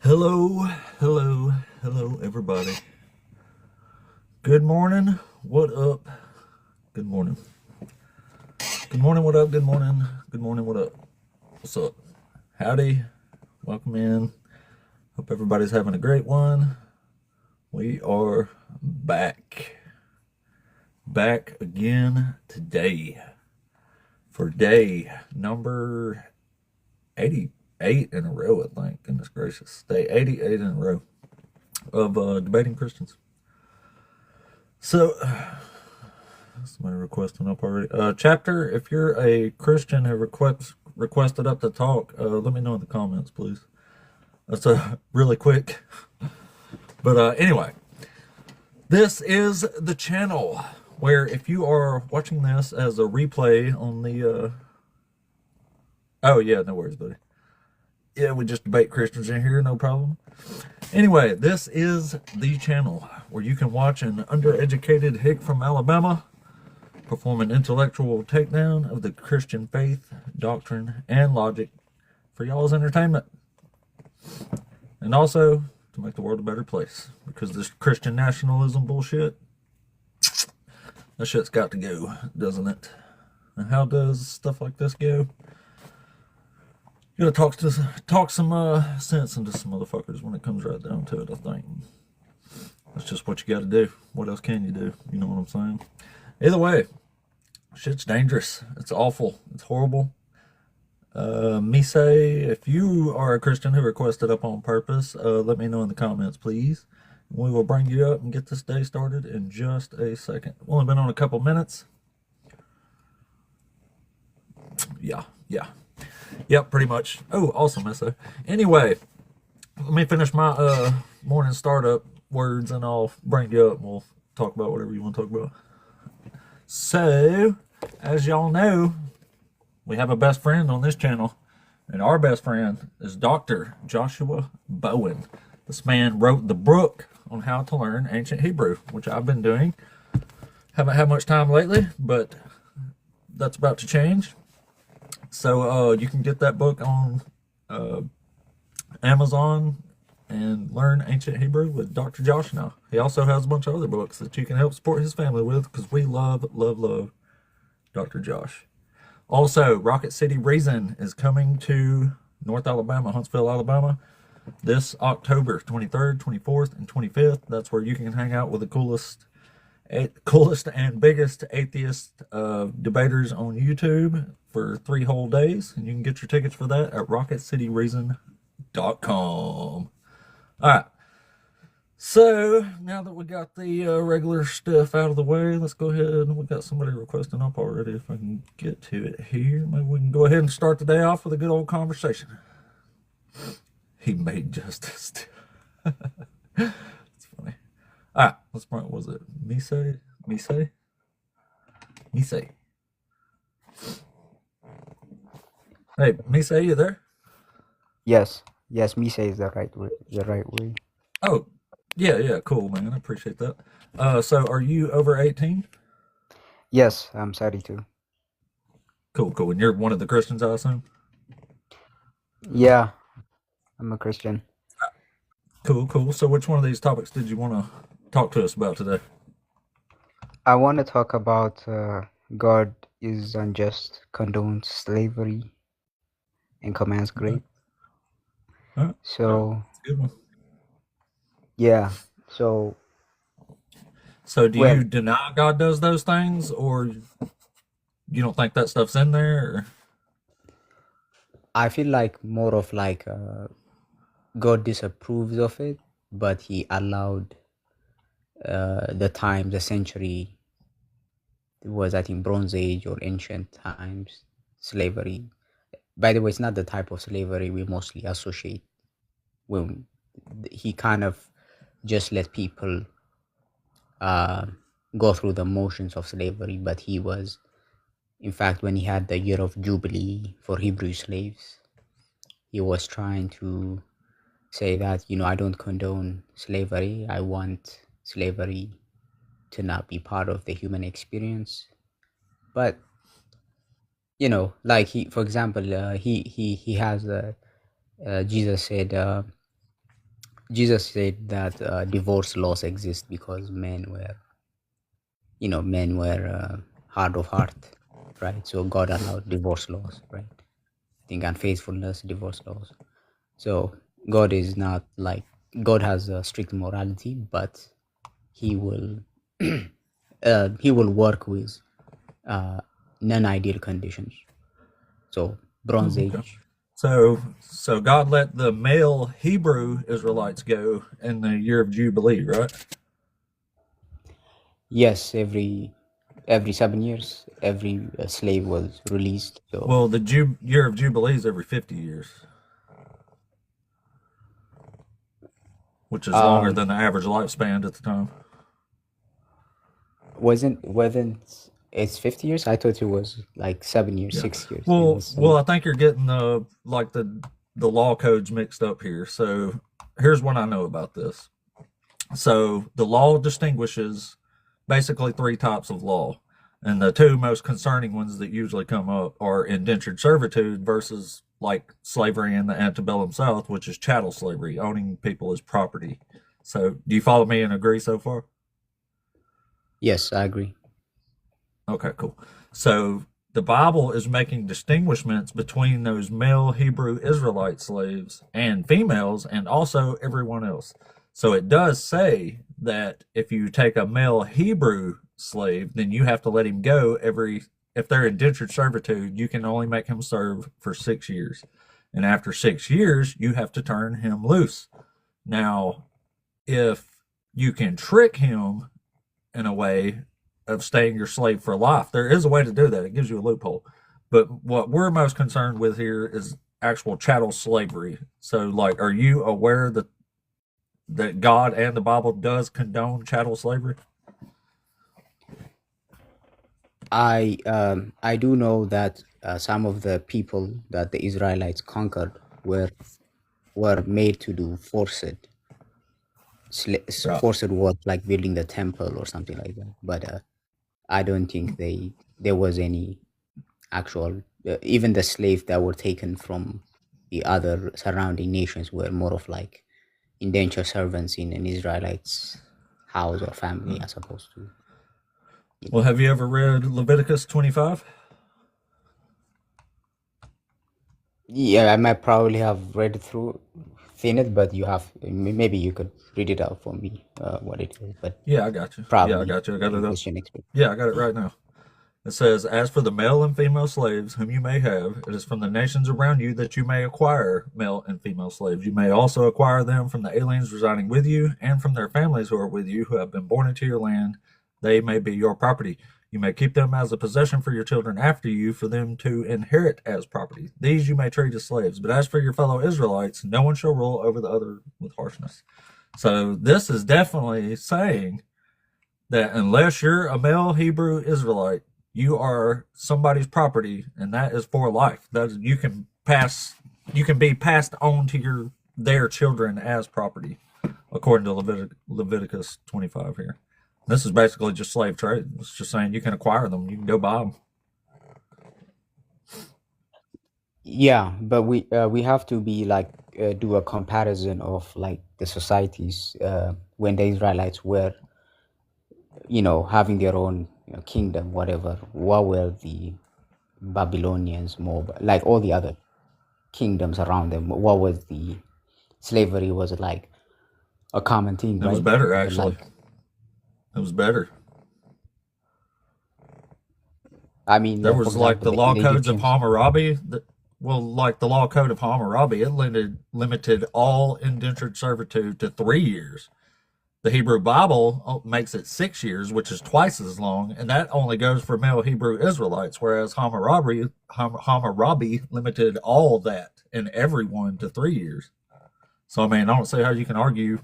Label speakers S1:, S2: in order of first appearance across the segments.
S1: Hello, hello, hello, everybody. Good morning. What up? Good morning. Good morning. What up? Good morning. Good morning. What up? What's up? Howdy. Welcome in. Hope everybody's having a great one. We are back. Back again today for day number 88 in a row, I think. Goodness gracious. Day 88 in a row of debating Christians. So, somebody requesting up already. Chapter, if you're a Christian who requested up to talk, let me know in the comments, please. That's really quick. But anyway, this is the channel where if you are watching this as a replay on the... Oh, yeah, no worries, buddy. Yeah, we just debate Christians in here, no problem. Anyway, this is the channel where you can watch an undereducated hick from Alabama perform an intellectual takedown of the Christian faith, doctrine, and logic for y'all's entertainment. And also to make the world a better place. Because this Christian nationalism bullshit, that shit's got to go, doesn't it? And how does stuff like this go? You gotta talk some sense into some motherfuckers when it comes right down to it, I think. That's just what you gotta do. What else can you do? You know what I'm saying? Either way, shit's dangerous. It's awful. It's horrible. Me say, if you are a Christian who requested up on purpose, let me know in the comments, please. We will bring you up and get this day started in just a second. Only been on a couple minutes. Yeah. Yep, pretty much. Oh, awesome, so anyway, let me finish my morning startup words and I'll bring you up and we'll talk about whatever you want to talk about. So, as y'all know, we have a best friend on this channel, and our best friend is Dr. Joshua Bowen. This man wrote the book on how to learn ancient Hebrew, which I've been doing. Haven't had much time lately, but that's about to change. So you can get that book on Amazon and learn ancient Hebrew with Dr. Josh now. He also has a bunch of other books that you can help support his family with because we love Dr. Josh. Also, Rocket City Reason is coming to North Alabama, Huntsville, Alabama, this October 23rd, 24th, and 25th. That's where you can hang out with the coolest and biggest atheist debaters on YouTube for 3 whole days, and you can get your tickets for that at rocketcityreason.com. Alright, so now that we got the regular stuff out of the way, let's go ahead, and we got somebody requesting up already. If I can get to it here, maybe we can go ahead and start the day off with a good old conversation. He made justice. It's funny. Alright, let's bring, what was it? Mise? Hey, Mise, you there?
S2: Yes, Misa is the right way.
S1: Oh, yeah, cool, man. I appreciate that. So are you over 18?
S2: Yes, I'm sorry too.
S1: Cool. And you're one of the Christians, I assume?
S2: Yeah, I'm a Christian.
S1: Cool. So which one of these topics did you want to talk to us about today?
S2: I want to talk about God is unjust, condones slavery, and commands grape.
S1: All right.
S2: So,
S1: That's a good one.
S2: yeah, so,
S1: So do
S2: well,
S1: you deny God does those things, or you don't think that stuff's in there? Or?
S2: I feel like more of like God disapproves of it, but he allowed the century, it was I think Bronze Age or ancient times, slavery. By the way, it's not the type of slavery we mostly associate. When he kind of just let people go through the motions of slavery, but he was, in fact, when he had the year of Jubilee for Hebrew slaves, he was trying to say that, I don't condone slavery. I want slavery to not be part of the human experience. But, like for example, he has, Jesus said, Jesus said that divorce laws exist because men were hard of heart, right? So God allowed divorce laws, right? I think unfaithfulness, divorce laws. So God is not like God has a strict morality, but He will He will work with uh, non-ideal conditions. So Bronze
S1: Oh, okay.
S2: Age.
S1: So God let the male Hebrew Israelites go in the year of Jubilee, right?
S2: Yes, every 7 years, every slave was released. So
S1: Well, the year of Jubilee is every 50 years, which is longer
S2: um,
S1: than the average lifespan at the time.
S2: wasn't it's 50 years? I thought it was like 7 years,
S1: Yeah.
S2: 6 years. It
S1: Well,
S2: was
S1: well, I think you're getting the law codes mixed up here. So here's what I know about this. So the law distinguishes basically three types of law. And the two most concerning ones that usually come up are indentured servitude versus like slavery in the antebellum South, which is chattel slavery, owning people as property. So do you follow me and agree so far?
S2: yes, I agree.
S1: Okay, cool. So the Bible is making distinguishments between those male Hebrew Israelite slaves and females and also everyone else. So it does say that if you take a male Hebrew slave, then you have to let him go if they're indentured servitude, you can only make him serve for 6 years. And after 6 years, you have to turn him loose. Now, if you can trick him in a way of staying your slave for life. There is a way to do that. It gives you a loophole. But what we're most concerned with here is actual chattel slavery. So, like, are you aware that God and the Bible does condone chattel slavery?
S2: I do know that some of the people that the Israelites conquered were made to do
S1: Right.
S2: forced work like building the temple or something like that. But I don't think there was any actual even the slaves that were taken from the other surrounding nations were more of like indentured servants in an Israelite's house or family as opposed to you
S1: Well,
S2: know.
S1: have you ever read Leviticus 25?
S2: Yeah, I might probably have read through seen it, but maybe you could read it out for me what it is, but
S1: Yeah, I got you. Yeah, I
S2: probably
S1: got you. I got
S2: you're a
S1: it up.
S2: Christian expert.
S1: Yeah, I got it right now. It says, as for the male and female slaves whom you may have, it is from the nations around you that you may acquire male and female slaves. You may also acquire them from the aliens residing with you and from their families who are with you, who have been born into your land. They may be your property. You may keep them as a possession for your children after you, for them to inherit as property. These you may treat as slaves. But as for your fellow Israelites, no one shall rule over the other with harshness. So this is definitely saying that unless you're a male Hebrew Israelite, you are somebody's property, and that is for life. That is, you can be passed on to their children as property, according to Leviticus 25 here. This is basically just slave trade. It's just saying you can acquire them, you can go buy them.
S2: Yeah, but we have to be like do a comparison of like the societies when the Israelites were having their own kingdom, whatever. What were the Babylonians more like all the other kingdoms around them? What was the slavery was it like a common thing,
S1: It was
S2: right?
S1: better,
S2: Was it
S1: actually.
S2: like
S1: It was better.
S2: I mean,
S1: There
S2: for
S1: was like
S2: example,
S1: the law
S2: the
S1: codes of
S2: Egyptians.
S1: Hammurabi. Well, like the law code of Hammurabi, it limited all indentured servitude to 3 years. The Hebrew Bible makes it 6 years, which is twice as long, and that only goes for male Hebrew Israelites, whereas Hammurabi limited all that and everyone to 3 years. So, I mean, I don't see how you can argue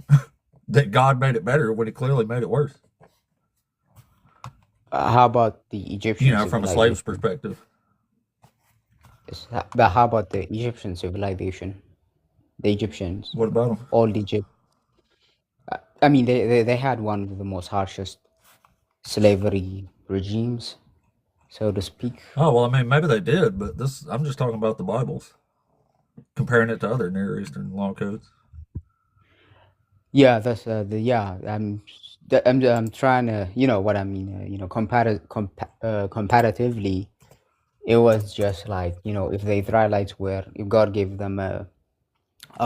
S1: that God made it better when he clearly made it worse,
S2: How about the Egyptian
S1: from a slave's
S2: civilization?
S1: perspective.
S2: But how about the Egyptian civilization? The Egyptians,
S1: What about them?
S2: old Egypt. I mean, they had one of the most harshest slavery regimes, so to speak.
S1: Oh, well, I mean, maybe they did, but I'm just talking about the Bibles, comparing it to other Near Eastern law codes.
S2: Yeah, that's yeah. I'm trying to, you know what I mean. Comparatively, it was just like, if the Israelites were, if God gave them a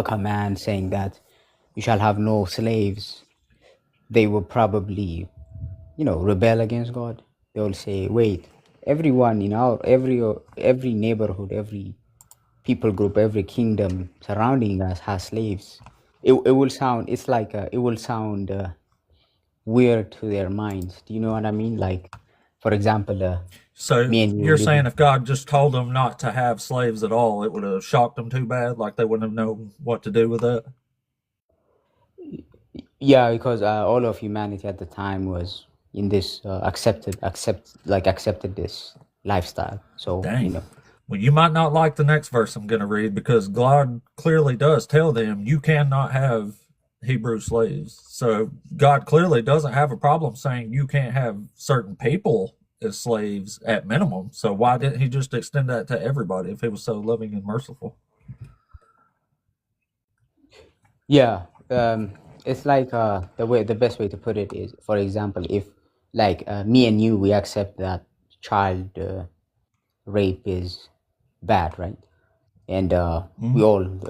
S2: command saying that you shall have no slaves, they would probably, rebel against God. They will say, wait, everyone in our every neighborhood, every people group, every kingdom surrounding us has slaves. It will sound, it's like it will sound weird to their minds. Do you know what I mean? Like, for example,
S1: So
S2: me and you
S1: you're saying
S2: living.
S1: if God just told them not to have slaves at all, it would have shocked them too bad, like they wouldn't have known what to do with that?
S2: Yeah, because all of humanity at the time was in this accepted this lifestyle. So
S1: Dang. Well, you might not like the next verse I'm going to read because God clearly does tell them you cannot have Hebrew slaves. So God clearly doesn't have a problem saying you can't have certain people as slaves at minimum. So why didn't he just extend that to everybody if he was so loving and merciful?
S2: yeah, it's like the best way to put it is, for example, if like me and you, we accept that child rape is bad, right? And
S1: Mm.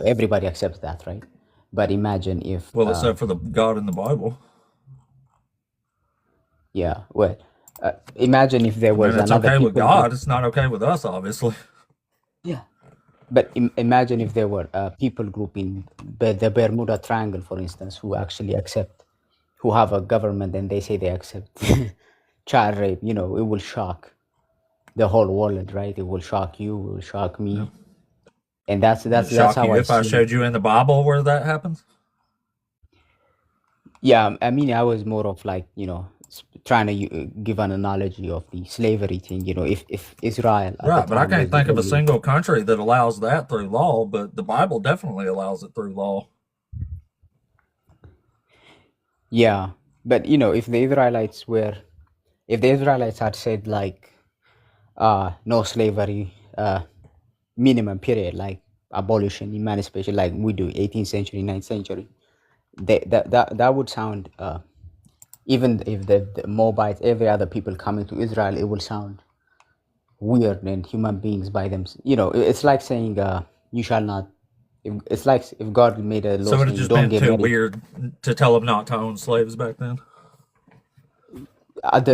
S2: everybody accepts that, right? But imagine if
S1: Well, except for the God in the Bible.
S2: yeah, well, imagine if there
S1: I mean,
S2: was
S1: it's
S2: another
S1: okay with
S2: people group.
S1: God. It's not okay with us, obviously.
S2: Yeah. But imagine if there were people group in the Bermuda Triangle, for instance, who actually accept, who have a government and they say they accept child rape. It will shock the whole world, right? It will shock you, it will shock
S1: Yeah.
S2: me, and that's
S1: Would it
S2: that's that's
S1: shock
S2: how
S1: you
S2: I
S1: if I
S2: see.
S1: showed you in the Bible where that happens?
S2: Yeah, I mean, I was more of like, trying to give an analogy of the slavery thing. If Israel at the
S1: Right, but I
S2: time
S1: can't
S2: was the
S1: think of a
S2: only.
S1: single country that allows that through law, but the Bible definitely allows it through law.
S2: Yeah, but if the Israelites had said like, no slavery, minimum period, like abolition, emancipation, like we do 18th century, 9th century, that would sound, even if the Moabites, every other people coming to Israel, it will sound weird and human beings by them. It's like saying, you shall not. It's like if God made a law
S1: So it would have
S2: saying
S1: just
S2: don't
S1: been
S2: get
S1: too
S2: married
S1: weird to tell them not to own slaves back then.
S2: at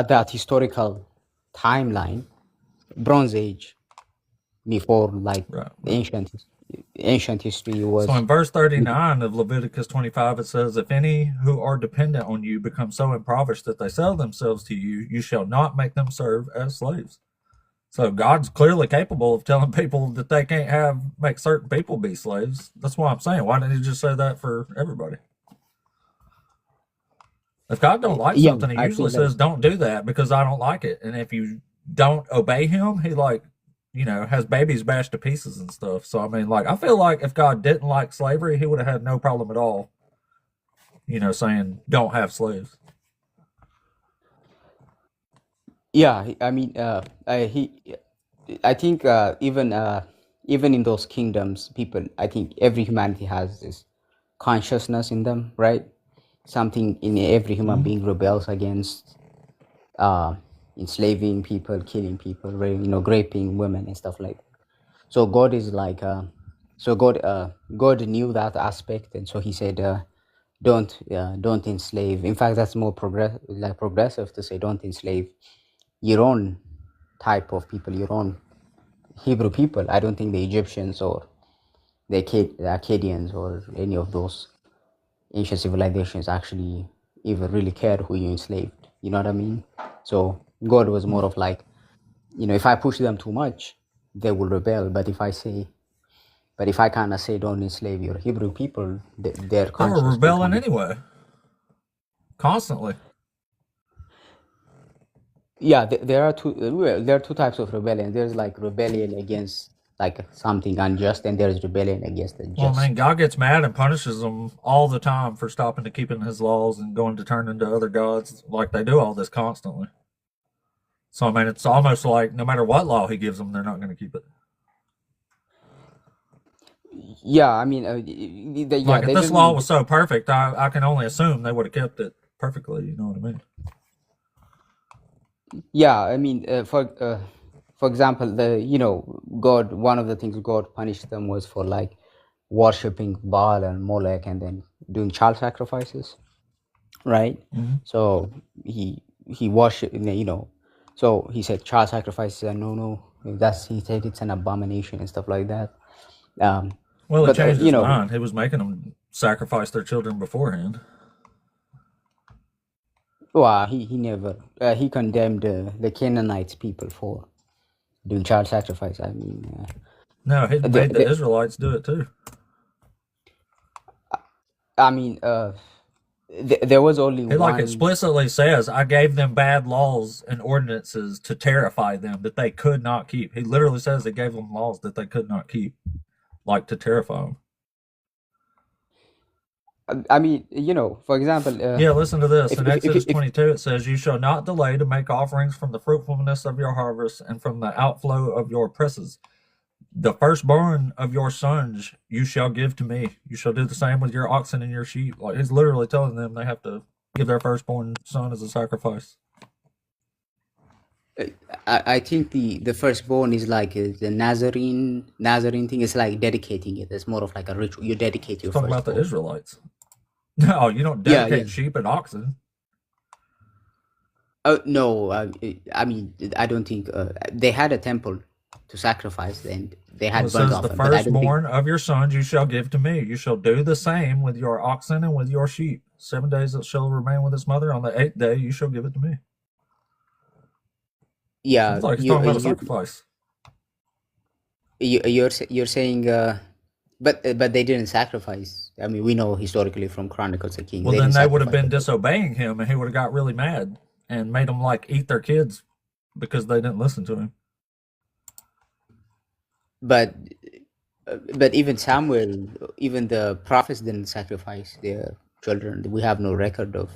S2: that historical timeline, Bronze Age, before like
S1: Right,
S2: the
S1: right.
S2: ancient history
S1: So
S2: was.
S1: in verse 39 of Leviticus 25, it says, if any who are dependent on you become so impoverished that they sell themselves to you, you shall not make them serve as slaves. So God's clearly capable of telling people that they can't make certain people be slaves. That's why I'm saying, why didn't he just say that for everybody? If God don't like
S2: Yeah,
S1: something, he
S2: I
S1: usually
S2: feel like.
S1: says, don't do that because I don't like it. And if you don't obey him, he has babies bashed to pieces and stuff. So I mean, like, I feel like if God didn't like slavery, he would have had no problem at all, saying don't have slaves.
S2: Yeah, I mean, I think even in those kingdoms, people, I think every humanity has this consciousness in them, right? Something in every human
S1: Mm-hmm.
S2: being rebels against uh, enslaving people, killing people, raping women and stuff like that. So God is like, God knew that aspect, and so He said, don't enslave. In fact, that's more progressive to say don't enslave your own type of people, your own Hebrew people. I don't think the Egyptians or the Akkadians or any of those ancient civilizations actually even really cared who you enslaved. You know what I mean? So God was more of like, if I push them too much, they will rebel. But if I kind of say don't enslave your Hebrew people, their
S1: They were
S2: conscience will
S1: rebelling
S2: kind of.
S1: anyway, constantly.
S2: Yeah, there are two. Well, there are two types of rebellion. There's like rebellion against like something unjust, and there's rebellion against the
S1: Well, I
S2: just.
S1: mean, God gets mad and punishes them all the time for stopping to keeping his laws and going to turn into other gods. Like they do all this constantly. So I mean, it's almost like no matter what law he gives them, they're not going to keep it.
S2: Yeah, I mean, yeah,
S1: Like if
S2: they
S1: this law
S2: didn't.
S1: was so perfect, I can only assume they would have kept it perfectly. You know what I mean?
S2: Yeah, I mean, for example, God. One of the things God punished them was for like worshiping Baal and Molech, and then doing child sacrifices, right?
S1: Hmm.
S2: So he worshiped, so he said child sacrifices are no. He said it's an abomination and stuff like that. Um,
S1: Well, he
S2: but
S1: changed his mind. He was making them sacrifice their children beforehand.
S2: well, he never he condemned the Canaanites people for doing child sacrifice. I mean,
S1: No, he
S2: the,
S1: made the
S2: the,
S1: Israelites do it too.
S2: I mean, there was only
S1: He like
S2: one.
S1: explicitly says, "I gave them bad laws and ordinances to terrify them that they could not keep." He literally says he gave them laws that they could not keep, like to terrify them.
S2: I mean, for example,
S1: Yeah, listen to this. In Exodus
S2: if
S1: 22, it says, "You shall not delay to make offerings from the fruitfulness of your harvest and from the outflow of your presses. The firstborn of your sons you shall give to me. You shall do the same with your oxen and your sheep." Like he's literally telling them they have to give their firstborn son as a sacrifice.
S2: I think the firstborn is like the Nazarene thing. Is like dedicating it. It's more of like a ritual. You dedicate
S1: He's
S2: your
S1: talking about the
S2: firstborn.
S1: Israelites. No, you don't
S2: Yeah, yeah.
S1: dedicate sheep and oxen.
S2: Oh no, I mean, I don't think they had a temple to sacrifice, and they
S1: Well, it
S2: had burnt
S1: says, "The
S2: offering, but I don't think.
S1: firstborn of your sons you shall give to me. You shall do the same with your oxen and with your sheep. 7 days it shall remain with its mother. On the eighth day you shall give it to me."
S2: Yeah,
S1: Sounds like he's talking about a sacrifice.
S2: you're saying, but they didn't sacrifice. I mean, we know historically from Chronicles of Kings
S1: Well,
S2: they
S1: then
S2: didn't
S1: they would have
S2: sacrifice.
S1: been disobeying him, and he would have got really mad and made them like eat their kids because they didn't listen to him.
S2: But but even Samuel, even the prophets didn't sacrifice their children. We have no record of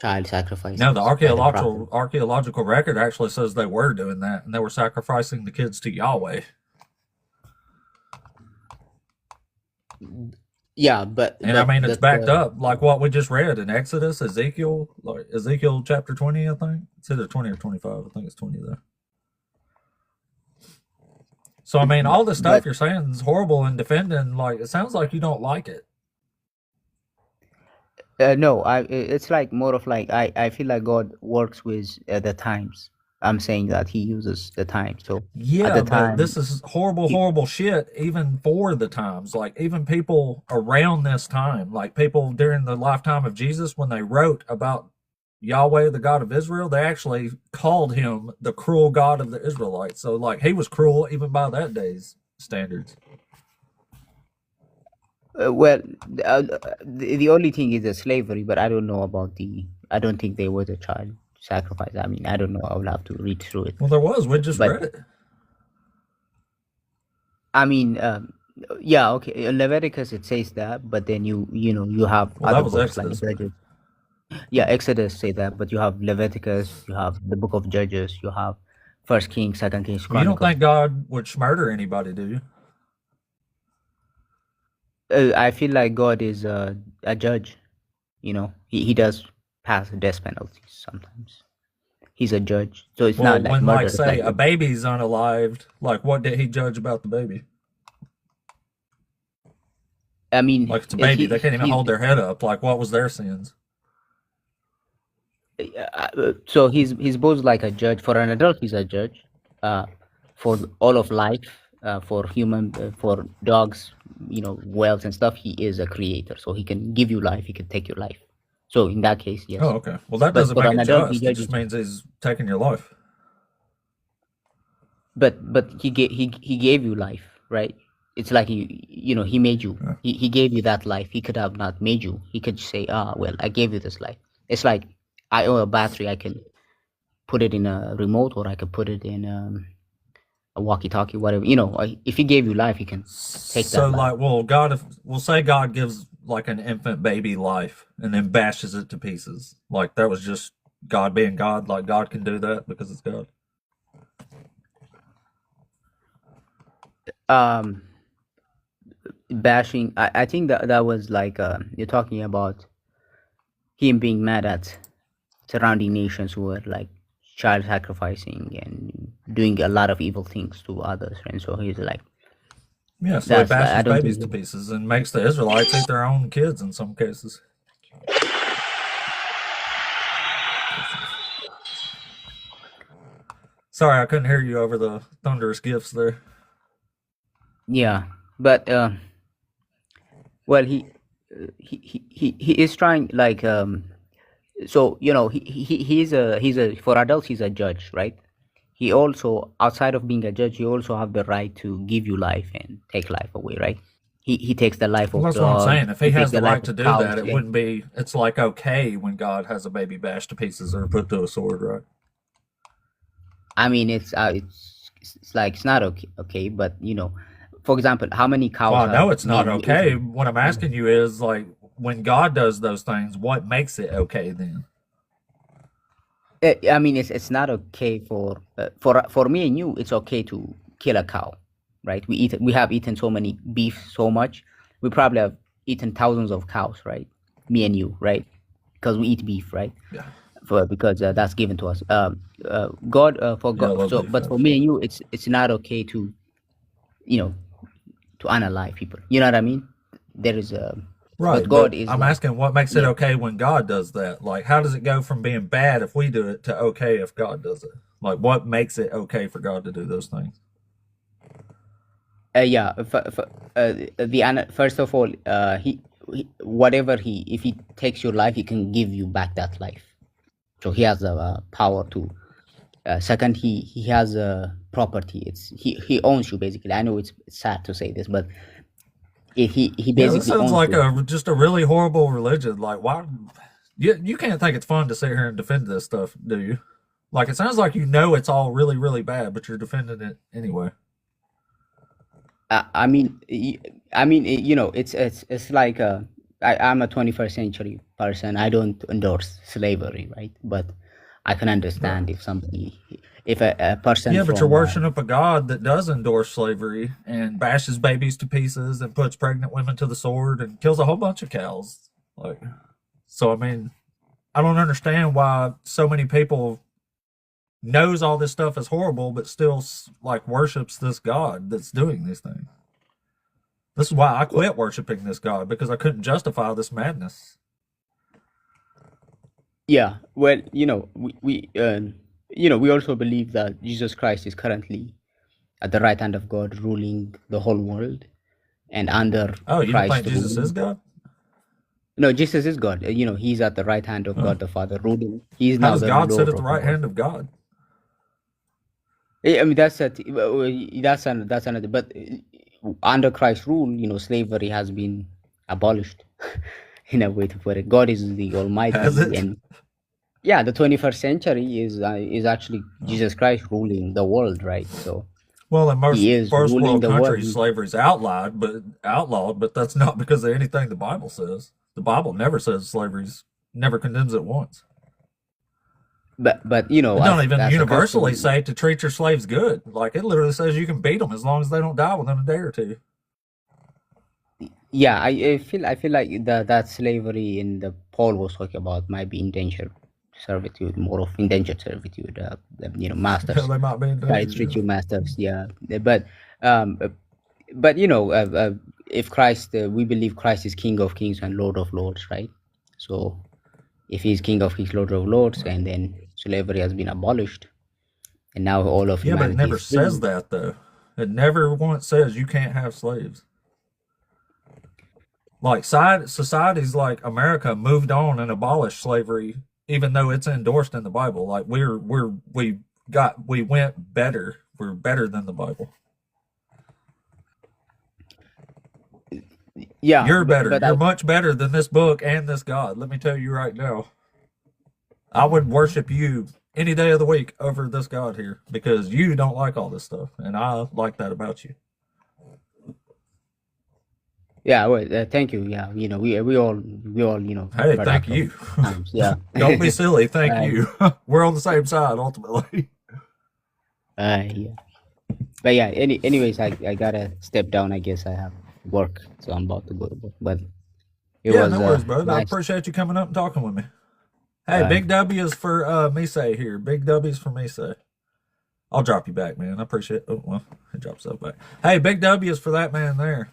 S2: child
S1: Now, the
S2: sacrifices by the prophet.
S1: archaeological record actually says they were doing that, and they were sacrificing the kids to Yahweh.
S2: Yeah,
S1: And I mean, it's
S2: but
S1: backed up, like what we just read in Exodus, Ezekiel, like Ezekiel chapter 20, I think. It's either 20 or 25. I think it's 20 there. So, I mean, all this stuff
S2: but
S1: you're saying is horrible and defending, like, it sounds like you don't like it.
S2: no, it's like more of like I feel like God works with the times. I'm saying that He uses the time. So at
S1: Yeah,
S2: the
S1: but
S2: time,
S1: this is horrible,
S2: he,
S1: horrible shit, even for the times. Like, even people around this time, like people during the lifetime of Jesus, when they wrote about Yahweh, the God of Israel, they actually called him the cruel God of the Israelites. So, like, he was cruel even by that day's standards.
S2: well, the only thing is the slavery, but I don't know about the. I don't think there was a child sacrifice. I mean, I don't know. I will have to read through it.
S1: Well, there was. We just
S2: But
S1: read it.
S2: I mean, yeah, okay. In Leviticus it says that, but then you have
S1: Well,
S2: other
S1: that was
S2: books like
S1: Exodus, but
S2: Judges. Yeah, Exodus say that, but you have Leviticus, you have the book of Judges, you have First Kings, Second Kings,
S1: you don't
S2: Chronicles.
S1: think God would murder anybody, do you?
S2: I feel like God is a judge. He does pass death penalties sometimes. He's a judge, so it's
S1: Well,
S2: not like
S1: when,
S2: murder.
S1: like,
S2: It's
S1: say
S2: like
S1: a baby's unalived, like, what did he judge about the baby?
S2: I mean,
S1: Like, it's a baby. They can't even
S2: he's
S1: hold their head up. Like, what was their sins?
S2: so he's both like a judge for an adult. He's a judge for all of life, for human, for dogs, whales and stuff. He is a creator, so he can give you life. He can take your life. So in that case,
S1: Oh,
S2: yes.
S1: okay. Well, that
S2: But
S1: doesn't
S2: for
S1: make
S2: an
S1: it
S2: adult, he
S1: just. It just
S2: judges.
S1: means he's taking your life.
S2: But he gave you life, right? It's like he made you.
S1: Yeah.
S2: He gave you that life. He could have not made you. He could say, well, I gave you this life. It's like I own a battery. I can put it in a remote, or I could put it in a walkie-talkie, whatever. If he gave you life, he can take
S1: So,
S2: that life.
S1: like, well, God, if we'll say God gives like an infant baby life and then bashes it to pieces, like that was just God being God. Like God can do that because it's God.
S2: Um, bashing. I think that was like you're talking about him being mad at surrounding nations who were like child sacrificing and doing a lot of evil things to others, and so he's like,
S1: Yeah, so he
S2: that's I
S1: bashes
S2: don't
S1: babies
S2: think.
S1: to pieces and makes the Israelites eat their own kids in some cases. Sorry, I couldn't hear you over the thunderous gifts there.
S2: Yeah, but well, he is trying like so he's a for adults he's a judge, right? He also, outside of being a judge, he also have the right to give you life and take life away, right? He takes the life
S1: Well,
S2: of
S1: that's what I'm
S2: dogs,
S1: saying. If he
S2: he takes
S1: has
S2: the
S1: the
S2: life
S1: right
S2: of
S1: to do
S2: cows.
S1: that, it
S2: Yeah.
S1: wouldn't be. It's like okay when God has a baby bashed to pieces or put to a sword, right?
S2: I mean, it's like it's not okay, but for example, how many
S1: Well,
S2: cows
S1: I
S2: have
S1: know it's
S2: me
S1: not
S2: and you
S1: okay.
S2: eaten?
S1: What I'm
S2: Yeah.
S1: asking you is like when God does those things, what makes it okay then?
S2: I mean, it's not okay for me and you. It's okay to kill a cow, right? We have eaten so many beef so much. We probably have eaten thousands of cows, right? Me and you, right? Because we eat beef, right?
S1: Yeah,
S2: Because that's given to us. God, for
S1: yeah, I
S2: God.
S1: love
S2: So,
S1: beef
S2: but for
S1: actually.
S2: me and you, it's not okay to you know to unalive people. You know what I mean? There is a, but
S1: Right,
S2: God
S1: but
S2: is
S1: I'm
S2: like,
S1: asking what makes it
S2: yeah.
S1: okay when God does that? Like, how does it go from being bad if we do it to okay if God does it? Like, what makes it okay for God to do those things?
S2: Yeah, first of all, whatever if he takes your life, he can give you back that life. So he has the power to. Second, he has a property. He owns you basically. I know it's sad to say this, but he
S1: Yeah, this
S2: basically
S1: sounds
S2: owns
S1: like
S2: you.
S1: a just a really horrible religion. Like, why? You can't think it's fun to sit here and defend this stuff, do you? Like, it sounds like you know it's all really, really bad, but you're defending it anyway.
S2: I mean, it's like I'm a 21st century person. I don't endorse slavery, right? But I can
S1: Right.
S2: understand if a person
S1: Yeah, but you're
S2: from
S1: worshiping a God that does endorse slavery and bashes babies to pieces and puts pregnant women to the sword and kills a whole bunch of cows. Like, so I mean, I don't understand why so many people knows all this stuff is horrible, but still like worships this God that's doing these things. This is why I quit worshiping this God because I couldn't justify this madness.
S2: yeah, well, we also believe that Jesus Christ is currently at the right hand of God, ruling the whole world, and under
S1: Oh, you don't think
S2: Christ's
S1: Jesus is
S2: rule.
S1: God?
S2: No, Jesus is God. He's at the right hand of
S1: Huh.
S2: God the Father, ruling. He's
S1: How
S2: now
S1: does
S2: the
S1: God sit
S2: Lord
S1: at the
S2: of the
S1: right
S2: world.
S1: hand of God?
S2: I mean, that's another. But under Christ's rule, slavery has been abolished. In a way to put it, God is the
S1: Has
S2: Almighty,
S1: it?
S2: and yeah, the 21st century is actually
S1: Oh.
S2: Jesus Christ ruling the world, right? So
S1: Well, in most
S2: he is
S1: first
S2: ruling
S1: world
S2: the world.
S1: countries, slavery's outlawed, but that's not because of anything the Bible says. The Bible never says slavery's never condemns it once.
S2: But
S1: It don't
S2: as
S1: even
S2: as a
S1: universally
S2: Christian,
S1: say to treat your slaves good. Like it literally says you can beat them as long as they don't die within a day or two.
S2: yeah, I feel like that slavery in the Paul was talking about might be indentured servitude, more of indentured servitude.
S1: Yeah,
S2: Masters
S1: they might be in
S2: try
S1: danger.
S2: to treat
S1: Yeah.
S2: you masters. Yeah, um, uh, but if Christ, we believe Christ is King of Kings and Lord of Lords, right? So if he's King of Kings, Lord of Lords,
S1: Right.
S2: and then slavery has been abolished, and now all of
S1: Yeah, but it
S2: humanity
S1: never
S2: is
S1: says
S2: free.
S1: that though. It never once says you can't have slaves. Like societies like America moved on and abolished slavery, even though it's endorsed in the Bible. Like we went better. We're better than the Bible.
S2: Yeah,
S1: You're
S2: but
S1: better.
S2: but
S1: You're much better than this book and this God. Let me tell you right now. I would worship you any day of the week over this God here because you don't like all this stuff, and I like that about you.
S2: yeah, well, thank you. Yeah, we all
S1: Hey, thank
S2: product of
S1: you.
S2: times. Yeah.
S1: Don't be silly. Thank
S2: uh,
S1: you. We're on the same side ultimately.
S2: yeah. But yeah, anyways, I gotta step down. I guess I have work, so I'm about to go to work. But it
S1: Yeah,
S2: was
S1: no worries, brother. I
S2: nice.
S1: appreciate you coming up and talking with me. Hey,
S2: Uh,
S1: big W is for Misay here. Big W is for Misay. I'll drop you back, man. I appreciate it. Oh, well, he dropped stuff back. Hey, big W is for that man there.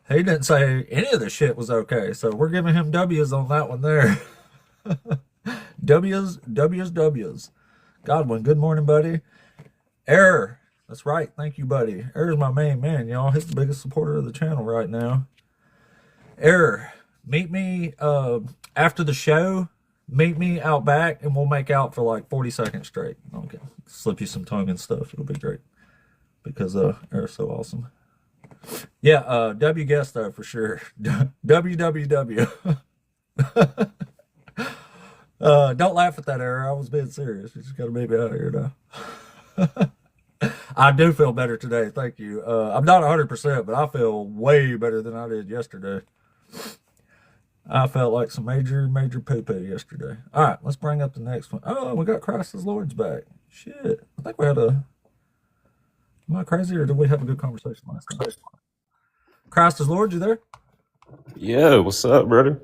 S1: He didn't say any of the shit was okay, so we're giving him W's on that one there. W's, W's, W's. Godwin, good morning, buddy. Error. That's right. Thank you, buddy. Error's my main man, y'all. He's the biggest supporter of the channel right now. Error. Meet me after the show. Meet me out back, and we'll make out for like 40 seconds straight. Okay. Slip you some tongue and stuff. It'll be great. Because Error's so awesome. Yeah, W guest though for sure. WWW. Don't laugh at that, Error. I was being serious. You just got to meet me out here now. I do feel better today. Thank you. I'm not 100%, but I feel way better than I did yesterday. I felt like some major poo-poo yesterday. All right, let's bring up the next one. Oh, we got Christ as Lord's back. Shit. I think we had a... Am I crazy, or did we have a good conversation last time? Christ as Lord, you there?
S3: Yeah, what's up, brother?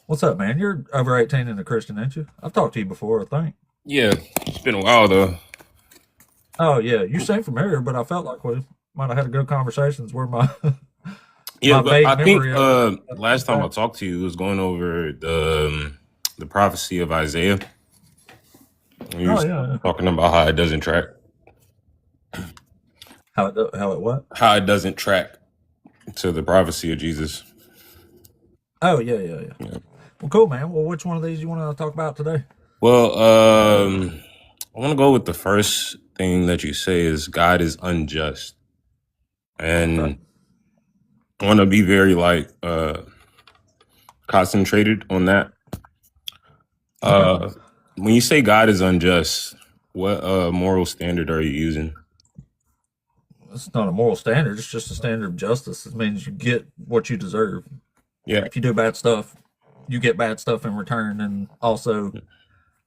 S1: What's up, man? You're over 18 and a Christian, ain't you? I've talked to you before, I think.
S3: Yeah, it's been a while though.
S1: Oh, yeah. You seem familiar, but I felt like we might have had a good conversations where my...
S3: Yeah,
S1: my
S3: but
S1: vague
S3: I think
S1: memory of it.
S3: last time I talked to you was going over the prophecy of Isaiah. And you
S1: Oh,
S3: was
S1: yeah.
S3: talking about how it doesn't track,
S1: How it what?
S3: how it doesn't track to the prophecy of Jesus.
S1: Oh, yeah.
S3: Yeah.
S1: Well, cool, man. Well, which one of these you want to talk about today?
S3: Well, I want to go with the first thing that you say is God is unjust, and
S1: Okay.
S3: I want to be very concentrated on that. When you say God is unjust, what moral standard are you using?
S1: It's not a moral standard. It's just a standard of justice. It means you get what you deserve.
S3: Yeah.
S1: If you do bad stuff, you get bad stuff in return, and also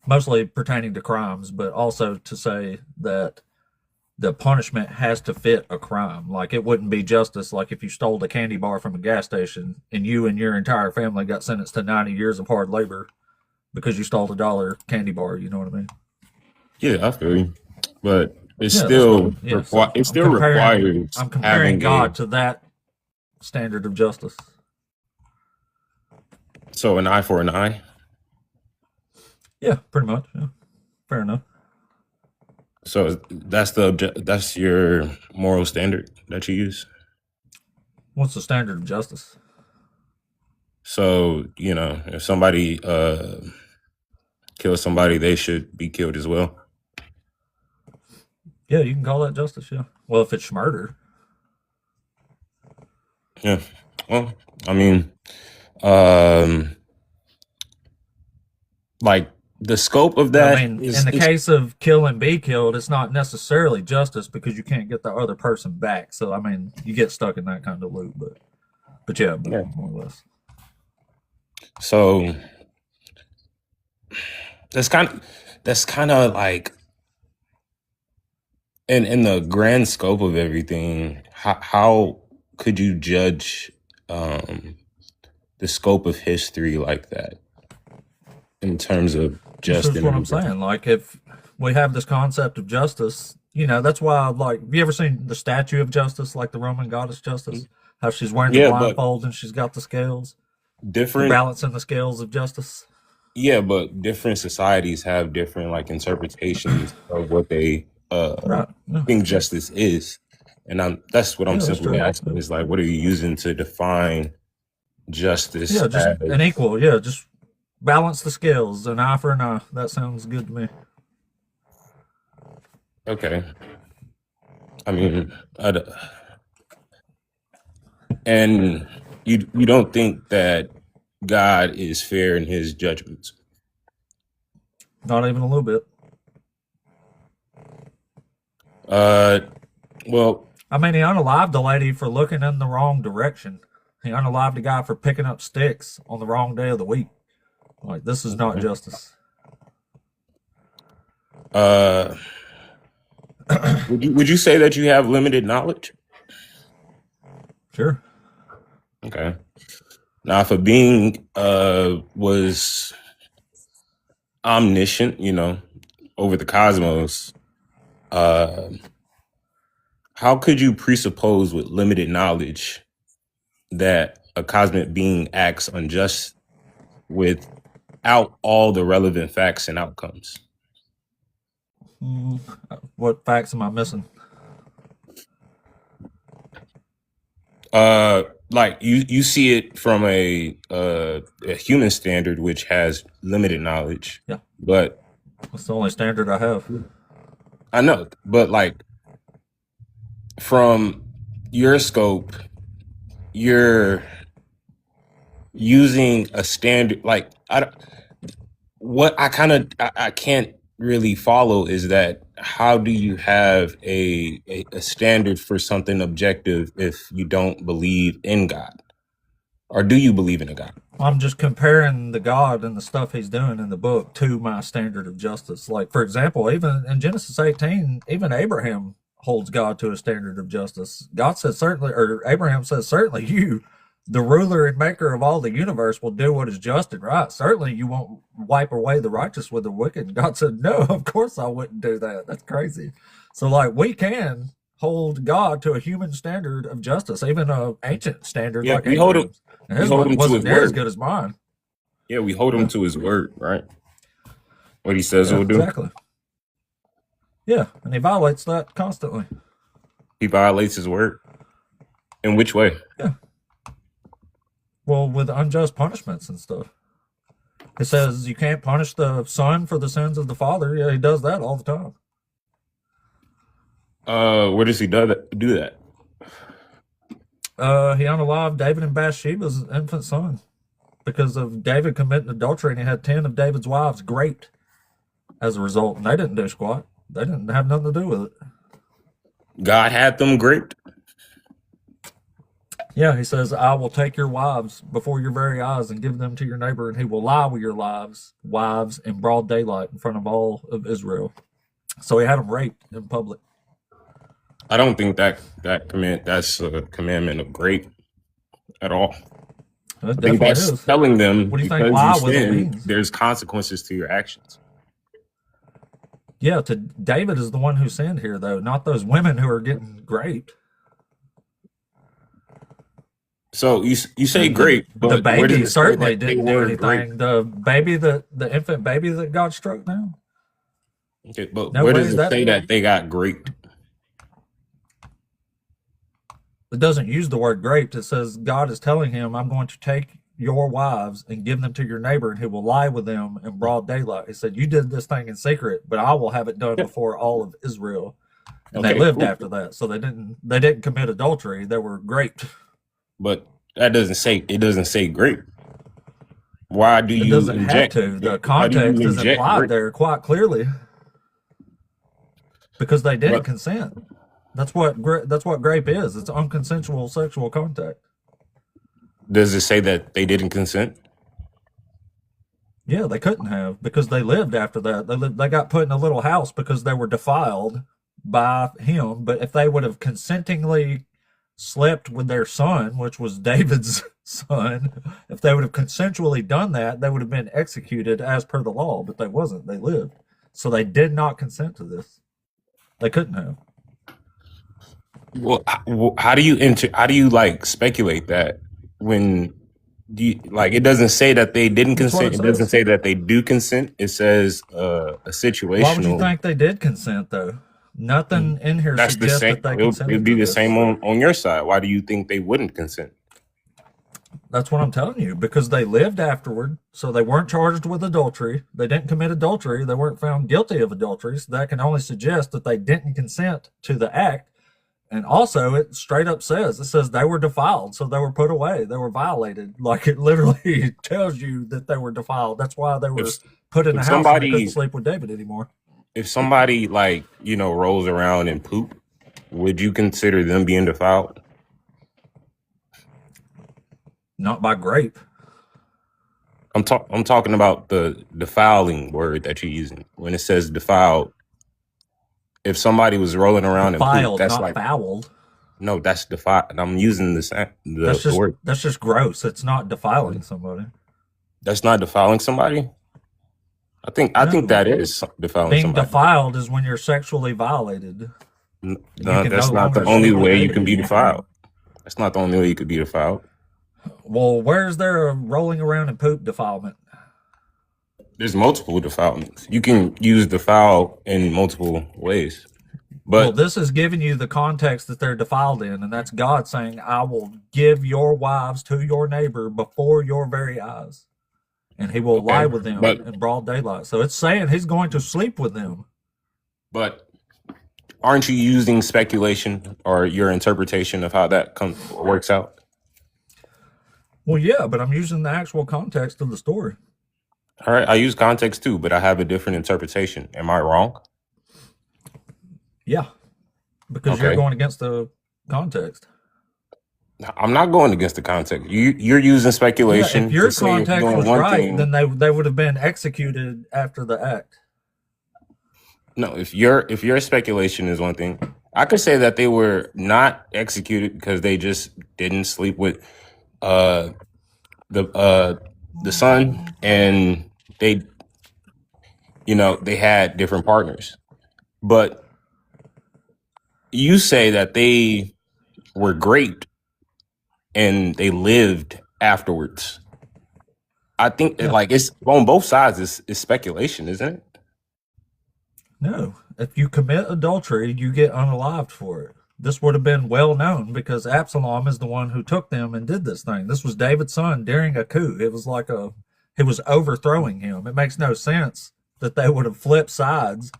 S1: mostly pertaining to crimes, but also to say that the punishment has to fit a crime. Like, it wouldn't be justice like if you stole a candy bar from a gas station and you and your entire family got sentenced to 90 years of hard labor because you stole $1 candy bar. You know what I mean?
S3: Yeah, I feel you. But it's
S1: Yeah,
S3: still
S1: yeah. So
S3: it still requires
S1: I'm comparing
S3: having
S1: God to that standard of justice.
S3: So an eye for an eye.
S1: Yeah, pretty much. Yeah. Fair enough.
S3: So that's your moral standard that you use.
S1: What's the standard of justice?
S3: So, if somebody kills somebody, they should be killed as well.
S1: Yeah, you can call that justice, yeah. Well, if it's murder.
S3: Yeah. Well, I mean, like the scope of that.
S1: I mean, in the case of kill and be killed, it's not necessarily justice because you can't get the other person back. So, I mean, you get stuck in that kind of loop, but yeah, more or less.
S3: So that's kind of like in the grand scope of everything. How could you judge the scope of history like that in terms of justice?
S1: That's what I'm saying. Like, if we have this concept of justice, that's why, like, have you ever seen the statue of justice, like the Roman goddess Justice? How she's wearing the blindfold and she's got the scales.
S3: Different
S1: balancing the scales of justice.
S3: Yeah, but different societies have different interpretations of what they think justice is, and that's what I'm simply asking is like, what are you using to define justice?
S1: Yeah, just an equal. Yeah, just balance the scales, an eye for an eye. That sounds good to me.
S3: Okay, I mean, and you don't think that God is fair in his judgments?
S1: Not even a little bit.
S3: Well,
S1: I mean, he unalived the lady for looking in the wrong direction. He unalived a guy for picking up sticks on the wrong day of the week. Like, this is not justice.
S3: Would you say that you have limited knowledge?
S1: Sure.
S3: Okay. Now, if a being was omniscient, over the cosmos, how could you presuppose with limited knowledge that a cosmic being acts unjust without all the relevant facts and outcomes?
S1: What facts am I missing?
S3: Like you see it from a human standard, which has limited knowledge.
S1: Yeah.
S3: But
S1: that's the only standard I have.
S3: I know, but like from your scope, you're using a standard. Like I can't really follow is that how do you have a standard for something objective if you don't believe in God? Or do you believe in a God?
S1: I'm just comparing the God and the stuff he's doing in the book to my standard of justice. Like, for example, even in Genesis 18, even Abraham holds God to a standard of justice. God says certainly, or Abraham says, certainly you, the ruler and maker of all the universe, will do what is just and right. Certainly you won't wipe away the righteous with the wicked. God said, no, of course I wouldn't do that. That's crazy. So, like, we can hold God to a human standard of justice, even an ancient standard.
S3: Yeah,
S1: like
S3: we hold him.
S1: His wasn't near as good as mine.
S3: Yeah, we hold him to his word, right? What he says he'll do.
S1: Exactly. Yeah, and he violates that constantly.
S3: He violates his word. In which way?
S1: Yeah. Well, with unjust punishments and stuff. It says you can't punish the son for the sins of the father. Yeah, he does that all the time.
S3: Where does he do that?
S1: He unalived David and Bathsheba's infant son because of David committing adultery, and he had 10 of David's wives raped as a result, and they didn't do squat. They didn't have nothing to do with it.
S3: God had them raped?
S1: Yeah, he says, I will take your wives before your very eyes and give them to your neighbor, and he will lie with your wives in broad daylight in front of all of Israel. So he had them raped in public.
S3: I don't think that's a commandment of rape at all.
S1: I
S3: think that's telling them
S1: what do you think lie with it means?
S3: There's consequences to your actions.
S1: Yeah, David is the one who sinned here, though, not those women who are getting raped.
S3: So you say grape, but
S1: the baby certainly didn't do anything. The infant baby that God struck down.
S3: Okay, but where does it say that they got graped?
S1: It doesn't use the word graped. It says God is telling him, I'm going to take your wives and give them to your neighbor, and he will lie with them in broad daylight. He said, you did this thing in secret, but I will have it done before all of Israel. And they lived after that. So they didn't commit adultery. They were raped.
S3: But that doesn't say grape. Why do you
S1: doesn't inject? Have to. The context is implied grape there quite clearly. Because they didn't consent. That's what grape is. It's unconsensual sexual contact.
S3: Does it say that they didn't consent?
S1: Yeah, they couldn't have because they lived after that. They got put in a little house because they were defiled by him. But if they would have consentingly slept with their son, which was David's son, if they would have consensually done that, they would have been executed as per the law. But they wasn't. They lived. So they did not consent to this. They couldn't have.
S3: Well, how do you like speculate that when it doesn't say that they didn't consent? It doesn't say that they do consent. It says a situational.
S1: Why would you think they did consent though? Nothing in here suggests that they consented.
S3: It'd be the same on your side. Why do you think they wouldn't consent?
S1: That's what I'm telling you, because they lived afterward, so they weren't charged with adultery. They didn't commit adultery. They weren't found guilty of adultery. So that can only suggest that they didn't consent to the act. And also, it straight up says they were defiled, so they were put away. They were violated. Like, it literally tells you that they were defiled. That's why they were put in the house and they couldn't sleep with David anymore.
S3: If somebody, rolls around and poop, would you consider them being defiled?
S1: Not by grape.
S3: I'm talking about the defiling word that you're using. When it says defiled, if somebody was rolling around
S1: defiled,
S3: and poop, that's
S1: not fouled.
S3: No, that's defied. I'm using the word.
S1: That's just gross. It's not defiling somebody.
S3: That's not defiling somebody. I think that is defiling
S1: Being
S3: somebody.
S1: defiled is when you're sexually violated.
S3: No, that's not the only way you can be defiled. That's not the only way you could be defiled.
S1: Well, where's there a rolling around in poop defilement?
S3: There's multiple defilements. You can use defile in multiple ways. But
S1: well, this is giving you the context that they're defiled in, and that's God saying, I will give your wives to your neighbor before your very eyes, and he will lie with them in broad daylight. So it's saying he's going to sleep with them.
S3: But aren't you using speculation or your interpretation of how that works out?
S1: Well, yeah, but I'm using the actual context of the story.
S3: All right, I use context too, but I have a different interpretation. Am I wrong?
S1: Yeah, because you're going against the context.
S3: I'm not going against the context. You're using speculation.
S1: Yeah, if your context was right, then they would have been executed after the act.
S3: No, if your speculation is one thing, I could say that they were not executed because they just didn't sleep with the son, and they had different partners. But you say that they were great and they lived afterwards. I think it's on both sides. It's speculation, isn't it?
S1: No. If you commit adultery, you get unalived for it. This would have been well known because Absalom is the one who took them and did this thing. This was David's son during a coup. It was like he was overthrowing him. It makes no sense that they would have flipped sides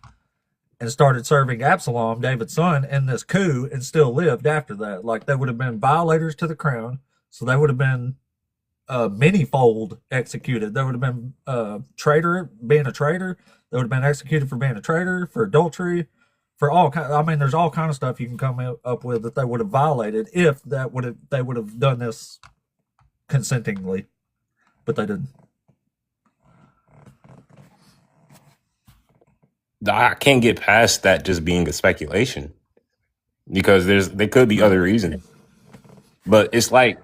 S1: and started serving Absalom, David's son, in this coup and still lived after that. Like, they would have been violators to the crown, so they would have been many-fold executed. They would have been being a traitor. They would have been executed for being a traitor, for adultery, for all kind. I mean, there's all kind of stuff you can come up with that they would have violated if they would have done this consentingly, but they didn't.
S3: I can't get past that just being a speculation because there could be other reasons. But it's like,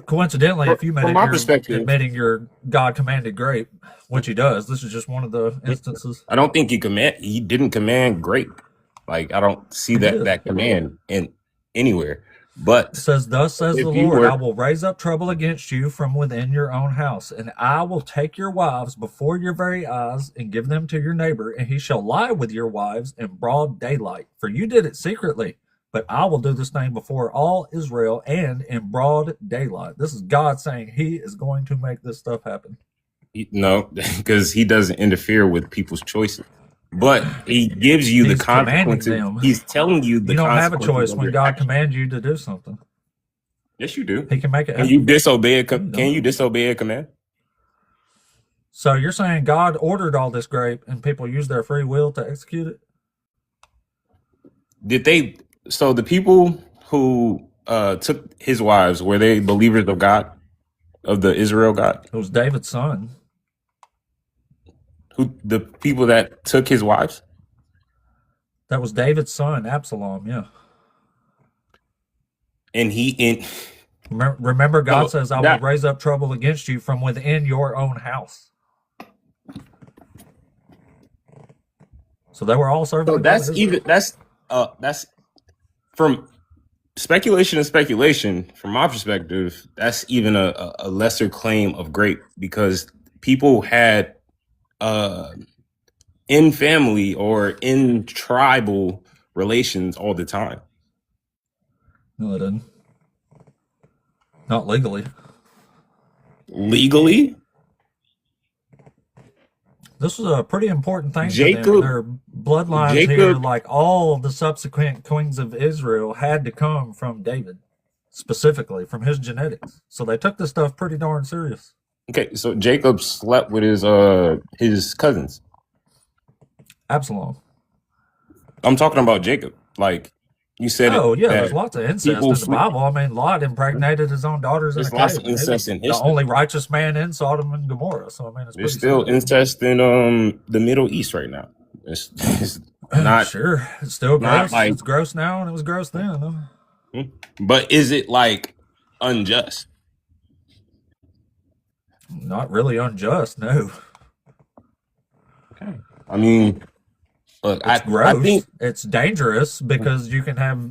S1: coincidentally, if you admitting your God commanded grape, which he does, this is just one of the instances.
S3: I don't think he didn't command grape. Like, I don't see that command in anywhere. But
S1: it says, thus says the Lord, I will raise up trouble against you from within your own house, and I will take your wives before your very eyes and give them to your neighbor, and he shall lie with your wives in broad daylight. For you did it secretly, but I will do this thing before all Israel and in broad daylight. This is God saying he is going to make this stuff happen.
S3: No, because he doesn't interfere with people's choices. But he gives you the consequences. He's telling you the consequences.
S1: You don't have a choice when God commands you to do something.
S3: Yes, you do.
S1: He can make it happen.
S3: Can you disobey a command?
S1: So you're saying God ordered all this grape and people used their free will to execute it?
S3: Did they? So the people who took his wives, were they believers of God, of the Israel God?
S1: It was David's son.
S3: The people that took his wives?
S1: That was David's son, Absalom, yeah.
S3: And
S1: remember, God says, I will raise up trouble against you from within your own house. So they were all serving.
S3: So that's from speculation to speculation. From my perspective, that's even a lesser claim of grape, because people had in family or in tribal relations all the time.
S1: No, they didn't. Not legally.
S3: Legally?
S1: This was a pretty important thing for them. Their bloodlines here, like all the subsequent kings of Israel, had to come from David, specifically from his genetics. So they took this stuff pretty darn serious.
S3: Okay, so Jacob slept with his cousins.
S1: Absalom.
S3: I'm talking about Jacob. Like you said.
S1: Oh yeah, there's lots of incest in the Bible. I mean, Lot impregnated his own daughters. There's lots of incest in history. The only righteous man in Sodom and Gomorrah. So I mean,
S3: there's still incest in the Middle East right now. It's not
S1: sure. It's still gross. It's gross now, and it was gross then.
S3: But is it like unjust?
S1: Not really unjust, no.
S3: Okay. I mean, look,
S1: It's
S3: I
S1: gross.
S3: think
S1: It's dangerous because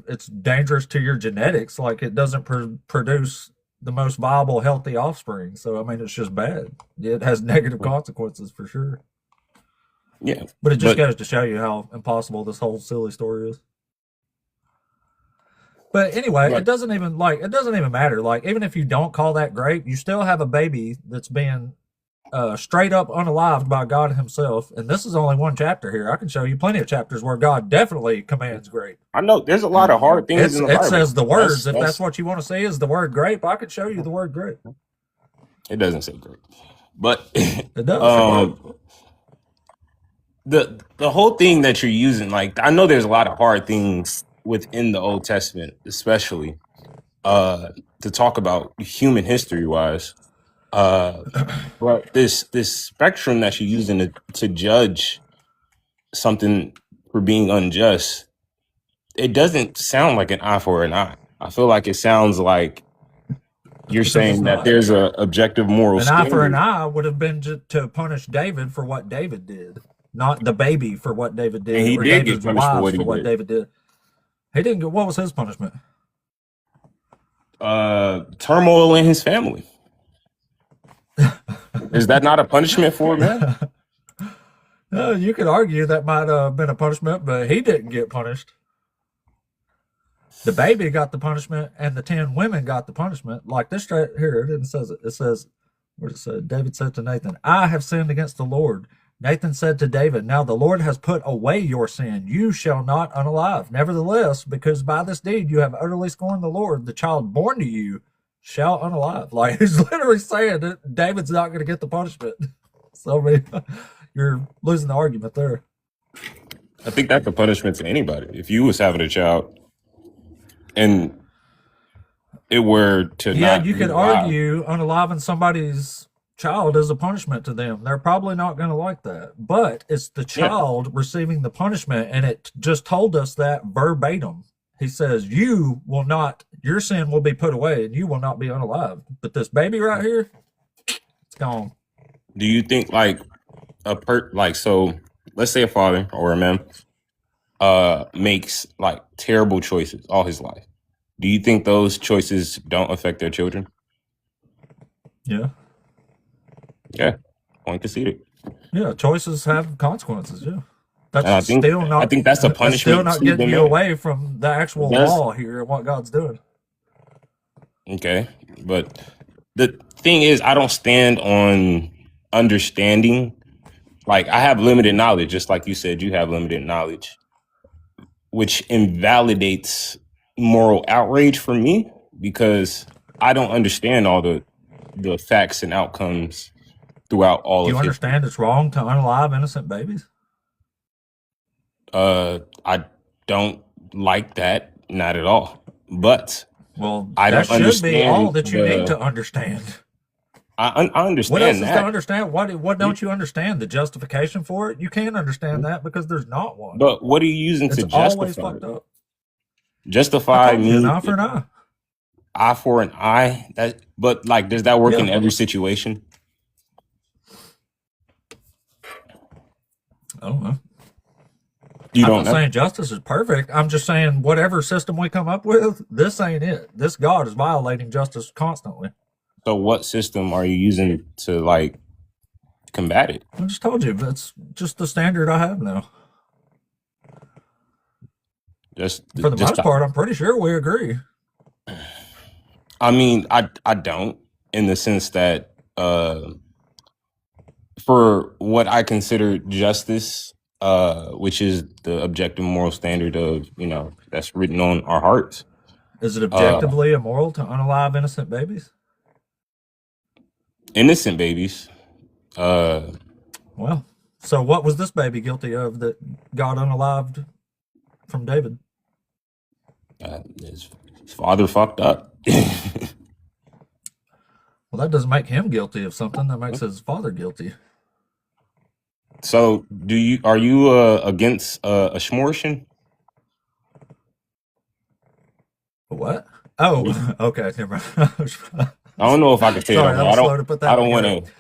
S1: it's dangerous to your genetics. Like it doesn't produce the most viable, healthy offspring. So, I mean, it's just bad. It has negative consequences for sure.
S3: yeah,
S1: But it just
S3: but
S1: goes to show you how impossible this whole silly story is. But anyway,
S3: like
S1: it doesn't even matter. Like even if you don't call that grape, you still have a baby that's being straight up unalived by God Himself. And this is only one chapter here. I can show you plenty of chapters where God definitely commands grape.
S3: I know there's a lot of hard things in the
S1: It
S3: Bible.
S1: says the words. If that's
S3: That's
S1: what you want to see is the word grape, I could show you the word grape.
S3: it doesn't say grape, but
S1: It does.
S3: the whole thing that you're using, like I know there's a lot of hard things within the Old Testament, especially to talk about human history wise. Uh, but this spectrum that you're using to judge something for being unjust, it doesn't sound like an eye for an eye. I feel like it sounds like you're
S1: Because it's
S3: saying that
S1: not.
S3: there's a objective moral
S1: An eye for an
S3: standard.
S1: eye would have been to punish David for what David did, not the baby for what David
S3: And
S1: did,
S3: he
S1: or
S3: did get
S1: David's
S3: punished for
S1: wives
S3: what
S1: for
S3: he
S1: what
S3: did.
S1: David did. He didn't get. What was his punishment?
S3: Turmoil in his family. Is that not a punishment for a man?
S1: You could argue that might have been a punishment, but he didn't get punished. The baby got the punishment, and the 10 women got the punishment. Like this right here, it says it. It says, what it said? David said to Nathan, "I have sinned against the Lord." Nathan said to David, "Now the Lord has put away your sin. You shall not unalive. Nevertheless, because by this deed you have utterly scorned the Lord, the child born to you shall unalive." Like he's literally saying that David's not going to get the punishment. So I mean, you're losing the argument there.
S3: I think that's a punishment to anybody. If you was having a child and it were to
S1: Yeah,
S3: not
S1: you
S3: be
S1: could
S3: alive,
S1: argue unaliving somebody's child is a punishment to them. They're probably not going to like that. But it's the
S3: yeah,
S1: child receiving the punishment, and it just told us that verbatim. He says, "You will not, your sin will be put away, and you will not be unalived." But this baby right here, it's gone.
S3: do you think like so let's say a father or a man makes like terrible choices all his life. Do you think those choices don't affect their children?
S1: Yeah.
S3: Yeah, point conceded.
S1: Yeah. Choices have consequences. Yeah.
S3: And I think I think that's a
S1: That's still
S3: punishment
S1: not
S3: to the
S1: getting you
S3: man.
S1: away from the actual
S3: That's
S1: law here and what God's doing.
S3: okay. But the thing is, I don't stand on understanding. Like I have limited knowledge, just like you said, you have limited knowledge, which invalidates moral outrage for me because I don't understand all the facts and outcomes throughout all
S1: Do you
S3: of history.
S1: understand it's wrong to unalive innocent babies?
S3: I don't like that, not at all. But
S1: Well,
S3: I
S1: that
S3: don't
S1: should be all
S3: understand
S1: that you need to understand.
S3: I
S1: What else
S3: understand
S1: is to
S3: that.
S1: understand? What don't you understand? The justification for it? You can't understand that because there's not one.
S3: But what are you using
S1: It's
S3: to
S1: always
S3: justify
S1: fucked
S3: it?
S1: up. I
S3: Justify
S1: told you, an
S3: me
S1: eye for an eye.
S3: eye for an eye. But like, does that work
S1: Yeah.
S3: in every situation?
S1: I don't know.
S3: You
S1: I'm
S3: don't
S1: not
S3: know.
S1: saying justice is perfect. I'm just saying whatever system we come up with, this ain't it. This God is violating justice constantly.
S3: So what system are you using to like combat it?
S1: I just told you, that's just the standard I have now. For the most part, I'm pretty sure we agree.
S3: I mean, I don't, in the sense that for what I consider justice, which is the objective moral standard of, that's written on our hearts.
S1: Is it objectively immoral to unalive innocent babies?
S3: Innocent babies.
S1: Well, so what was this baby guilty of that God unalived from David?
S3: His father fucked up.
S1: Well, that doesn't make him guilty of something. That makes his father guilty.
S3: So, are you against abortion?
S1: What? Oh,
S3: You-
S1: okay. Never mind.
S3: I don't know if I can say it
S1: Sorry,
S3: on
S1: I
S3: here.
S1: was slow to put that
S3: I
S1: one
S3: don't want
S1: together.
S3: to.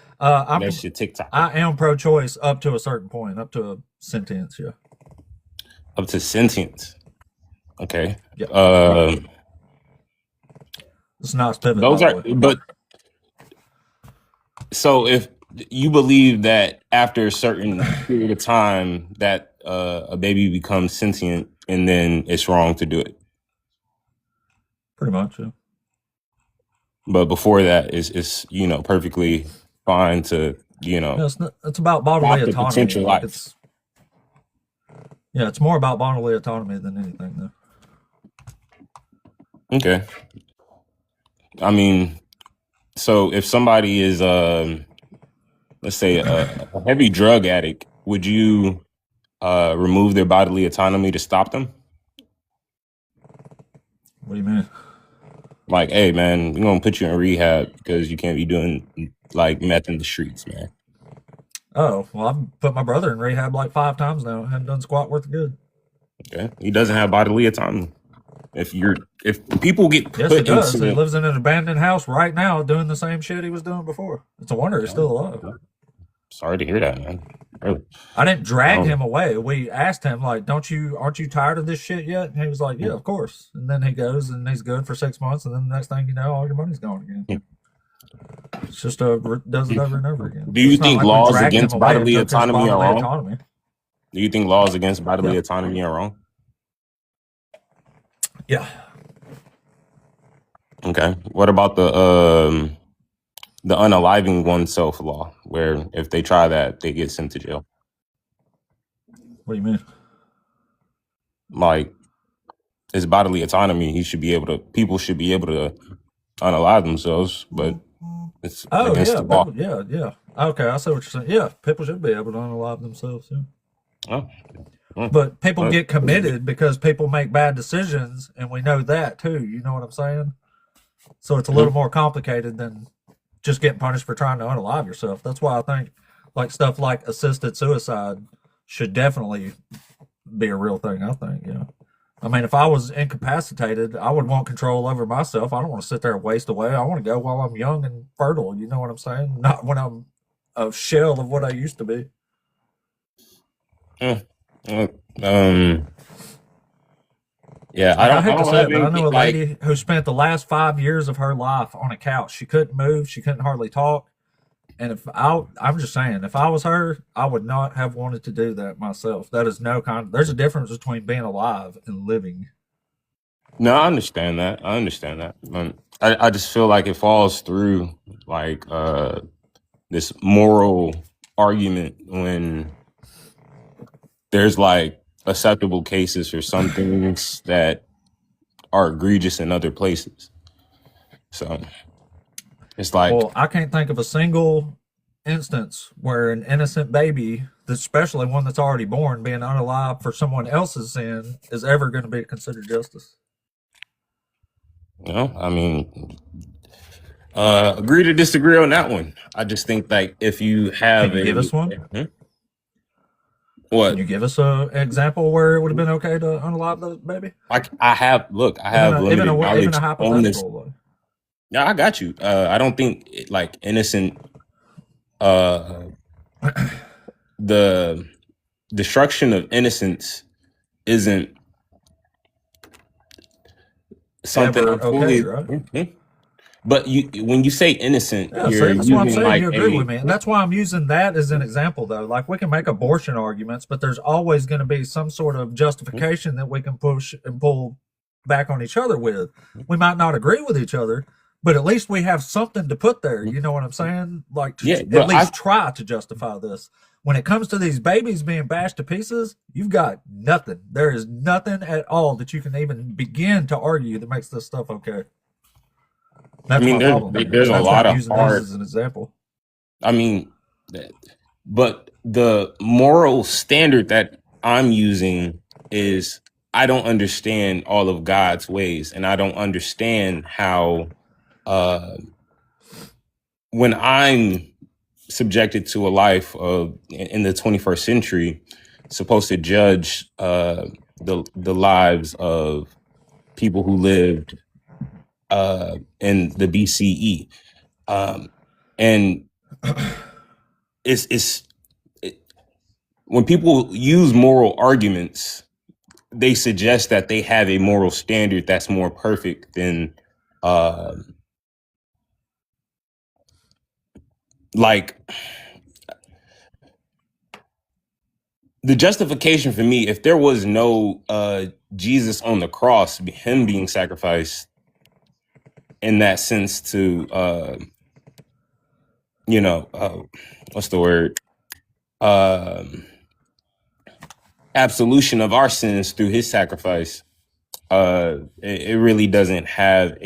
S1: I'm
S3: That shit TikTok.
S1: I am pro-choice up to a certain point, up to a sentence. Yeah.
S3: Up to sentience. Okay.
S1: Yeah. It's not pivot.
S3: Those
S1: by
S3: are,
S1: the way.
S3: but so if you believe that after a certain period of time that a baby becomes sentient, and then it's wrong to do it,
S1: Pretty much. Yeah.
S3: but before that, it's perfectly fine to
S1: Yeah, it's about bodily
S3: stop the
S1: autonomy.
S3: potential
S1: Like
S3: life.
S1: it's more about bodily autonomy than anything, though.
S3: Okay. I mean, so if somebody is let's say a heavy drug addict, would you remove their bodily autonomy to stop them?
S1: What do you mean?
S3: Like, hey man, we're gonna put you in rehab because you can't be doing like meth in the streets, man.
S1: Oh, well, I've put my brother in rehab like 5 times now. Haven't done squat worth of good.
S3: Okay, he doesn't have bodily autonomy. If people get put
S1: Yes, he does.
S3: into
S1: He lives in an abandoned house right now doing the same shit he was doing before. It's a wonder he's still alive.
S3: Sorry to hear that, man. Really.
S1: I didn't drag him away. We asked him, like, aren't you tired of this shit yet? And he was like, yeah, of course. And then he goes and he's good for 6 months. And then the next thing you know, all your money's gone again. It's just does it over and over again.
S3: Do you think laws against bodily autonomy are wrong?
S1: Autonomy.
S3: Do you think laws against bodily autonomy are wrong?
S1: Yeah.
S3: Okay. What about the unaliving oneself law, where if they try that, they get sent to jail?
S1: What do you mean?
S3: Like, it's bodily autonomy. People should be able to unalive themselves, but it's against the law.
S1: Yeah. Okay, I see what you're saying. Yeah, people should be able to unalive themselves. Yeah.
S3: Oh.
S1: But people get committed because people make bad decisions, and we know that too. You know what I'm saying? So it's a little more complicated than just getting punished for trying to unalive yourself. That's why I think like stuff like assisted suicide should definitely be a real thing. I think, yeah. I mean, if I was incapacitated, I would want control over myself. I don't want to sit there and waste away. I want to go while I'm young and fertile. You know what I'm saying? Not when I'm a shell of what I used to be.
S3: Yeah,
S1: I hate to say it, but I know a lady who spent the last 5 years of her life on a couch. She couldn't move. She couldn't hardly talk. And I'm just saying, if I was her, I would not have wanted to do that myself. That is there's a difference between being alive and living.
S3: No, I understand that. I just feel like it falls through like this moral argument when there's like acceptable cases for some things that are egregious in other places. So it's like,
S1: well, I can't think of a single instance where an innocent baby, especially one that's already born, being unalive for someone else's sin, is ever going to be considered justice.
S3: I mean, agree to disagree on that one. I just think like if you have
S1: Can you give us one?
S3: What?
S1: Can you give us an example where it would have been okay to unalive the baby?
S3: I have limited knowledge on this. Yeah, I got you. I don't think like innocent. The destruction of innocence isn't something I'm fully. Right? But when you say innocent, you're
S1: that's
S3: using
S1: what I'm saying.
S3: like
S1: You agree with me, and that's why I'm using that as an example, though. Like we can make abortion arguments, but there's always going to be some sort of justification that we can push and pull back on each other with. We might not agree with each other, but at least we have something to put there. You know what I'm saying? Like at least try to justify this. When it comes to these babies being bashed to pieces, you've got nothing. There is nothing at all that you can even begin to argue that makes this stuff okay. That's my problem.
S3: There's a lot of hard.
S1: As an example.
S3: I mean, but the moral standard that I'm using is I don't understand all of God's ways, and I don't understand how when I'm subjected to a life of in the 21st century, supposed to judge the lives of people who lived in the BCE. And it's when people use moral arguments, they suggest that they have a moral standard that's more perfect than like the justification for me. If there was no Jesus on the cross, him being sacrificed in that sense to what's the word, absolution of our sins through his sacrifice, it really doesn't have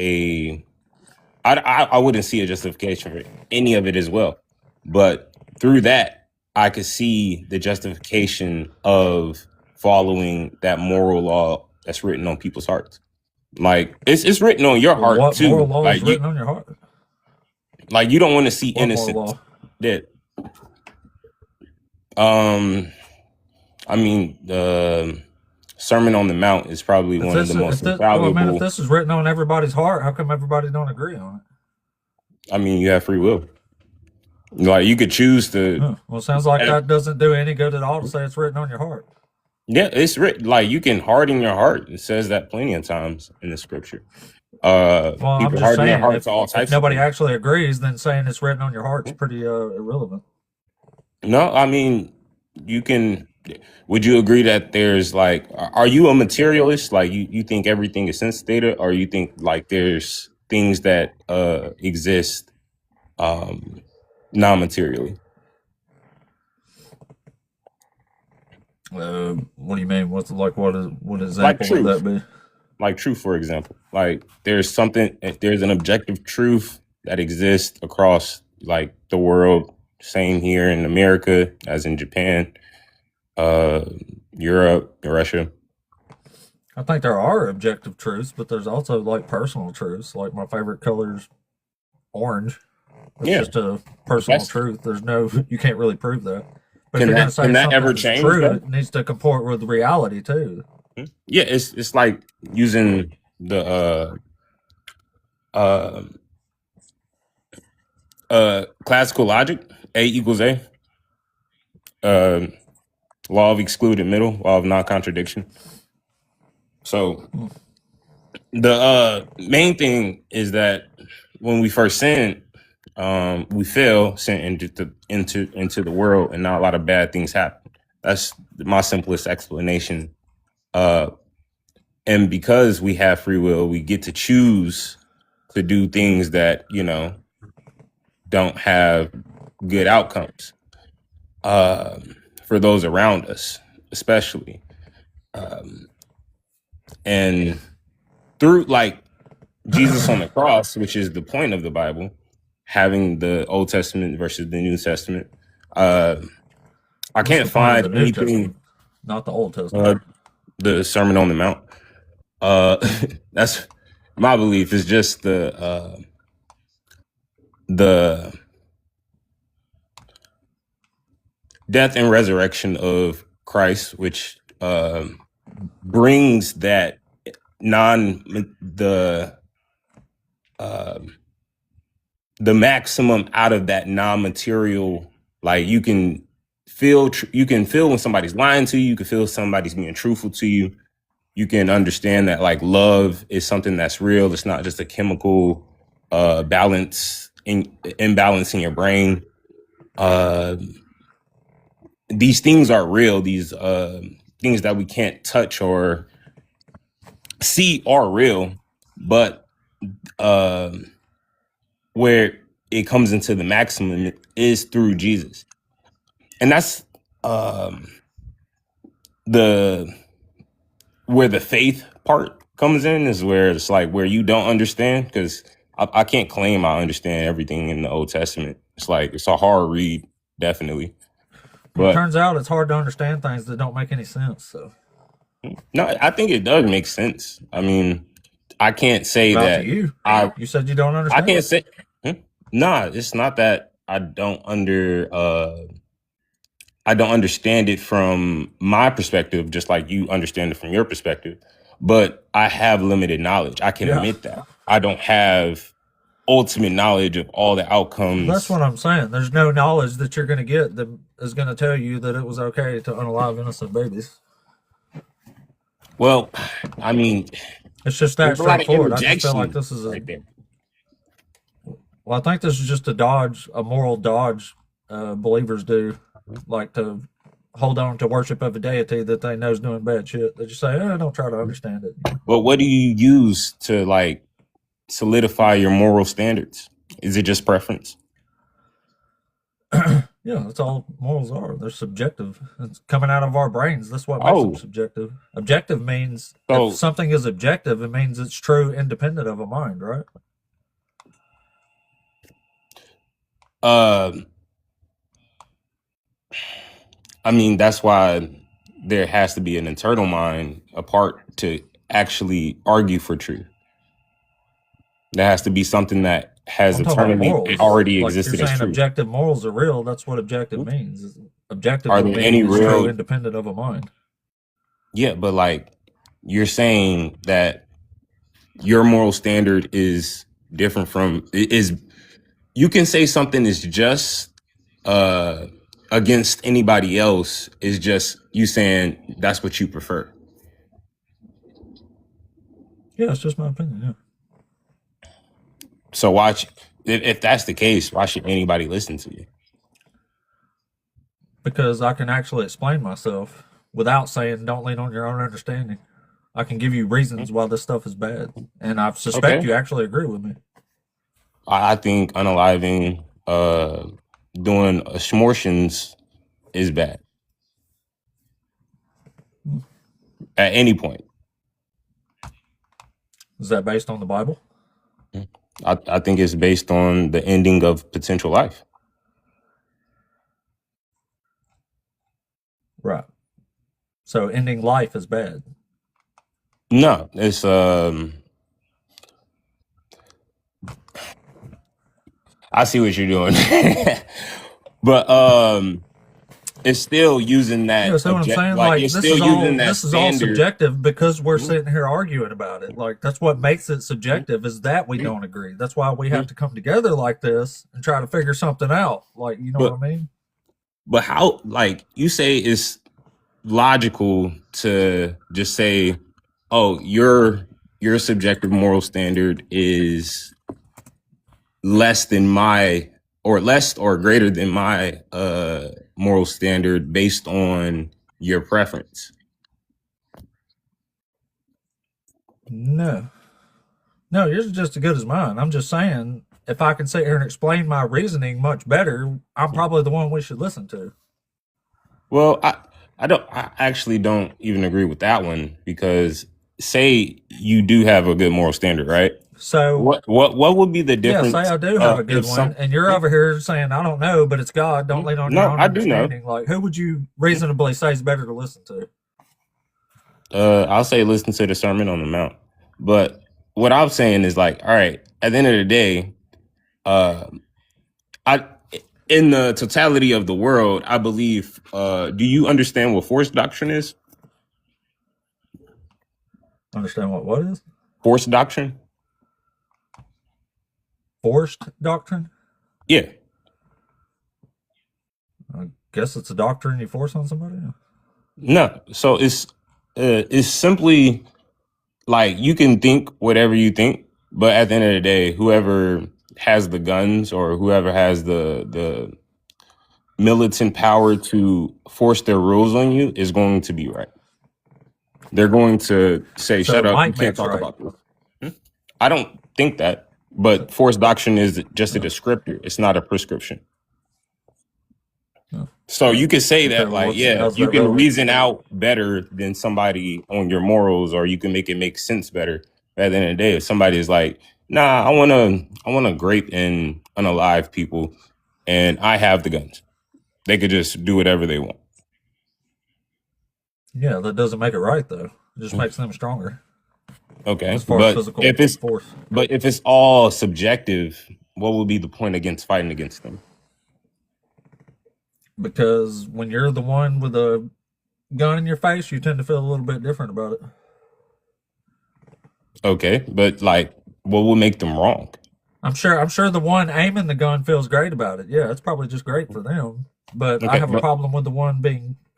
S3: I wouldn't see a justification for any of it as well. But through that, I could see the justification of following that moral law that's written on people's hearts. Like it's written on your heart
S1: What
S3: too.
S1: moral law
S3: Like
S1: is written on your heart?
S3: Like you don't want to see
S1: What moral
S3: innocence
S1: law?
S3: dead. I mean, the Sermon on the Mount is probably one of the most valuable.
S1: If this is written on everybody's heart, how come everybody don't agree on it?
S3: I mean, you have free will. Like you could choose to.
S1: Well, it sounds like that doesn't do any good at all to say it's written on your heart.
S3: Yeah, it's written. Like you can harden your heart. It says that plenty of times in the scripture. Well,
S1: I'm just saying, if nobody actually agrees, then saying it's written on your heart is pretty irrelevant.
S3: No, I mean, you can. Would you agree that there's like, are you a materialist? Like you think everything is sense data, or you think like there's things that exist non-materially?
S1: What do you mean? What example
S3: Like
S1: would that be?
S3: Like truth, for example. Like there's an objective truth that exists across like the world, same here in America as in Japan, Europe, Russia.
S1: I think there are objective truths, but there's also like personal truths. Like my favorite color is orange. It's just a personal truth. You can't really prove that. But
S3: can that ever change?
S1: True, it needs to comport with reality too.
S3: Yeah, it's like using the classical logic, A equals A. Law of excluded middle, law of non-contradiction. So the main thing is that when we first sin, we fell, sent into the world, and not a lot of bad things happen. That's my simplest explanation. And because we have free will, we get to choose to do things that don't have good outcomes for those around us, especially. And through like Jesus on the cross, which is the point of the Bible, having the Old Testament versus the New Testament, I can't find anything.
S1: Not the Old Testament.
S3: The Sermon on the Mount. That's my belief. Is just the death and resurrection of Christ, which brings that the maximum out of that non-material. Like you can feel when somebody's lying to you. You can feel somebody's being truthful to you. You can understand that like love is something that's real. It's not just a chemical imbalance in your brain. These things are real. These things that we can't touch or see are real, but where it comes into the maximum is through Jesus. And that's where the faith part comes in, is where it's like where you don't understand, because I can't claim I understand everything in the Old Testament. It's like it's a hard read, definitely. But
S1: it turns out it's hard to understand things that don't make any sense. So
S3: no, I think it does make sense. I mean, I can't say that
S1: you said you don't understand.
S3: I can't say nah, it's not that I don't understand it from my perspective, just like you understand it from your perspective. but I have limited knowledge. I can admit that. I don't have ultimate knowledge of all the outcomes.
S1: That's what I'm saying. There's no knowledge that you're going to get that is going to tell you that it was okay to unalive innocent babies.
S3: Well, I mean,
S1: it's just that straightforward. I just feel like this is
S3: right there.
S1: Well, I think this is just a moral dodge believers do, like to hold on to worship of a deity that they know is doing bad shit. They just say, don't try to understand it.
S3: But what do you use to like solidify your moral standards? Is it just preference?
S1: Yeah, that's all morals are. They're subjective. It's coming out of our brains. That's what makes them subjective. Objective means if something is objective, it means it's true independent of a mind, right?
S3: I mean, that's why there has to be an internal mind apart to actually argue for truth. There has to be something that has eternally already existed as true.
S1: Objective morals are real. That's what objective means. Objective
S3: are there any real
S1: independent of a mind?
S3: Yeah, but like you're saying that your moral standard is different from you can say something is just against anybody else is just you saying that's what you prefer.
S1: Yeah, it's just my opinion. Yeah.
S3: So if that's the case, why should anybody listen to you?
S1: Because I can actually explain myself without saying don't lean on your own understanding. I can give you reasons why this stuff is bad, and I suspect you actually agree with me.
S3: I think unaliving, doing smortions is bad at any point.
S1: Is that based on the Bible?
S3: I think it's based on the ending of potential life.
S1: Right. So ending life is bad.
S3: No, it's I see what you're doing. But it's still using that.
S1: You know what I'm saying? Like this is all subjective because we're sitting here arguing about it. Like that's what makes it subjective is that we don't agree. That's why we have to come together like this and try to figure something out. Like, you know what I mean?
S3: But how, like you say it's logical to just say, oh, your subjective moral standard is less than my or less or greater than my moral standard based on your preference.
S1: No, yours is just as good as mine. I'm just saying, if I can sit here and explain my reasoning much better, I'm probably the one we should listen to.
S3: Well, I actually don't even agree with that one because say you do have a good moral standard, right?
S1: So
S3: what would be the difference?
S1: Yeah, say I do have a good one, and you're over here saying I don't know, but it's God. Don't lean on your own understanding. Like, who would you reasonably say is better to listen to?
S3: I'll say listen to the Sermon on the Mount. But what I'm saying is like, all right, at the end of the day, in the totality of the world, I believe. Do you understand what force doctrine is?
S1: Understand what is?
S3: Force doctrine.
S1: Forced doctrine?
S3: Yeah.
S1: I guess it's a doctrine you force on somebody.
S3: No, so it's simply like you can think whatever you think, but at the end of the day, whoever has the guns or whoever has the militant power to force their rules on you is going to be right. They're going to say, "Shut up! You can't talk about this." I don't think that. But force doctrine is just a descriptor. It's not a prescription. So you could say that, like, yeah, you can reason out better than somebody on your morals, or you can make it make sense better. At the end of the day, if somebody is like, nah, I wanna grape and unalive people, and I have the guns, they could just do whatever they want.
S1: Yeah, that doesn't make it right though. It just makes them stronger.
S3: Okay, but if it's all subjective, what would be the point against fighting against them?
S1: Because when you're the one with a gun in your face, you tend to feel a little bit different about it.
S3: Okay, but like, what would make them wrong?
S1: I'm sure the one aiming the gun feels great about it. Yeah, it's probably just great for them. But I
S3: Okay,
S1: have a
S3: but
S1: problem with the one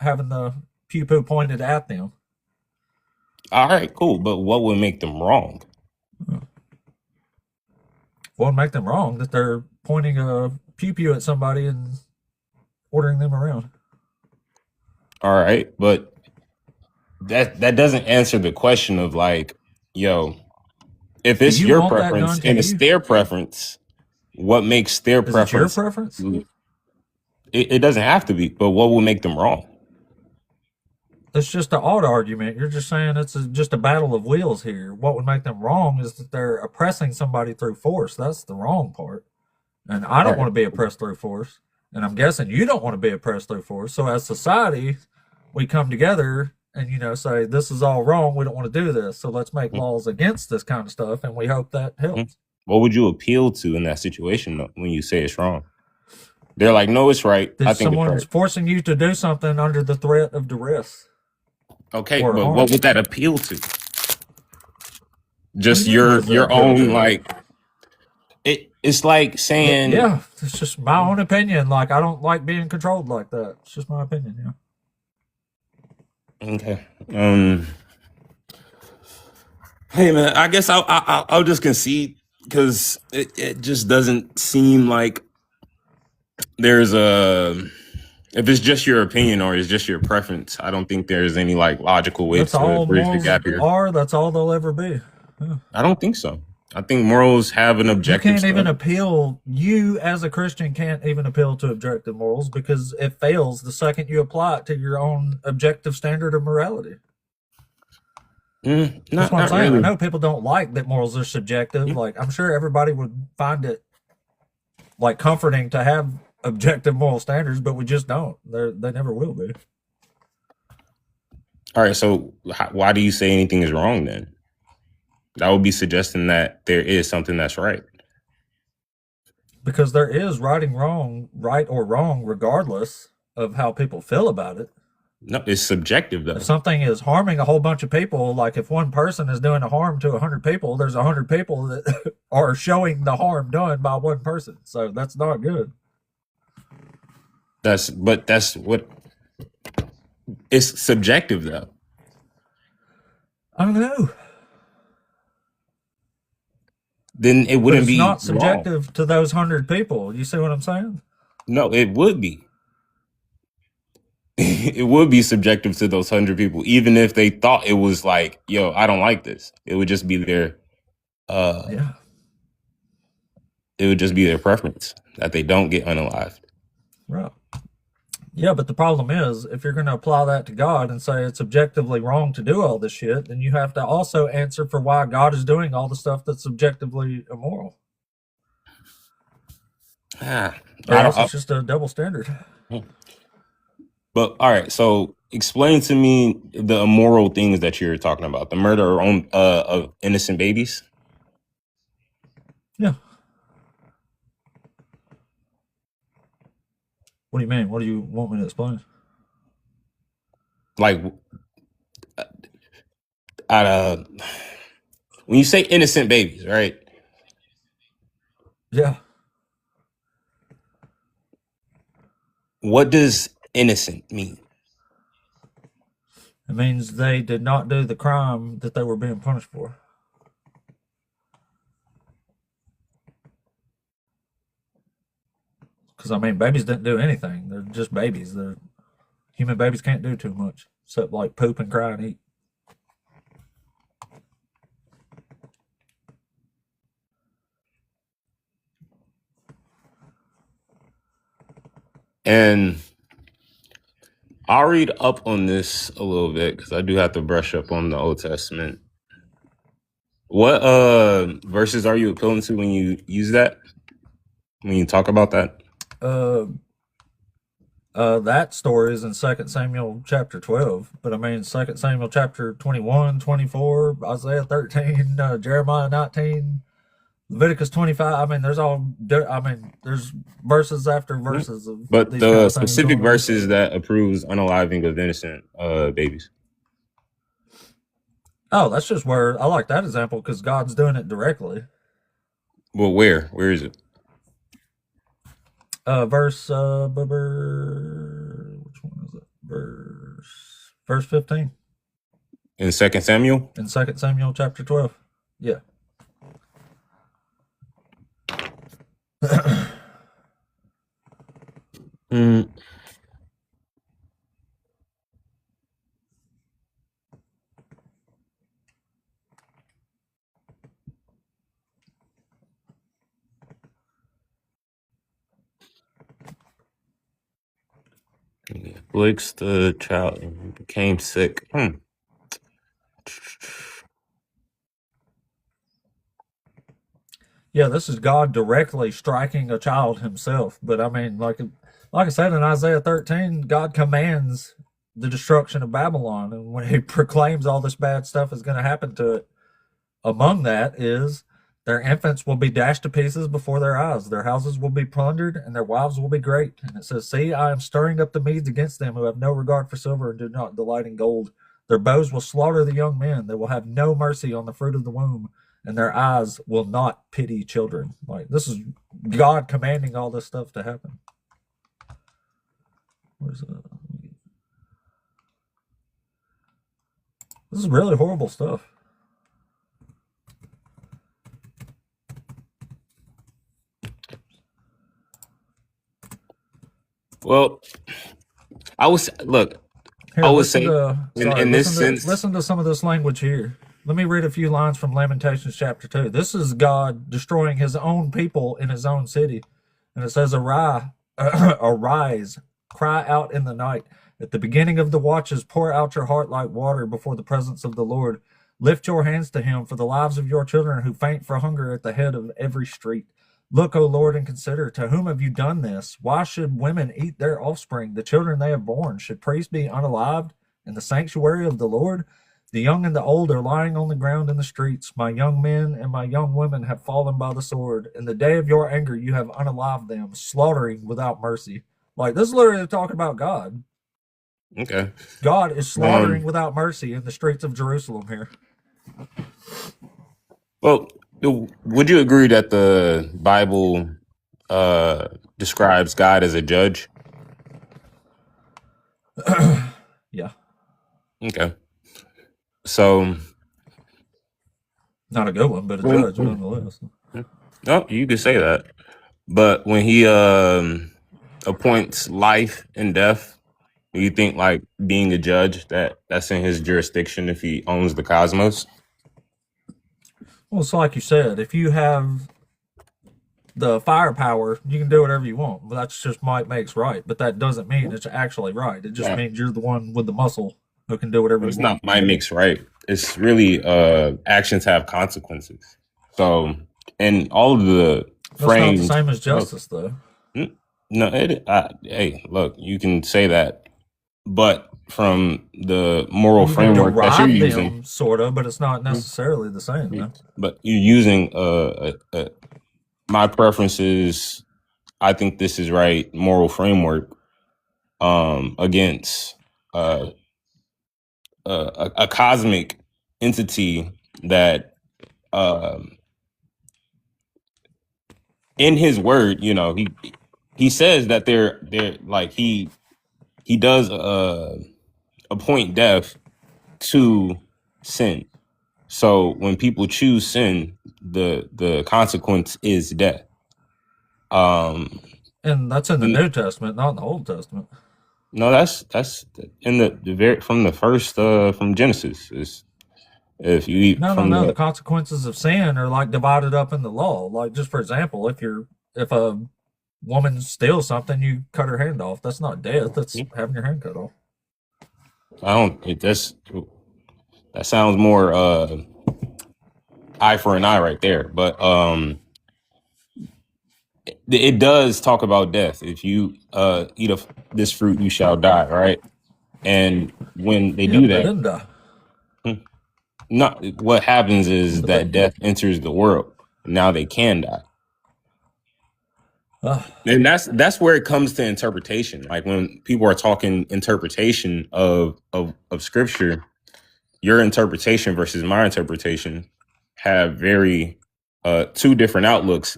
S1: having the pew pew pointed at them.
S3: all right, cool. But what would make them wrong?
S1: What would make them wrong? That they're pointing a pew pew at somebody and ordering them around.
S3: All right, but that doesn't answer the question of like, yo, if
S1: Do
S3: it's
S1: you
S3: your
S1: want that
S3: preference
S1: done to
S3: and it's
S1: you?
S3: their preference, what makes their
S1: Is it your
S3: preference?
S1: preference?
S3: It doesn't have to be, but what will make them wrong?
S1: It's just an odd argument. You're just saying just a battle of wills here. What would make them wrong is that they're oppressing somebody through force. That's the wrong part. And I
S3: All
S1: don't want
S3: right.
S1: to be oppressed through force. And I'm guessing you don't want to be oppressed through force. So as society, we come together and, say, this is all wrong. We don't want to do this. So let's make laws against this kind of stuff. And we hope that helps.
S3: What would you appeal to in that situation though, when you say it's wrong? They're like, no, it's right. I
S1: That
S3: think it's
S1: someone's
S3: right.
S1: forcing you to do something under the threat of duress.
S3: Okay,
S1: Or
S3: but
S1: harm.
S3: what would that appeal to? Just
S1: What do you mean, what does that
S3: your
S1: appeal
S3: own
S1: to?
S3: like it's like saying
S1: Yeah, it's just my own opinion. Like, I don't like being controlled like that. It's just my opinion, yeah.
S3: okay. Hey man, I guess I'll just concede because it just doesn't seem like there's a if it's just your opinion or it's just your preference. I don't think there's any like logical way
S1: That's
S3: to
S1: all
S3: bridge the
S1: morals
S3: gap here.
S1: are. That's all they'll ever be. Yeah.
S3: I don't think so. I think morals have an
S1: You
S3: objective
S1: can't even
S3: standard.
S1: appeal. You, as a Christian, can't even appeal to objective morals because it fails the second you apply it to your own objective standard of morality. That's
S3: Not
S1: what I'm
S3: not
S1: saying. I
S3: really.
S1: know people don't like that morals are subjective. Like, I'm sure everybody would find it like comforting to have objective moral standards, but we just don't. They never will be.
S3: All right, so why do you say anything is wrong then? That would be suggesting that there is something that's right.
S1: Because there is right or wrong, regardless of how people feel about it.
S3: No, it's subjective though.
S1: If something is harming a whole bunch of people, like if one person is doing a harm to 100 people, there's 100 people that are showing the harm done by one person. So that's not good.
S3: That's what it's subjective though.
S1: I don't know.
S3: Then it
S1: But
S3: wouldn't
S1: it's
S3: be
S1: not
S3: wrong.
S1: subjective to those 100 people. You see what I'm saying?
S3: No, it would be. It would be subjective to those 100 people, even if they thought it was like, yo, I don't like this. It would just be their
S1: Yeah.
S3: it would just be their preference that they don't get unalived.
S1: Right. Yeah, but the problem is, if you're going to apply that to God and say it's objectively wrong to do all this shit, then you have to also answer for why God is doing all the stuff that's objectively immoral. Or else it's just a double standard.
S3: But all right, so explain to me the immoral things that you're talking about. The murder of innocent babies.
S1: Yeah. What do you mean? What do you want me to explain?
S3: Like, when you say innocent babies, right?
S1: Yeah.
S3: What does innocent mean?
S1: It means they did not do the crime that they were being punished for. Because, I mean, babies didn't do anything. They're just babies. Human babies can't do too much except like poop and cry and eat.
S3: And I'll read up on this a little bit because I do have to brush up on the Old Testament. What verses are you appealing to when you use that? When you talk about that?
S1: That story is in 2 Samuel chapter 12, but I mean 2 Samuel chapter 21, 24, Isaiah 13, Jeremiah 19, Leviticus 25. I mean, there's verses after verses of
S3: But
S1: these
S3: the
S1: kind of things
S3: specific
S1: going on.
S3: verses that approves unaliving of innocent babies.
S1: Oh, that's just where I like that example because God's doing it directly.
S3: Well, where is it?
S1: Verse which one is it? Verse 15
S3: In 2 Samuel?
S1: in 2 Samuel chapter 12. Yeah.
S3: Mm. Blake's the child and became sick.
S1: Yeah, this is God directly striking a child himself. But I mean, like I said in Isaiah 13, God commands the destruction of Babylon, and when He proclaims all this bad stuff is going to happen to it, among that is their infants will be dashed to pieces before their eyes, their houses will be plundered, and their wives will be great. And it says, "See, I am stirring up the Medes against them, who have no regard for silver and do not delight in gold. Their bows will slaughter the young men; they will have no mercy on the fruit of the womb." And their eyes will not pity children. Like this is God commanding all this stuff to happen. Where's that? This is really horrible stuff.
S3: Well, I was look.
S1: Here,
S3: I would
S1: listen
S3: say
S1: to
S3: in this sense,
S1: listen to some of this language here. Let me read a few lines from Lamentations chapter 2. This is God destroying his own people in his own city. And it says, arise, cry out in the night. At the beginning of the watches, pour out your heart like water before the presence of the Lord. Lift your hands to him for the lives of your children who faint for hunger at the head of every street. Look, O Lord, and consider, to whom have you done this? Why should women eat their offspring, the children they have born? Should priests be unalived in the sanctuary of the Lord? The young and the old are lying on the ground in the streets. My young men and my young women have fallen by the sword. In the day of your anger, you have unalived them, slaughtering without mercy. Like, this is literally talking about God.
S3: okay.
S1: God is slaughtering without mercy in the streets of Jerusalem here.
S3: Well, would you agree that the Bible describes God as a judge?
S1: Yeah.
S3: Okay. So,
S1: not a good one, but a judge nonetheless.
S3: No, you could say that. But when he appoints life and death, do you think like being a judge that's in his jurisdiction if he owns the cosmos?
S1: Well, it's like you said, if you have the firepower, you can do whatever you want. But that's just might makes right. But that doesn't mean it's actually right. It just means you're the one with the muscle who can do whatever
S3: It's
S1: you want.
S3: not might makes right. It's really actions have consequences. So, and all of the frames.
S1: That's not the same as justice, though.
S3: No, hey, look, you can say that, but from the moral framework that you're using,
S1: sort of, but it's not necessarily the same. No?
S3: But you're using my preference is, I think this is right, moral framework against a cosmic entity that in his word, you know, he says that they're like he does appoint death to sin. So when people choose sin, the consequence is death.
S1: And that's in the New Testament, not in the Old Testament.
S3: No, that's in the very from the first from Genesis. Is if you eat
S1: no, the consequences of sin are like divided up in the law. Like just for example, if a woman steals something, you cut her hand off. That's not death. That's having your hand cut off.
S3: That sounds more eye for an eye right there. But it does talk about death. If you eat of this fruit, you shall die. Right. And when they do that,
S1: didn't die.
S3: Not what happens is that death enters the world. Now they can die. And that's where it comes to interpretation. Like when people are talking interpretation of scripture, your interpretation versus my interpretation have very two different outlooks,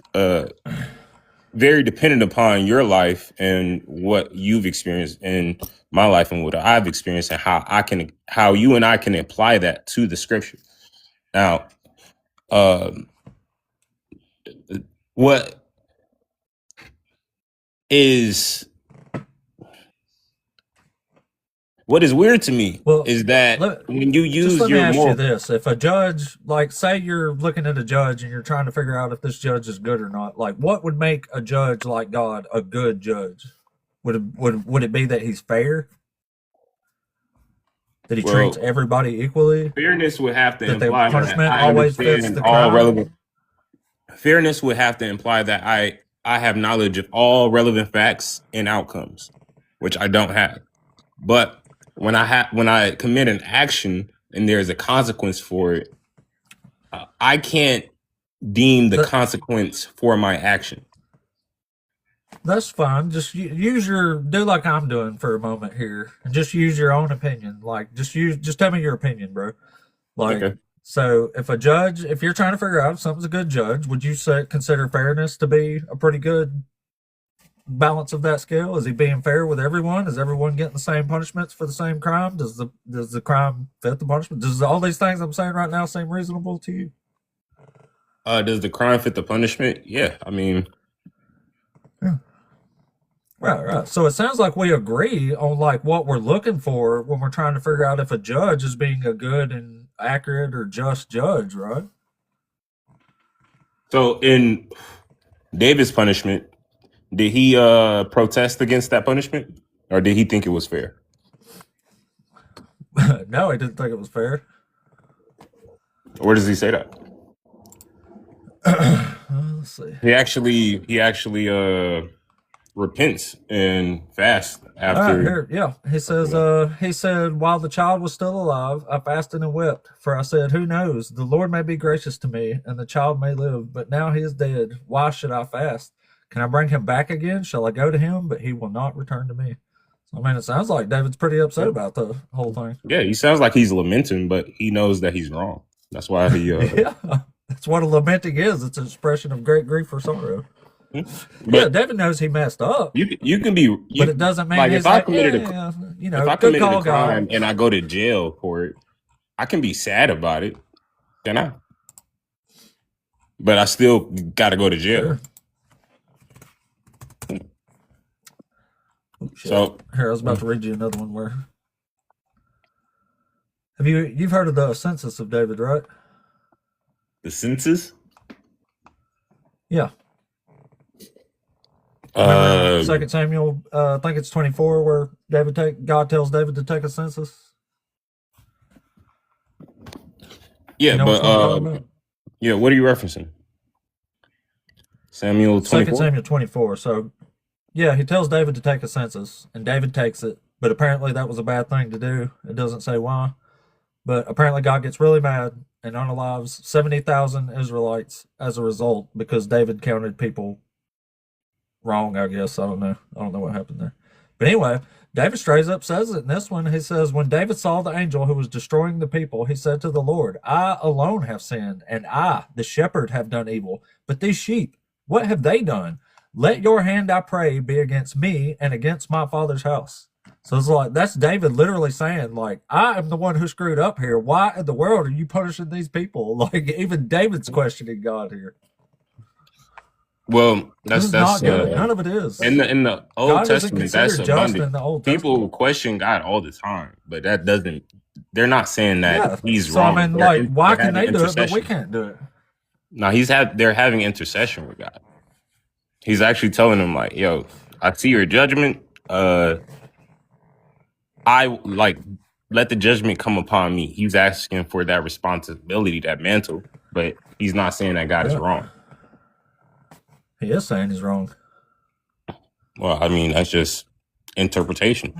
S3: very dependent upon your life and what you've experienced in my life and what I've experienced, and how you and I can apply that to the scripture. Now, what is weird to me is that when you use
S1: let me
S3: your
S1: ask
S3: moral,
S1: you this: if a judge, like, say you're looking at a judge and you're trying to figure out if this judge is good or not, like, what would make a judge like God a good judge? Would it be that he's fair? That he treats everybody equally?
S3: Fairness would have to
S1: that
S3: imply
S1: the punishment
S3: that I
S1: always fits
S3: understand
S1: the
S3: all
S1: crime?
S3: relevant. Fairness would have to imply that I have knowledge of all relevant facts and outcomes, which I don't have. But when I commit an action and there's a consequence for it, I can't deem the consequence for my action.
S1: That's fine. Just do like I'm doing for a moment here, and just use your own opinion. Like, just tell me your opinion, bro. Like, okay. So if you're trying to figure out if something's a good judge, would you consider fairness to be a pretty good balance of that scale? Is he being fair with everyone? Is everyone getting the same punishments for the same crime? Does the crime fit the punishment? Does all these things I'm saying right now seem reasonable to you?
S3: Does the crime fit the punishment? Yeah, I mean,
S1: yeah. Right. So it sounds like we agree on like what we're looking for when we're trying to figure out if a judge is being a good and accurate or just judge, right?
S3: So in David's punishment, did he protest against that punishment, or did he think it was fair?
S1: No, he didn't think it was fair.
S3: Where does he say that?
S1: Let's see.
S3: He actually repents and fasts after.
S1: Yeah, he said, while the child was still alive, I fasted and wept, for I said, who knows, the Lord may be gracious to me and the child may live, but now he is dead. Why should I fast? Can I bring him back again? Shall I go to him? But he will not return to me. So, I mean, it sounds like David's pretty upset about the whole thing.
S3: Yeah, he sounds like he's lamenting, but he knows that he's wrong. That's why he
S1: yeah, that's what a lamenting is. It's an expression of great grief or sorrow. But yeah, David knows he messed up.
S3: You can be,
S1: but it doesn't mean
S3: like
S1: if
S3: I committed a crime and I go to jail for it, I can be sad about it, can I? But I still got to go to jail.
S1: Sure. So here, I was about to read you another one. Where you've heard of the census of David, right?
S3: The census?
S1: Yeah. 2 Samuel, I think it's 24, where God tells David to take a census.
S3: Yeah, but yeah, what are you referencing? Samuel 24?
S1: 2 Samuel 24. So, yeah, he tells David to take a census, and David takes it. But apparently that was a bad thing to do. It doesn't say why. But apparently God gets really mad and unalives 70,000 Israelites as a result because David counted people wrong, I guess. I don't know what happened there. But anyway, David straight up says it in this one. He says, when David saw the angel who was destroying the people, he said to the Lord, I alone have sinned, and I, the shepherd, have done evil. But these sheep, what have they done? Let your hand, I pray, be against me and against my father's house. So it's like, that's David literally saying, like, I am the one who screwed up here. Why in the world are you punishing these people? Like, even David's questioning God here.
S3: Well, that's
S1: not good. None of it is.
S3: In the Old Testament, that's abundant. People question God all the time, but that doesn't. They're not saying that he's wrong.
S1: I mean, like, why can they do it, but we can't do it?
S3: No, they're having intercession with God. He's actually telling them, like, yo, I see your judgment. I let the judgment come upon me. He's asking for that responsibility, that mantle, but he's not saying that God is wrong.
S1: He is saying he's wrong.
S3: Well, I mean, that's just interpretation.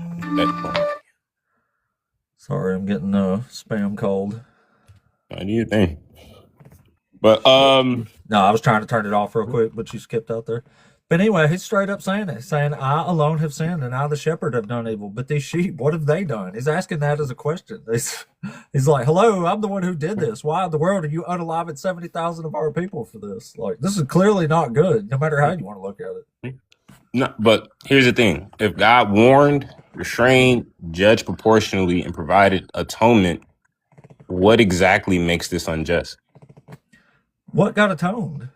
S1: Sorry, I'm getting spam called.
S3: I need a thing. But
S1: no, I was trying to turn it off real quick, but you skipped out there. But anyway, he's straight up saying it, saying, I alone have sinned and I, the shepherd, have done evil. But these sheep, what have they done? He's asking that as a question. He's like, hello, I'm the one who did this. Why in the world are you unaliving 70,000 of our people for this? Like, this is clearly not good, no matter how you want to look at it.
S3: No, but here's the thing. If God warned, restrained, judged proportionally, and provided atonement, what exactly makes this unjust?
S1: What got atoned?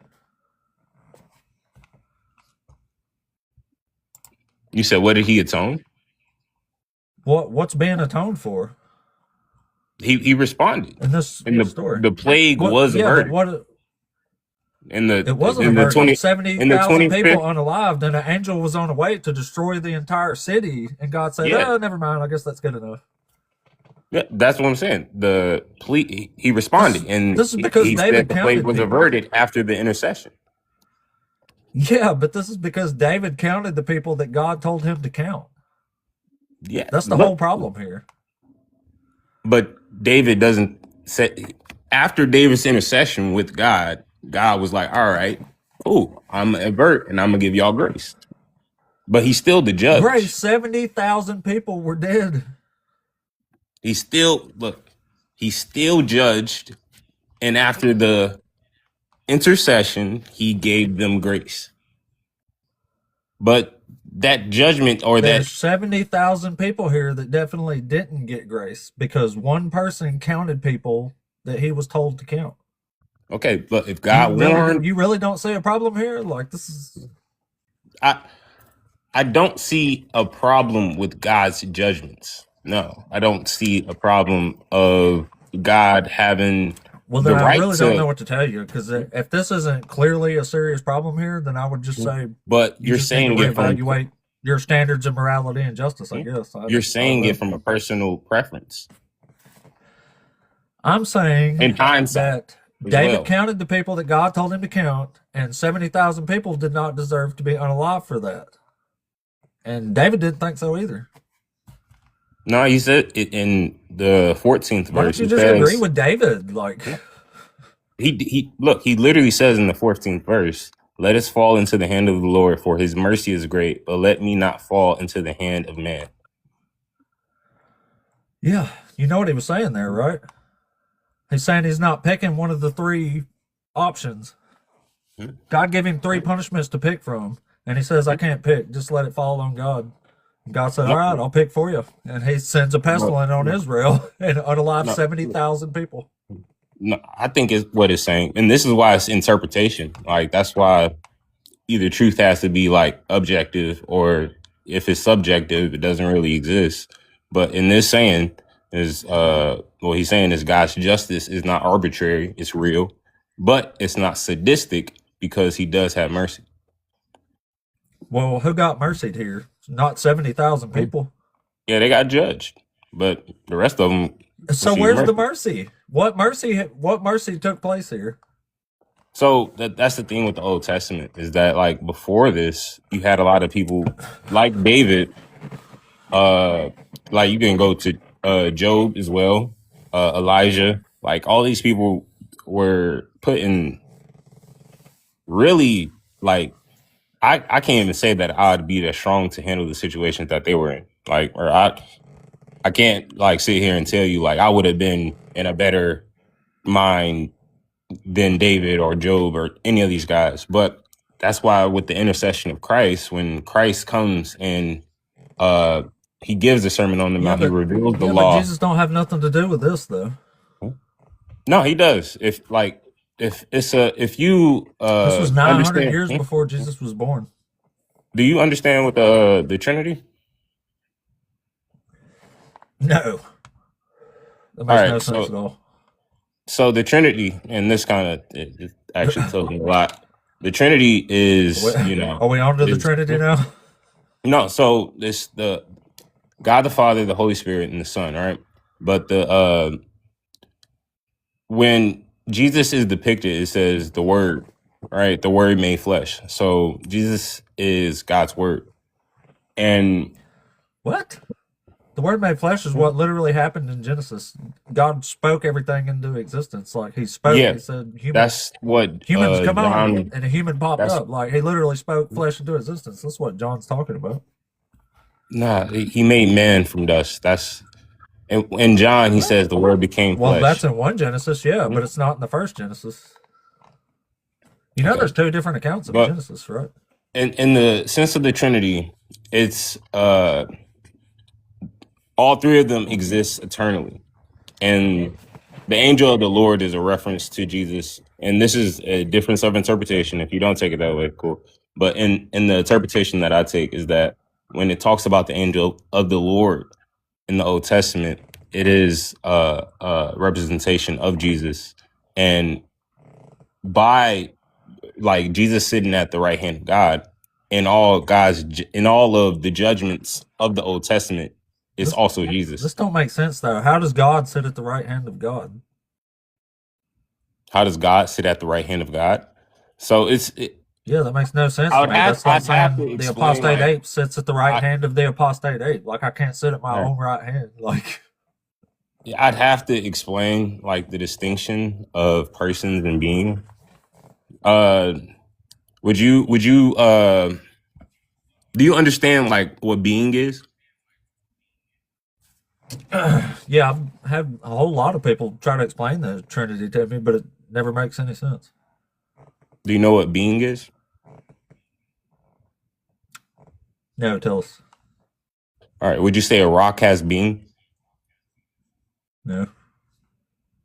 S3: You said, what did he atone?
S1: What's being atoned for?
S3: He responded.
S1: In this story.
S3: The plague was averted.
S1: It wasn't averted. 70,000 people unalived, and an angel was on the way to destroy the entire city, and God said, oh, never mind, I guess that's good enough.
S3: Yeah, that's what I'm saying. He responded, and
S1: this is because
S3: he
S1: David
S3: said the plague was averted after the intercession.
S1: Yeah, but this is because David counted the people that God told him to count.
S3: Yeah,
S1: that's the whole problem here.
S3: But David doesn't say, after David's intercession with God, God was like, all right, cool, I'm gonna avert and I'm gonna give y'all grace. But he's still the judge.
S1: Grace, 70,000 people were dead.
S3: He still judged, and after the intercession, he gave them grace. But that judgment, or
S1: there's 70,000 people here that definitely didn't get grace because one person counted people that he was told to count.
S3: Okay, but if God warned,
S1: you really don't see a problem here. Like, this is,
S3: I don't see a problem with God's judgments. No, I don't see a problem of God having.
S1: Well, then I really don't know what to tell you, because if this isn't clearly a serious problem here, then I would just say.
S3: But you're saying it
S1: evaluate your standards of morality and justice, I guess.
S3: You're saying it from a personal preference.
S1: I'm saying
S3: in hindsight
S1: that David counted the people that God told him to count, and 70,000 people did not deserve to be unalive for that. And David didn't think so either.
S3: No, he said it in the 14th verse.
S1: Why don't you just agree with David? Like,
S3: he literally says in the 14th verse, let us fall into the hand of the Lord, for his mercy is great, but let me not fall into the hand of man.
S1: Yeah, you know what he was saying there, right? He's saying he's not picking one of the three options. God gave him three punishments to pick from, and he says, I can't pick, just let it fall on God. God said, all right, I'll pick for you. And he sends a pestilence on Israel and unalive 70,000 people.
S3: No, I think it's what it's saying. And this is why it's interpretation. Like, that's why either truth has to be like objective, or if it's subjective, it doesn't really exist. But in this saying is, what he's saying is God's justice is not arbitrary. It's real, but it's not sadistic because he does have mercy.
S1: Well, who got mercied here? Not 70,000 people.
S3: Yeah, they got judged, but the rest of them.
S1: So where's the mercy? What mercy took place here?
S3: So that's the thing with the Old Testament, is that like before this, you had a lot of people like David. Like you can go to Job as well, Elijah. Like all these people were put in really like. I can't even say that I'd be that strong to handle the situations that they were in. Like, or I can't like sit here and tell you like I would have been in a better mind than David or Job or any of these guys. But that's why with the intercession of Christ, when Christ comes and he gives the Sermon on the Mount, he reveals the law.
S1: But Jesus don't have nothing to do with this though.
S3: No, he does. If you
S1: this was 900 years before Jesus was born.
S3: Do you understand what the Trinity?
S1: No. That makes no sense at all.
S3: So the Trinity, and this kind of it actually tells me a lot. The Trinity is,
S1: Are we on to the Trinity now?
S3: No, so this the God the Father, the Holy Spirit, and the Son, right? But when Jesus is depicted, it says the Word, right? The Word made flesh. So Jesus is God's Word. And
S1: what? The Word made flesh is what literally happened in Genesis. God spoke everything into existence. Like he spoke,
S3: Yeah,
S1: he said,
S3: that's what
S1: humans come on,
S3: John.
S1: and a human popped
S3: That's
S1: up. Like he literally spoke flesh into existence. That's what John's talking about.
S3: nah. He made man from dust. That's in John. He says the Word became
S1: Well, that's
S3: flesh.
S1: in one Genesis, yeah, but it's not in the first Genesis. You know,
S3: Okay,
S1: there's two different accounts of
S3: but
S1: Genesis, right?
S3: in the sense of the Trinity, it's all three of them exist eternally, and the angel of the Lord is a reference to Jesus. And this is a difference of interpretation. If you don't take it that way, cool. But in the interpretation that I take is that when it talks about the angel of the Lord in the Old Testament, it is a representation of Jesus, and by like Jesus sitting at the right hand of God in all of the judgments of the Old Testament, it's
S1: This
S3: also Jesus.
S1: this don't make sense though. How does God sit at the right hand of God?
S3: How does God sit at the right hand of God? So
S1: Yeah, that makes no sense to me. That's like
S3: I'd have to
S1: saying the
S3: explain
S1: apostate
S3: like
S1: ape sits at the right
S3: I
S1: hand of the apostate ape. Like I can't sit at my
S3: right.
S1: own right hand. Like
S3: I'd have to explain like the distinction of persons and being. Uh, would you do you understand like what being is?
S1: yeah, I've had a whole lot of people try to explain the Trinity to me, but it never makes any sense.
S3: Do you know what being is?
S1: No, tell us.
S3: All right. Would you say a rock has being?
S1: No.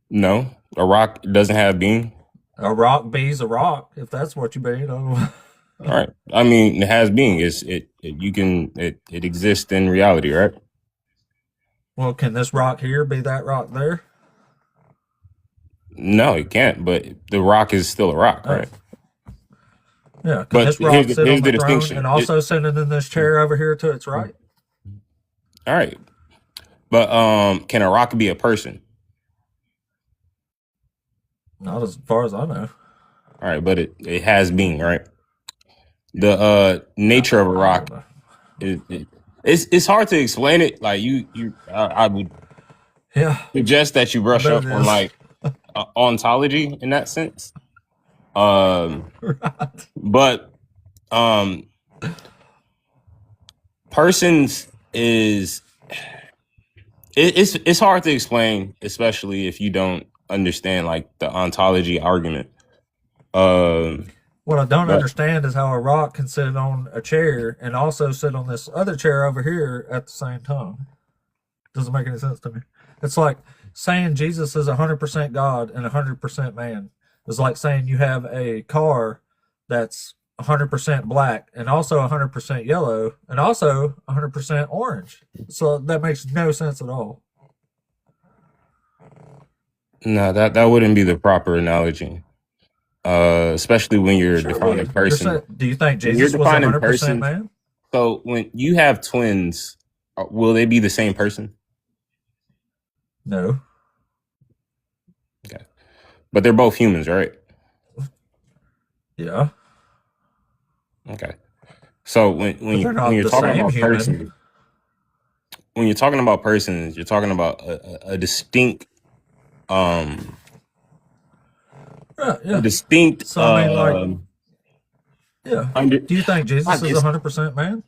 S3: No, a rock doesn't have being.
S1: A rock be's a rock, if that's what you mean. I don't know.
S3: All right. I mean, it has being. It exists in reality, right?
S1: Well, can this rock here be that rock there?
S3: No, it can't. But the rock is still a rock,
S1: Oh.
S3: right?
S1: Yeah, can
S3: But
S1: this rock sit
S3: here's
S1: on
S3: the
S1: the throne
S3: distinction.
S1: and also sit in this chair over here to its right?
S3: All right. But can a rock be a person?
S1: Not as far as I know.
S3: All right, but it has being, right? The nature of a
S1: I
S3: rock
S1: don't know.
S3: it's hard to explain it. Like I would
S1: Yeah,
S3: suggest that you
S1: I
S3: brush
S1: bet
S3: up
S1: it
S3: on
S1: is.
S3: like ontology in that sense. Um,
S1: Right.
S3: but um, persons is it's hard to explain, especially if you don't understand like the ontology argument.
S1: What I don't
S3: But
S1: understand is how a rock can sit on a chair and also sit on this other chair over here at the same time. Doesn't make any sense to me. It's like saying Jesus is 100% God and 100% man. It's like saying you have a car that's 100% black and also 100% yellow and also 100% orange. So that makes no sense at all.
S3: no, that wouldn't be the proper analogy. Especially when you're
S1: Sure
S3: defining
S1: would. You're saying,
S3: person.
S1: do you think
S3: When you're
S1: Jesus was
S3: defining
S1: 100%
S3: person,
S1: man?
S3: so when you have twins, will they be the same person?
S1: No.
S3: Okay, but they're both humans, right?
S1: Yeah.
S3: Okay. So
S1: But they're
S3: when
S1: not
S3: you're
S1: the
S3: talking
S1: same
S3: about
S1: human.
S3: persons, when you're talking about persons, you're talking about a distinct um
S1: Right,
S3: a
S1: yeah.
S3: distinct
S1: So, I mean, like, yeah.
S3: under
S1: Do you think Jesus
S3: not
S1: is
S3: just
S1: 100% man?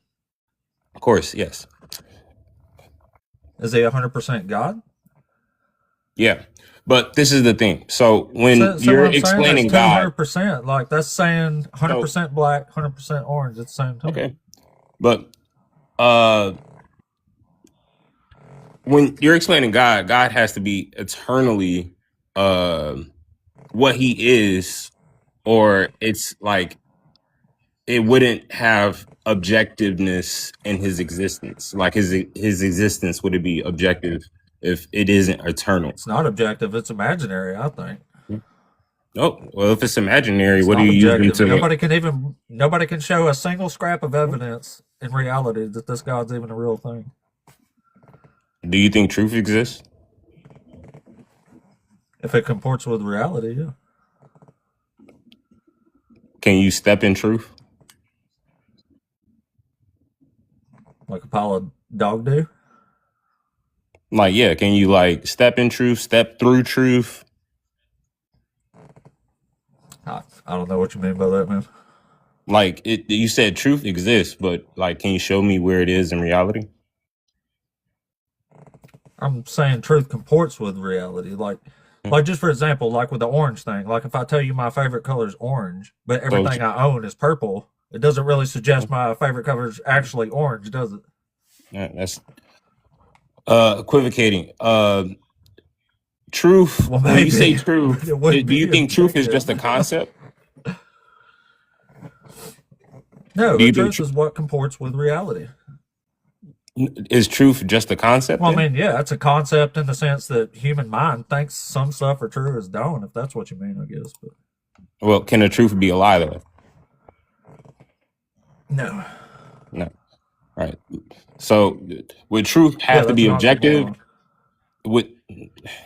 S3: of course, yes.
S1: Is he 100% God?
S3: Yeah. But this is the thing. So when
S1: So what
S3: you're
S1: I'm saying, that's
S3: explaining God,
S1: 200%. Like, that's saying
S3: so
S1: 100% black, 100% orange at the same time.
S3: okay. But uh when you're explaining God, God has to be eternally uh, what he is, or it's like it wouldn't have objectiveness in his existence. Like his existence would it be objective if it isn't eternal?
S1: It's not objective. It's imaginary, I think.
S3: Oh, well, if it's imaginary,
S1: It's
S3: what are
S1: not
S3: you using
S1: objective.
S3: to?
S1: Nobody can show a single scrap of evidence in reality that this God's even a real thing.
S3: Do you think truth exists?
S1: If it comports with reality, yeah.
S3: Can you step in truth?
S1: Like a pile of dog do.
S3: Like, yeah, can you like step in truth, step through truth?
S1: I don't know what you mean by that, man.
S3: Like you said truth exists, but like, can you show me where it is in reality?
S1: I'm saying truth comports with reality. Like just for example, like with the orange thing. Like if I tell you my favorite color is orange, but
S3: So
S1: everything I own is purple, it doesn't really suggest my favorite color is actually orange, does it?
S3: that's equivocating. Truth.
S1: Well,
S3: When you say
S1: maybe
S3: truth,
S1: it would
S3: do you
S1: be
S3: think truth is
S1: objective.
S3: just a concept?
S1: No,
S3: Do
S1: the
S3: you think
S1: truth is what comports with reality.
S3: is truth just a concept?
S1: Well, I
S3: Then?
S1: mean, yeah, it's a concept in the sense that human mind thinks some stuff are true as don't, if that's what you mean, I guess. But
S3: Well, can the truth be a lie though?
S1: no.
S3: No. All right. So would truth
S1: Yeah,
S3: have to
S1: that's
S3: be
S1: an
S3: objective?
S1: oxymoron.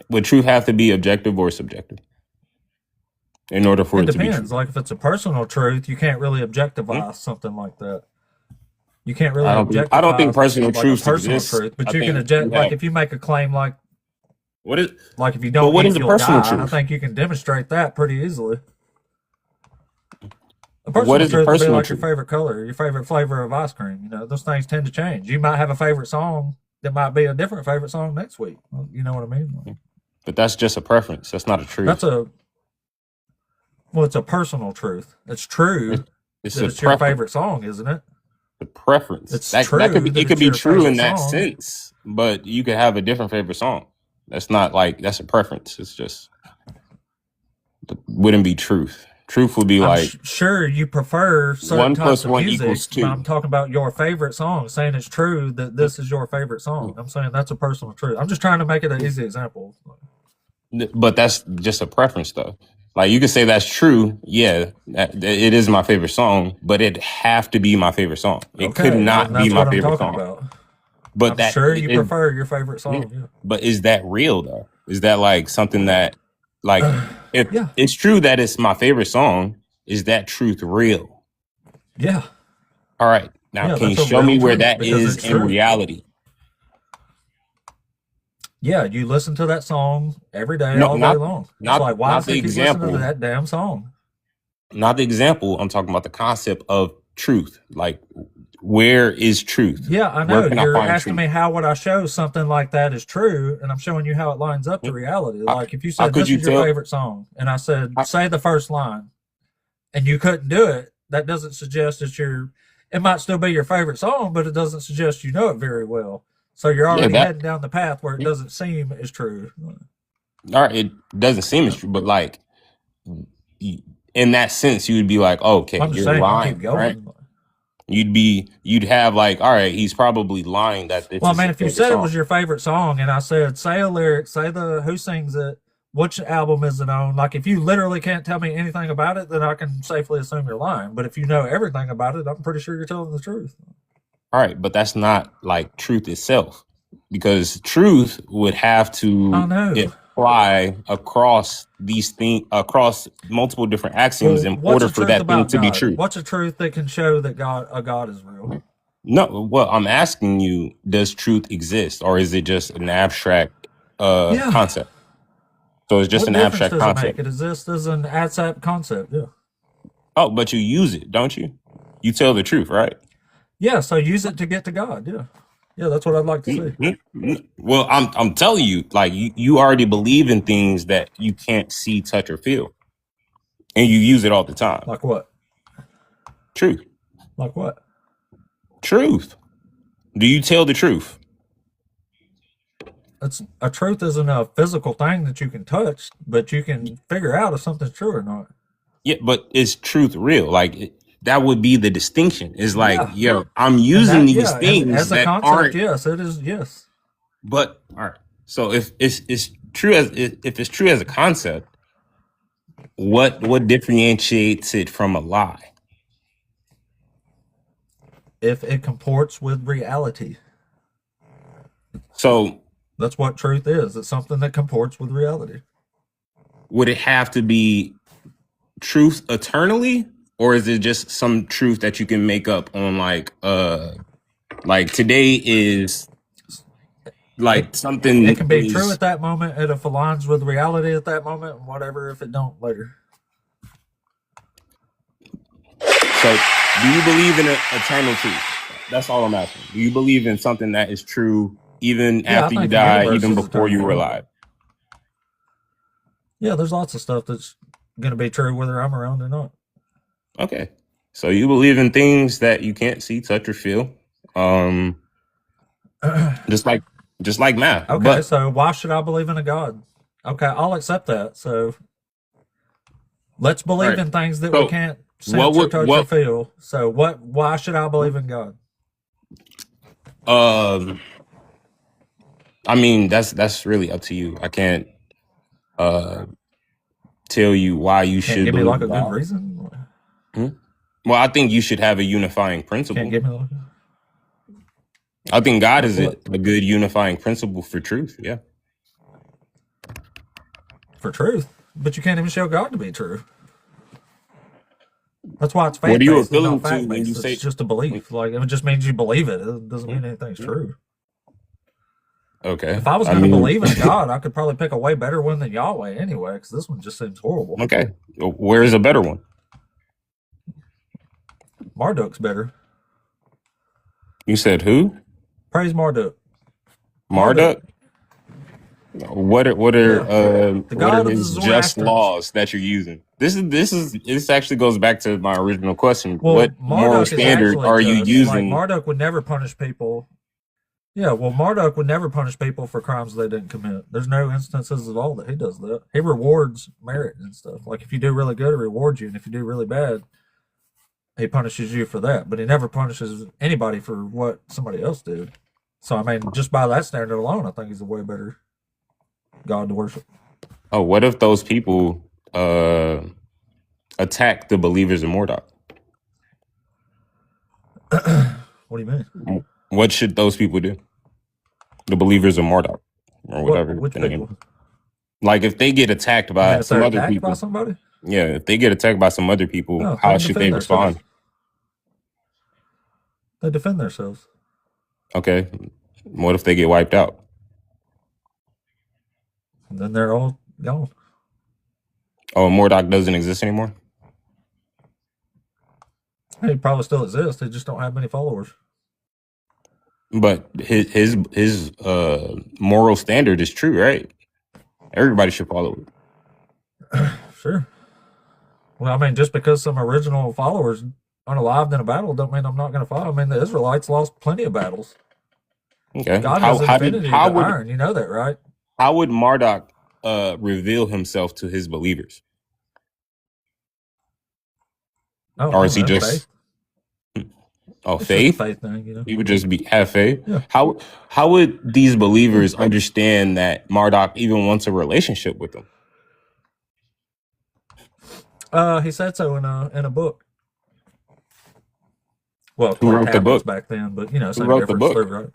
S3: Would truth have to be objective or subjective in order for
S1: It
S3: it to be true?
S1: depends. Like if it's a personal truth, you can't really objectivize something like that. You can't really
S3: I don't think
S1: objectify
S3: personal
S1: like a
S3: truth
S1: personal
S3: exists.
S1: truth, but
S3: I
S1: you can
S3: think
S1: object.
S3: you
S1: Like
S3: have
S1: if you make a claim
S3: what is
S1: like if you
S3: but
S1: don't
S3: what
S1: eat,
S3: is a
S1: you'll
S3: personal
S1: die. I
S3: truth?
S1: think you can demonstrate that pretty easily. A
S3: What
S1: personal
S3: is a
S1: truth would be
S3: personal
S1: like your
S3: truth?
S1: favorite color, your favorite flavor of ice cream. You know, those things tend to change. You might have a favorite song that might be a different favorite song next week. You know what I mean? Like,
S3: But that's just a preference. That's not a truth.
S1: it's a personal truth. It's true
S3: It's
S1: that
S3: a
S1: it's your
S3: preference.
S1: favorite song, isn't it?
S3: The preference.
S1: It's
S3: That
S1: true
S3: could be
S1: that
S3: it could
S1: it's
S3: be
S1: your
S3: true in
S1: favorite
S3: that
S1: song.
S3: sense, but you could have a different favorite song. That's not like that's a preference. It's just wouldn't be truth. Truth would be
S1: I'm
S3: like
S1: sure you prefer certain
S3: 1
S1: types
S3: +
S1: of
S3: 1
S1: music,
S3: =
S1: but
S3: 2.
S1: I'm talking about your favorite song, saying it's true that this is your favorite song. I'm saying that's a personal truth. I'm just trying to make it an easy example.
S3: But that's just a preference, though. Like you could say that's true. Yeah, it is my favorite song, but it have to be my favorite song. It could
S1: Okay,
S3: not
S1: and
S3: be
S1: that's
S3: my
S1: what I'm
S3: favorite
S1: talking
S3: song.
S1: about.
S3: But
S1: I'm
S3: that
S1: sure you
S3: is,
S1: prefer your favorite song. Yeah.
S3: but is that real though? Is that like something that like if
S1: Yeah.
S3: it's true that it's my favorite song, is that truth real?
S1: Yeah.
S3: All right. Now,
S1: Yeah,
S3: can you
S1: that's a
S3: show me
S1: real
S3: where
S1: truth
S3: that
S1: because
S3: is
S1: it's
S3: in
S1: true.
S3: reality?
S1: Yeah, you listen to that song every day,
S3: No,
S1: all day
S3: not
S1: long. It's
S3: not
S1: like, why
S3: not
S1: does
S3: the
S1: he keep listening to
S3: example.
S1: that damn song?
S3: Not the example. I'm talking about the concept of truth. Like, where is truth?
S1: Yeah, I
S3: Where
S1: know.
S3: can I
S1: You're
S3: find
S1: asking
S3: truth?
S1: me how would I show something like that is true, and I'm showing you how it lines up to reality.
S3: How,
S1: Like if you
S3: how
S1: said
S3: could
S1: this
S3: you
S1: is your
S3: tell?
S1: favorite song, and I said
S3: How,
S1: say the first line, and you couldn't do it, that doesn't suggest that it might still be your favorite song, but it doesn't suggest you know it very well. So you're
S3: yeah,
S1: already
S3: that.
S1: heading down the path where it doesn't seem as true.
S3: All right, it doesn't seem as true, but like in that sense, you would be like, oh, okay,
S1: I'm just
S3: you're
S1: saying, you keep
S3: lying, right?
S1: going.
S3: You'd have like, all right, he's probably lying that this
S1: Well,
S3: is
S1: man,
S3: his
S1: if you
S3: favorite
S1: said it
S3: song.
S1: was your favorite song, and I said, say a lyric, say who sings it, which album is it on? Like, if you literally can't tell me anything about it, then I can safely assume you're lying. But if you know everything about it, I'm pretty sure you're telling the truth.
S3: All right, but that's not like truth itself, because truth would have
S1: I
S3: to
S1: know.
S3: apply across these things, across multiple different axioms
S1: Well,
S3: in
S1: what's
S3: order
S1: the
S3: for
S1: truth
S3: that thing
S1: about
S3: to be
S1: God?
S3: true.
S1: What's a truth that can show that a God is real?
S3: No, well, I'm asking you, does truth exist, or is it just an abstract
S1: Yeah.
S3: concept? So it's just
S1: What
S3: an
S1: difference
S3: abstract
S1: does it make?
S3: concept.
S1: It exists as an ASAP concept. Yeah.
S3: Oh, but you use it, don't you? You tell the truth, right?
S1: Yeah. So use it to get to God. Yeah. Yeah. That's what I'd like to see.
S3: Well, I'm telling you, like you already believe in things that you can't see, touch, or feel, and you use it all the time.
S1: Like what?
S3: Truth.
S1: Like what?
S3: Truth. Do you tell the truth?
S1: A truth isn't a physical thing that you can touch, but you can figure out if something's true or not.
S3: Yeah, but is truth real? Like that would be the distinction. Is like,
S1: Yeah.
S3: yo, I'm using these
S1: And
S3: things
S1: as a
S3: that
S1: concept,
S3: aren't.
S1: yes, it is. Yes.
S3: But all right. So if it's true if it's true as a concept, what differentiates it from a lie?
S1: If it comports with reality,
S3: So
S1: that's what truth is. It's something that comports with reality.
S3: would it have to be truth eternally, or is it just some truth that you can make up on like today is like something
S1: It can be
S3: is,
S1: true at that moment, and if it aligns with reality at that moment, and whatever. If it don't, later.
S3: So, do you believe in an eternal truth? That's all I'm asking. Do you believe in something that is true even after you die, even before you were alive?
S1: Yeah, there's lots of stuff that's going to be true whether I'm around or not.
S3: Okay. So you believe in things that you can't see, touch, or feel. Just like math.
S1: Okay,
S3: but,
S1: so why should I believe in a God? Okay, I'll accept that. So let's believe in things that we can't sense or touch or feel. So why should I believe in God?
S3: I mean, that's really up to you. I can't tell you why you should
S1: give me
S3: believe
S1: like a
S3: God.
S1: good reason.
S3: Well, I think you should have a unifying principle.
S1: Can't give me like
S3: I think God is a good unifying principle for truth. Yeah.
S1: For truth, but you can't even show God to be true. That's why it's faith.
S3: What are you
S1: based,
S3: appealing
S1: not fact
S3: to when
S1: based.
S3: you say
S1: it's just a belief? Like it just means you believe it. It doesn't mean anything's true.
S3: Okay.
S1: If I was going to believe in God, I could probably pick a way better one than Yahweh anyway, because this one just seems horrible.
S3: Okay. Where is a better one?
S1: Marduk's better.
S3: You said who?
S1: Praise Marduk.
S3: Marduk? What are his just laws that you're using? This actually goes back to my original question.
S1: Well,
S3: what
S1: Marduk
S3: moral standard are you using?
S1: Like Marduk would never punish people. Yeah, well, Marduk would never punish people for crimes they didn't commit. There's no instances at all that he does that. He rewards merit and stuff. Like if you do really good, he rewards you, and if you do really bad, he punishes you for that. But he never punishes anybody for what somebody else did. So I mean, just by that standard alone, I think he's a way better God to worship.
S3: Oh, what if those people attack the believers of Marduk?
S1: What do you mean?
S3: What should those people do? The believers of Marduk, or whatever.
S1: Which people?
S3: Like if they get attacked by some other people.
S1: By somebody?
S3: Yeah, if they get attacked by some other people, how should they respond?
S1: They defend themselves.
S3: Okay. What if they get wiped out?
S1: And then they're all gone.
S3: Oh, Marduk doesn't exist anymore?
S1: He probably still exists. They just don't have many followers.
S3: But his moral standard is true, right? Everybody should follow
S1: it. Sure. Well, I mean, just because some original followers unalived in a battle don't mean I'm not going to follow. I mean, the Israelites lost plenty of battles.
S3: Okay.
S1: God has infinity to iron. You know that, right?
S3: How would Marduk reveal himself to his believers? Or is he just
S1: faith?
S3: Oh, faith?
S1: Faith thing, you know.
S3: He would just have faith.
S1: Yeah.
S3: How would these believers understand that Marduk even wants a relationship with them?
S1: He said so in a book. Well,
S3: who wrote the book
S1: back then? But you know,
S3: who wrote the book?
S1: Right?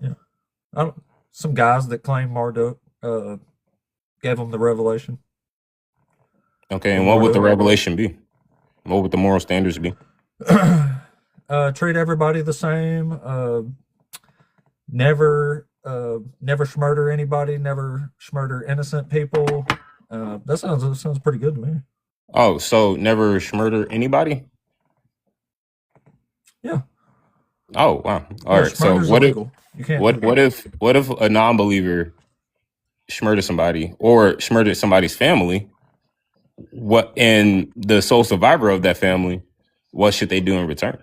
S1: Yeah. Some guys that claim Marduk gave them the revelation.
S3: Okay, and what would the revelation be? What would the moral standards be?
S1: Treat everybody the same. Never murder anybody. Never murder innocent people. That sounds pretty good to me.
S3: Oh, so never murder anybody?
S1: Yeah.
S3: Oh wow! All right. So what if what if a non-believer murdered somebody or murdered somebody's family? What and the sole survivor of that family? What should they do in return?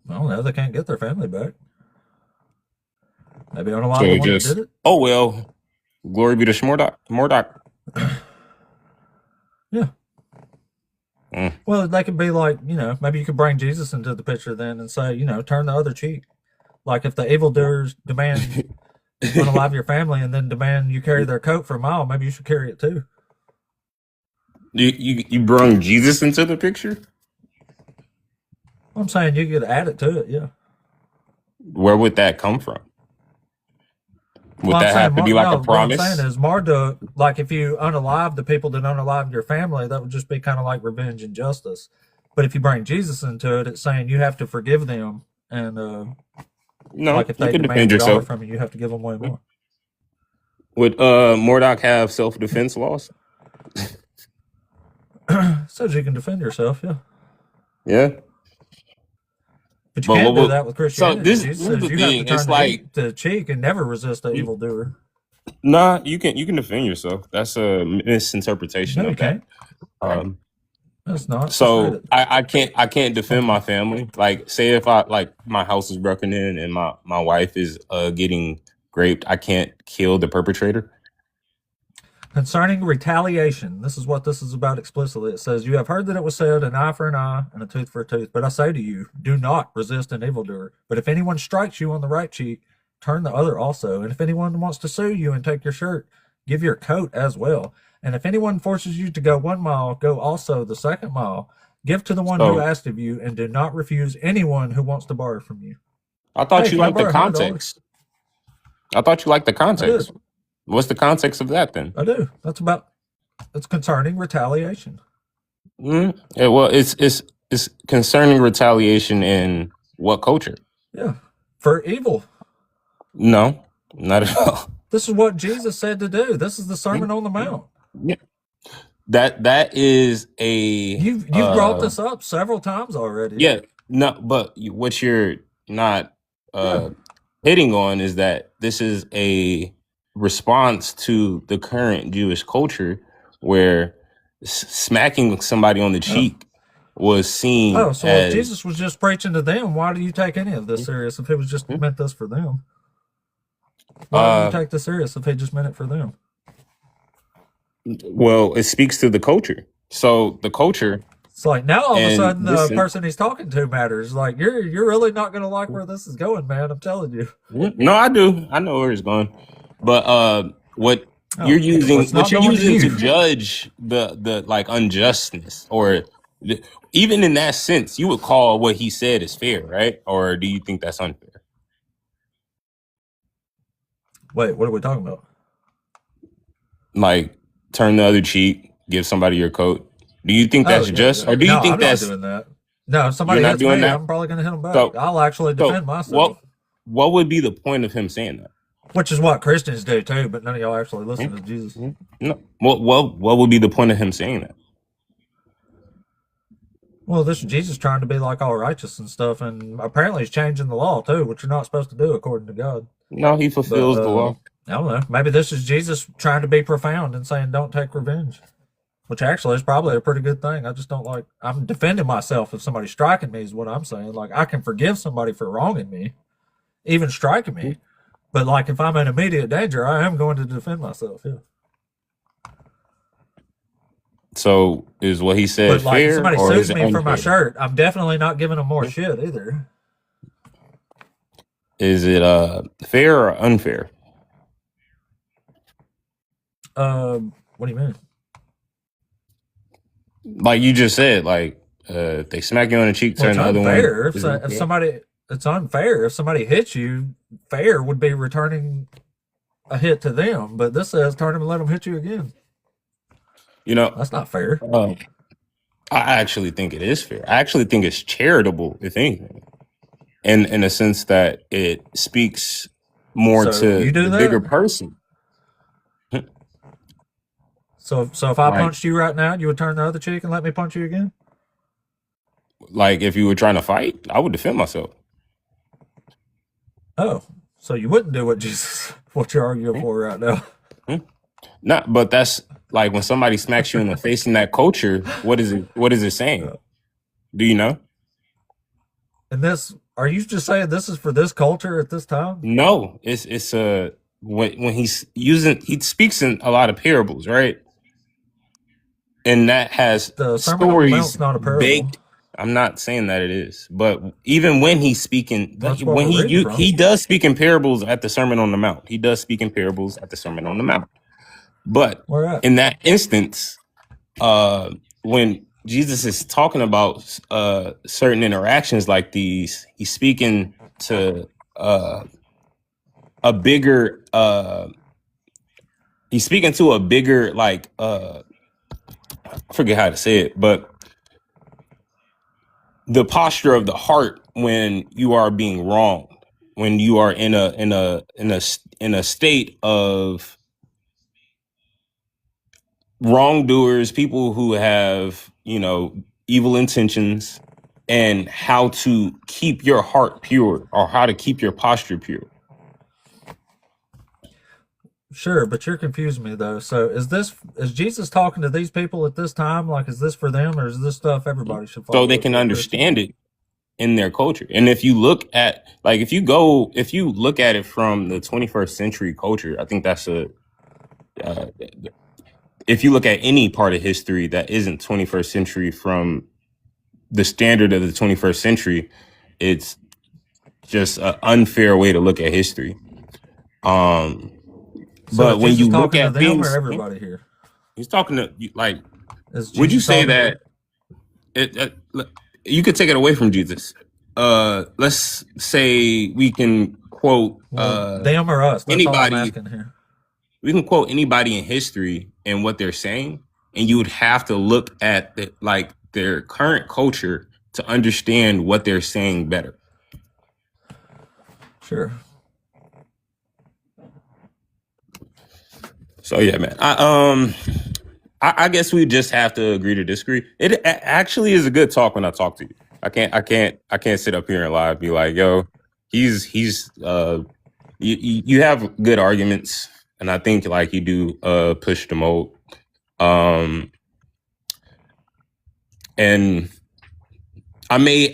S1: I don't know. They can't get their family back. Maybe on a lot of one that did it.
S3: Oh well, glory be to Marduk.
S1: Yeah. Well, they could be like, you know, maybe you could bring Jesus into the picture then and say, you know, turn the other cheek. Like if the evildoers demand unalive your family and then demand you carry their coat for a mile, maybe you should carry it too.
S3: You brought Jesus into the picture?
S1: I'm saying you could add it to it, yeah.
S3: Where would that come from? Would that have to be like a promise?
S1: What I'm saying is Marduk, like if you unalive the people that unalive your family, that would just be kind of like revenge and justice. But if you bring Jesus into it, it's saying you have to forgive them and
S3: No,
S1: Like if
S3: you
S1: they
S3: can defend
S1: demand a dollar
S3: yourself.
S1: from you, you have to give them way more.
S3: Would Mordok have self-defense laws?
S1: Says you can defend yourself, yeah.
S3: Yeah.
S1: But you
S3: But
S1: can't
S3: what
S1: do
S3: would
S1: that with
S3: so
S1: Christianity.
S3: this
S1: Jesus
S3: is the
S1: says you have to
S3: thing.
S1: turn
S3: It's like
S1: the cheek and never resist the evildoer.
S3: nah, you can defend yourself. That's a misinterpretation
S1: No, you
S3: of that.
S1: can't. That's not. Just read
S3: So
S1: it.
S3: I can't defend my family. Like say if I like my house is broken in and my wife is getting raped, I can't kill the perpetrator.
S1: Concerning retaliation, this is what this is about explicitly. It says, "You have heard that it was said, an eye for an eye and a tooth for a tooth. But I say to you, do not resist an evildoer. But if anyone strikes you on the right cheek, turn the other also. And if anyone wants to sue you and take your shirt, give your coat as well. And if anyone forces you to go 1 mile, go also the 2nd mile. Give to the one who
S3: So
S1: asked of you, and do not refuse anyone who wants to borrow from you."
S3: I thought
S1: Hey,
S3: you
S1: can I
S3: liked the
S1: borrow $100?
S3: context. I thought you liked the
S1: I
S3: context.
S1: did.
S3: What's the context of that then?
S1: I do. It's concerning retaliation.
S3: Yeah, well, it's concerning retaliation in what culture?
S1: Yeah. For evil.
S3: No, not at all.
S1: This is what Jesus said to do. This is the Sermon on the Mount.
S3: Yeah. That is a
S1: You've brought this up several times already.
S3: yeah. No, but what you're not hitting on is that this is a response to the current Jewish culture where smacking somebody on the cheek was seen
S1: so
S3: as
S1: if Jesus was just preaching to them, why do you take any of this serious if it was just meant this for them? Why do you take this serious if he just meant it for them?
S3: well, it speaks to the culture. So the culture.
S1: It's like now all of a sudden the
S3: listen,
S1: person he's talking to matters. Like you're really not going to like where this is going, man. I'm telling you.
S3: No, I do. I know where it's going. But what you're using,
S1: it's not
S3: what you're
S1: going to
S3: using to
S1: you.
S3: judge the like unjustness, or even in that sense, you would call what he said is fair, right? Or do you think that's unfair?
S1: Wait, what are we talking about?
S3: Like turn the other cheek, give somebody your coat. Do you think that's just, or do you think
S1: I'm
S3: that's
S1: not doing that? No, if somebody
S3: You're not
S1: hits
S3: doing
S1: me,
S3: that?
S1: I'm probably going to hit them back.
S3: So-
S1: I'll actually defend myself.
S3: What would be the point of him saying that?
S1: Which is what Christians do too, but none of y'all actually listen to Jesus.
S3: No. What would be the point of him saying that?
S1: Well, this is Jesus trying to be like all righteous and stuff, and apparently he's changing the law too, which you're not supposed to do according to God.
S3: No, he fulfills the law.
S1: I don't know. Maybe this is Jesus trying to be profound and saying don't take revenge, which actually is probably a pretty good thing. I just don't like. I'm defending myself if somebody's striking me is what I'm saying. Like I can forgive somebody for wronging me, even striking me, but like if I'm in immediate danger, I am going to defend myself. Yeah.
S3: So is what he said
S1: But like if
S3: fair,
S1: somebody
S3: or is
S1: sues
S3: it
S1: me for my
S3: unfair?
S1: shirt, I'm definitely not giving them more shit either.
S3: Is it fair or unfair?
S1: What do you mean?
S3: Like you just said, like if they smack you on the cheek,
S1: Well,
S3: turn
S1: it's
S3: the other
S1: unfair.
S3: one.
S1: If somebody, it's unfair. If somebody hits you, fair would be returning a hit to them. But this says turn them and let them hit you again.
S3: You know,
S1: That's not fair.
S3: I actually think it is fair. I actually think it's charitable, if anything, and in a sense that it speaks more
S1: So
S3: to
S1: you do
S3: the
S1: that?
S3: bigger person.
S1: So if I
S3: Right.
S1: punched you right now, you would turn the other cheek and let me punch you again?
S3: Like if you were trying to fight, I would defend myself.
S1: Oh, so you wouldn't do what you're arguing for right now?
S3: Not, but that's like when somebody smacks you in the face in that culture. What is it? What is it saying? Do you know?
S1: And are you just saying this is for this culture at this time?
S3: No, it's when he's he speaks in a lot of parables, right? And that has
S1: The Sermon on the
S3: stories
S1: Mount's not a parable.
S3: baked. I'm not saying that it is, but even when he's speaking,
S1: That's what
S3: when
S1: we're reading from.
S3: he does speak in parables at the Sermon on the Mount. He does speak in parables at the Sermon on the Mount. But
S1: Where at?
S3: in that instance, when Jesus is talking about certain interactions like these, he's speaking to a bigger like I forget how to say it, but the posture of the heart when you are being wronged, when you are in a state of wrongdoers, people who have, evil intentions, and how to keep your heart pure, or how to keep your posture pure.
S1: Sure, but you're confusing me though. So is Jesus talking to these people at this time? Like, is this for them, or is this stuff everybody should follow?
S3: So they can understand it in their culture. And if you look at, like, if you look at it from the 21st century culture, I think that's if you look at any part of history that isn't 21st century from the standard of the 21st century, it's just an unfair way to look at history. But when you look at things,
S1: or everybody here,
S3: he's talking to, like, would you say that you could take it away from Jesus? Let's say we can quote
S1: them or us. That's anybody. All I'm asking here.
S3: We can quote anybody in history and what they're saying, and you would have to look at their current culture to understand what they're saying better.
S1: Sure.
S3: So yeah, man. I guess we just have to agree to disagree. It actually is a good talk when I talk to you. I can't sit up here and lie and be like, yo, you have good arguments, and I think like you do push the mold. And I may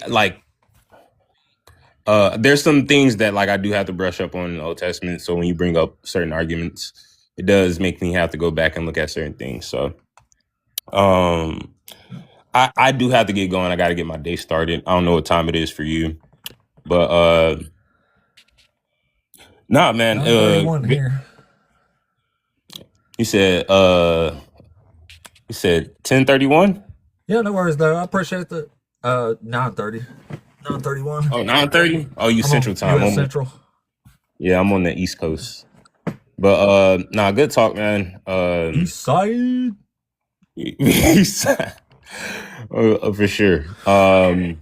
S3: there's some things that like I do have to brush up on in the Old Testament. So when you bring up certain arguments, it does make me have to go back and look at certain things. So I do have to get going. I got to get my day started. I don't know what time it is for you, but nah, man.
S1: Here.
S3: You said 10:31?
S1: Yeah, no worries though. I appreciate the 9:30. 9:31.
S3: Oh, 9:30? Oh, you Central Time.
S1: I'm Central.
S3: Yeah, I'm on the East Coast. But good talk, man.
S1: East side.
S3: East side. For sure. Hey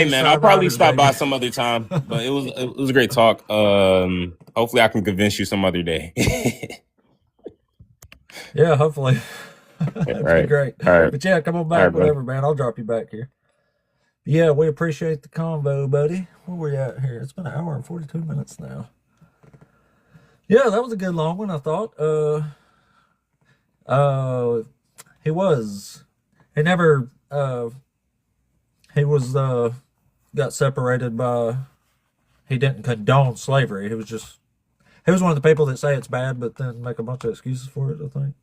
S3: man, I'll probably stop by some other time. But it was a great talk. Hopefully I can convince you some other day.
S1: Yeah, hopefully. That'd be great.
S3: All right.
S1: But yeah, come on back, whatever, man. I'll drop you back here. Yeah, we appreciate the convo, buddy. Where we at here? It's been an hour and 42 minutes now. Yeah, that was a good long one, I thought. He got separated by, he didn't condone slavery. He was one of the people that say it's bad, but then make a bunch of excuses for it, I think.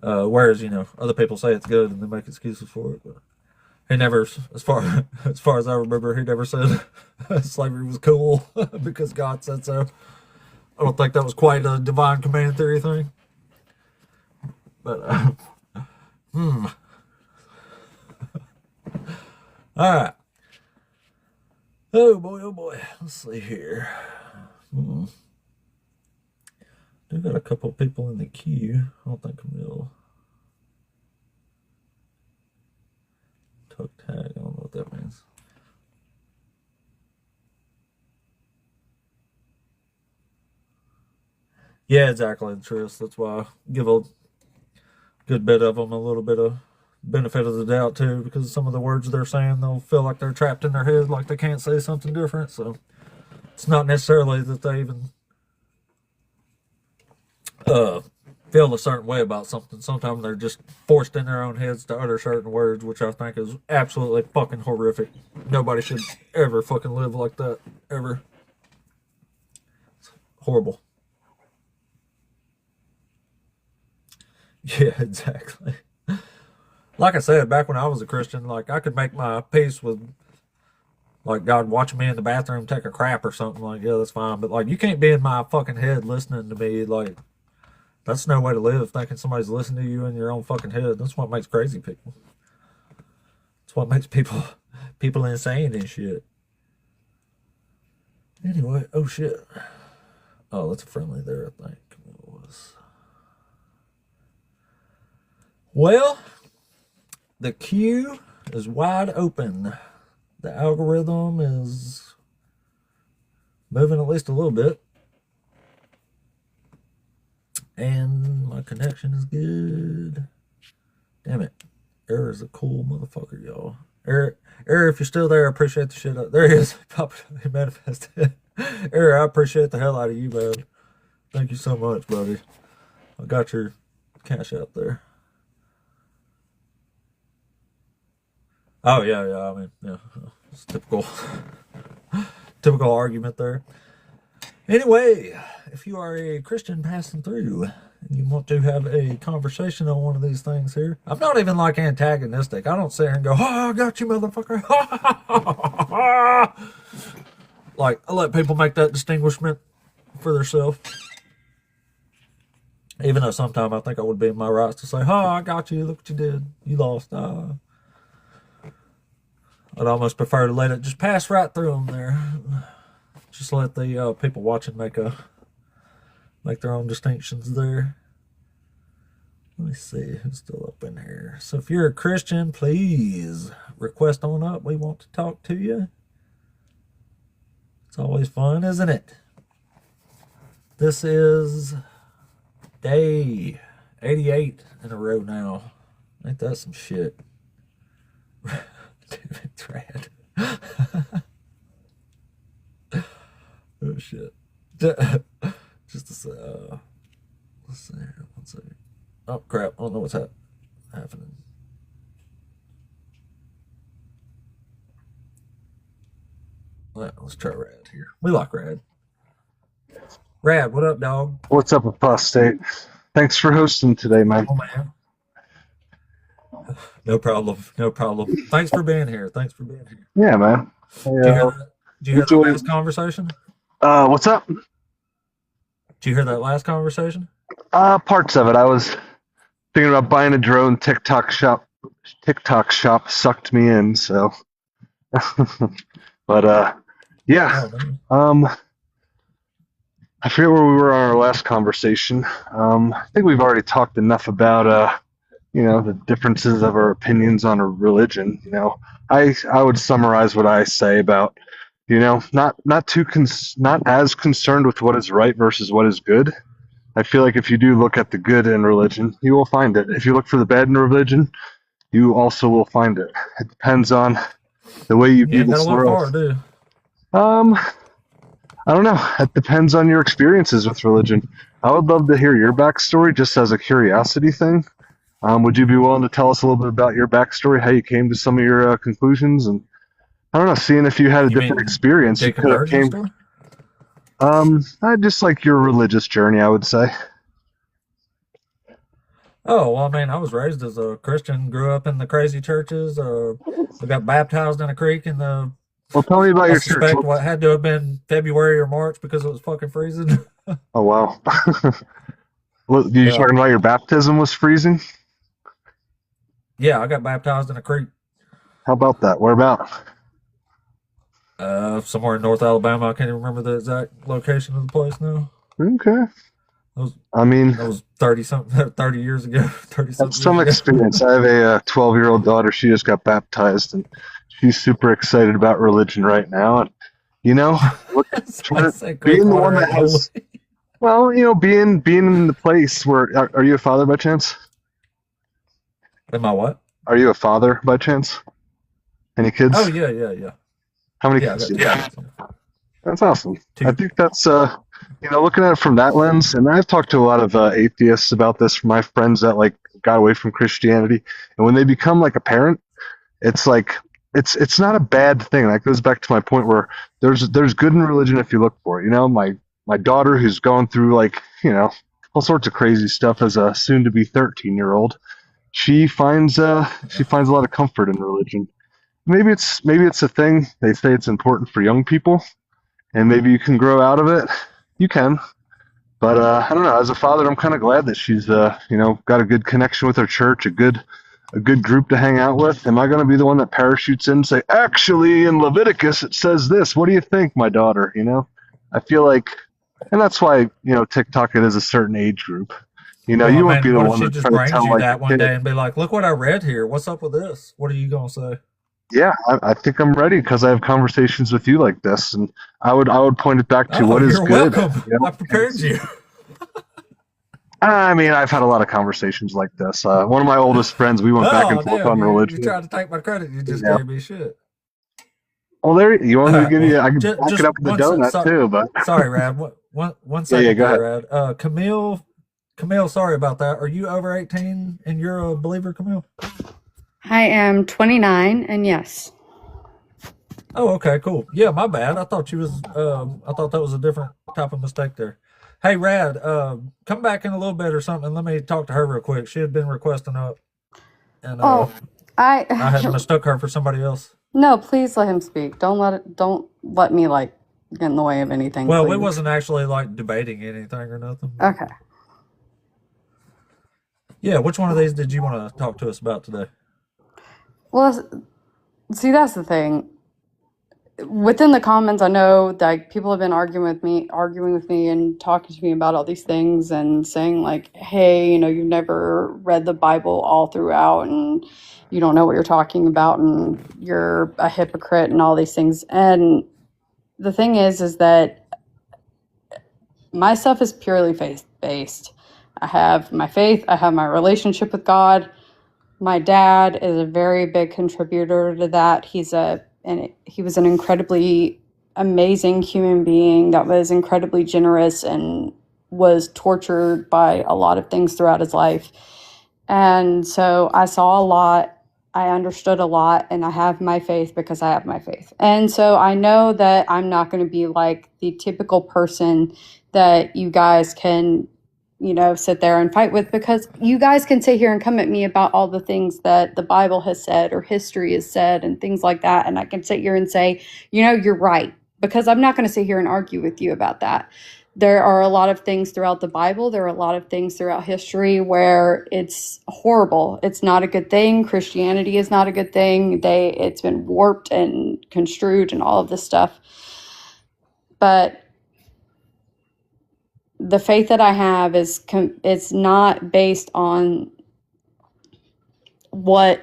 S1: Whereas, other people say it's good and they make excuses for it. But he never, as far as I remember, he never said slavery was cool because God said so. I don't think that was quite a divine command theory thing. But, all right. Oh boy. Let's see here. I got a couple of people in the queue. I don't think Camille. Tuck tag. I don't know what that means. Yeah, exactly, Tris. That's why I give a good bit of them a little bit of benefit of the doubt too, because some of the words they're saying, they'll feel like they're trapped in their head, like they can't say something different. So it's not necessarily that they even feel a certain way about something. Sometimes they're just forced in their own heads to utter certain words, which I think is absolutely fucking horrific. Nobody should ever fucking live like that, ever. It's horrible. Yeah, exactly. Like I said, back when I was a Christian, like I could make my peace with like God watching me in the bathroom take a crap or something. Like, yeah, that's fine. But like, you can't be in my fucking head listening to me. Like, that's no way to live, thinking somebody's listening to you in your own fucking head. That's what makes crazy people. That's what makes people insane and shit. Anyway, oh shit. Oh, that's a friendly there, I think it was. Well, the queue is wide open. the algorithm is moving at least a little bit. And my connection is good. Damn it. Error is a cool motherfucker, y'all. Error, if you're still there, I appreciate the shit. There he is. He manifested. Error, I appreciate the hell out of you, man. Thank you so much, buddy. I got your cash out there. Oh, yeah. I mean, yeah. It's typical argument there. Anyway, if you are a Christian passing through and you want to have a conversation on one of these things here, I'm not even like antagonistic. I don't sit here and go, "Oh, I got you, motherfucker." Like, I let people make that distinguishment for themselves. Even though sometimes I think I would be in my rights to say, "Oh, I got you. Look what you did. You lost." I'd almost prefer to let it just pass right through them there. Just let the people watching make their own distinctions there. Let me see who's still up in here. So if you're a Christian, please request on up. We want to talk to you. It's always fun, isn't it? This is day 88 in a row now. Ain't that some shit? Damn it, Trad. Oh shit. Just to say, let's see here. 1 second. Oh crap, I don't know what's happening. Alright, let's try Rad here. We like Rad. Rad, what up, dog?
S4: What's up, Apostate? Thanks for hosting today, man.
S1: Oh, man. No problem. Thanks for being here.
S4: Yeah, man.
S1: Did you hear that last conversation?
S4: What's up?
S1: Did you hear that last conversation?
S4: Parts of it. I was thinking about buying a drone. TikTok shop sucked me in, so. But, yeah. I forget where we were on our last conversation. I think we've already talked enough about, the differences of our opinions on a religion. I would summarize what I say about, not as concerned with what is right versus what is good. I feel like if you do look at the good in religion, you will find it. If you look for the bad in religion, you also will find it. It depends on the way you view this world. I don't know. It depends on your experiences with religion. I would love to hear your backstory just as a curiosity thing. Would you be willing to tell us a little bit about your backstory, how you came to some of your conclusions, and I don't know, seeing if you had a different experience. You could have came. I just like your religious journey, I would say.
S1: Oh, well, I mean, I was raised as a Christian, grew up in the crazy churches. I got baptized in a creek in the.
S4: Well, tell me about your church.
S1: What had to have been February or March because it was fucking freezing.
S4: Oh, wow. You talking about your baptism was freezing?
S1: Yeah, I got baptized in a creek.
S4: How about that? Where about?
S1: Somewhere in North Alabama. I can't even remember the exact location of the place now.
S4: Okay.
S1: That was 30 years ago. 30
S4: That's some experience. I have a 12-year-old daughter. She just got baptized, and she's super excited about religion right now. And being the one that has, being in the place where, are you a father by chance?
S1: Am I what?
S4: Are you a father by chance? Any kids?
S1: Oh yeah.
S4: How many kids do you have? That's awesome. I think that's looking at it from that lens, and I've talked to a lot of atheists about this, my friends that got away from Christianity, and when they become like a parent, it's like it's not a bad thing. That goes back to my point where there's good in religion if you look for it. My daughter, who's going through all sorts of crazy stuff as a soon to be 13-year-old, she finds a lot of comfort in religion. Maybe it's a thing. They say it's important for young people, and maybe you can grow out of it. You can, but I don't know. As a father, I'm kind of glad that she's got a good connection with her church, a good group to hang out with. Am I going to be the one that parachutes in and say, actually, in Leviticus it says this? What do you think, my daughter? I feel like, and that's why TikTok, it is a certain age group. You won't be the one that
S1: just brings you that one day and be like, look what I read here. What's up with this? What are you going to say?
S4: Yeah, I think I'm ready because I have conversations with you like this, and I would point it back to
S1: Oh,
S4: what is
S1: you're
S4: good.
S1: welcome.
S4: You know,
S1: I prepared you.
S4: I mean, I've had a lot of conversations like this. One of my oldest friends, we went back and
S1: Oh,
S4: forth
S1: damn.
S4: on
S1: You
S4: religion.
S1: tried to take my credit. You just
S4: Yeah.
S1: gave me shit.
S4: Well, there you want
S1: All
S4: me to
S1: right.
S4: give
S1: Well,
S4: you? I can back it
S1: just
S4: up with the
S1: one sec.
S4: donut too, but
S1: Sorry, Rad. One
S4: yeah,
S1: second
S4: go
S1: there,
S4: ahead.
S1: Rad. Camille, sorry about that. Are you over 18 and you're a believer, Camille?
S5: I am 29, and yes.
S1: Oh, okay, cool. Yeah, my bad. I thought I thought that was a different type of mistake there. Hey, Rad, come back in a little bit or something. Let me talk to her real quick. She had been requesting up, and
S5: Oh,
S1: I had
S5: I
S1: mistook her for somebody else.
S5: no, please let him speak. Don't let me like get in the way of anything,
S1: Well, we
S5: please.
S1: wasn't actually like debating anything or nothing.
S5: Okay.
S1: Yeah, which one of these did you want to talk to us about today?
S5: Well, see, that's the thing. Within the comments, I know that people have been arguing with me and talking to me about all these things and saying like, "Hey, you've never read the Bible all throughout and you don't know what you're talking about and you're a hypocrite and all these things." And the thing is that my stuff is purely faith based. I have my faith, I have my relationship with God. My dad is a very big contributor to that. He was an incredibly amazing human being that was incredibly generous and was tortured by a lot of things throughout his life. And so I saw a lot, I understood a lot, and I have my faith because I have my faith. And so I know that I'm not going to be like the typical person that you guys can sit there and fight with, because you guys can sit here and come at me about all the things that the Bible has said or history has said and things like that. And I can sit here and say, you're right, because I'm not going to sit here and argue with you about that. There are a lot of things throughout the Bible. There are a lot of things throughout history where it's horrible. It's not a good thing. Christianity is not a good thing. It's been warped and construed and all of this stuff. But the faith that I have it's not based on what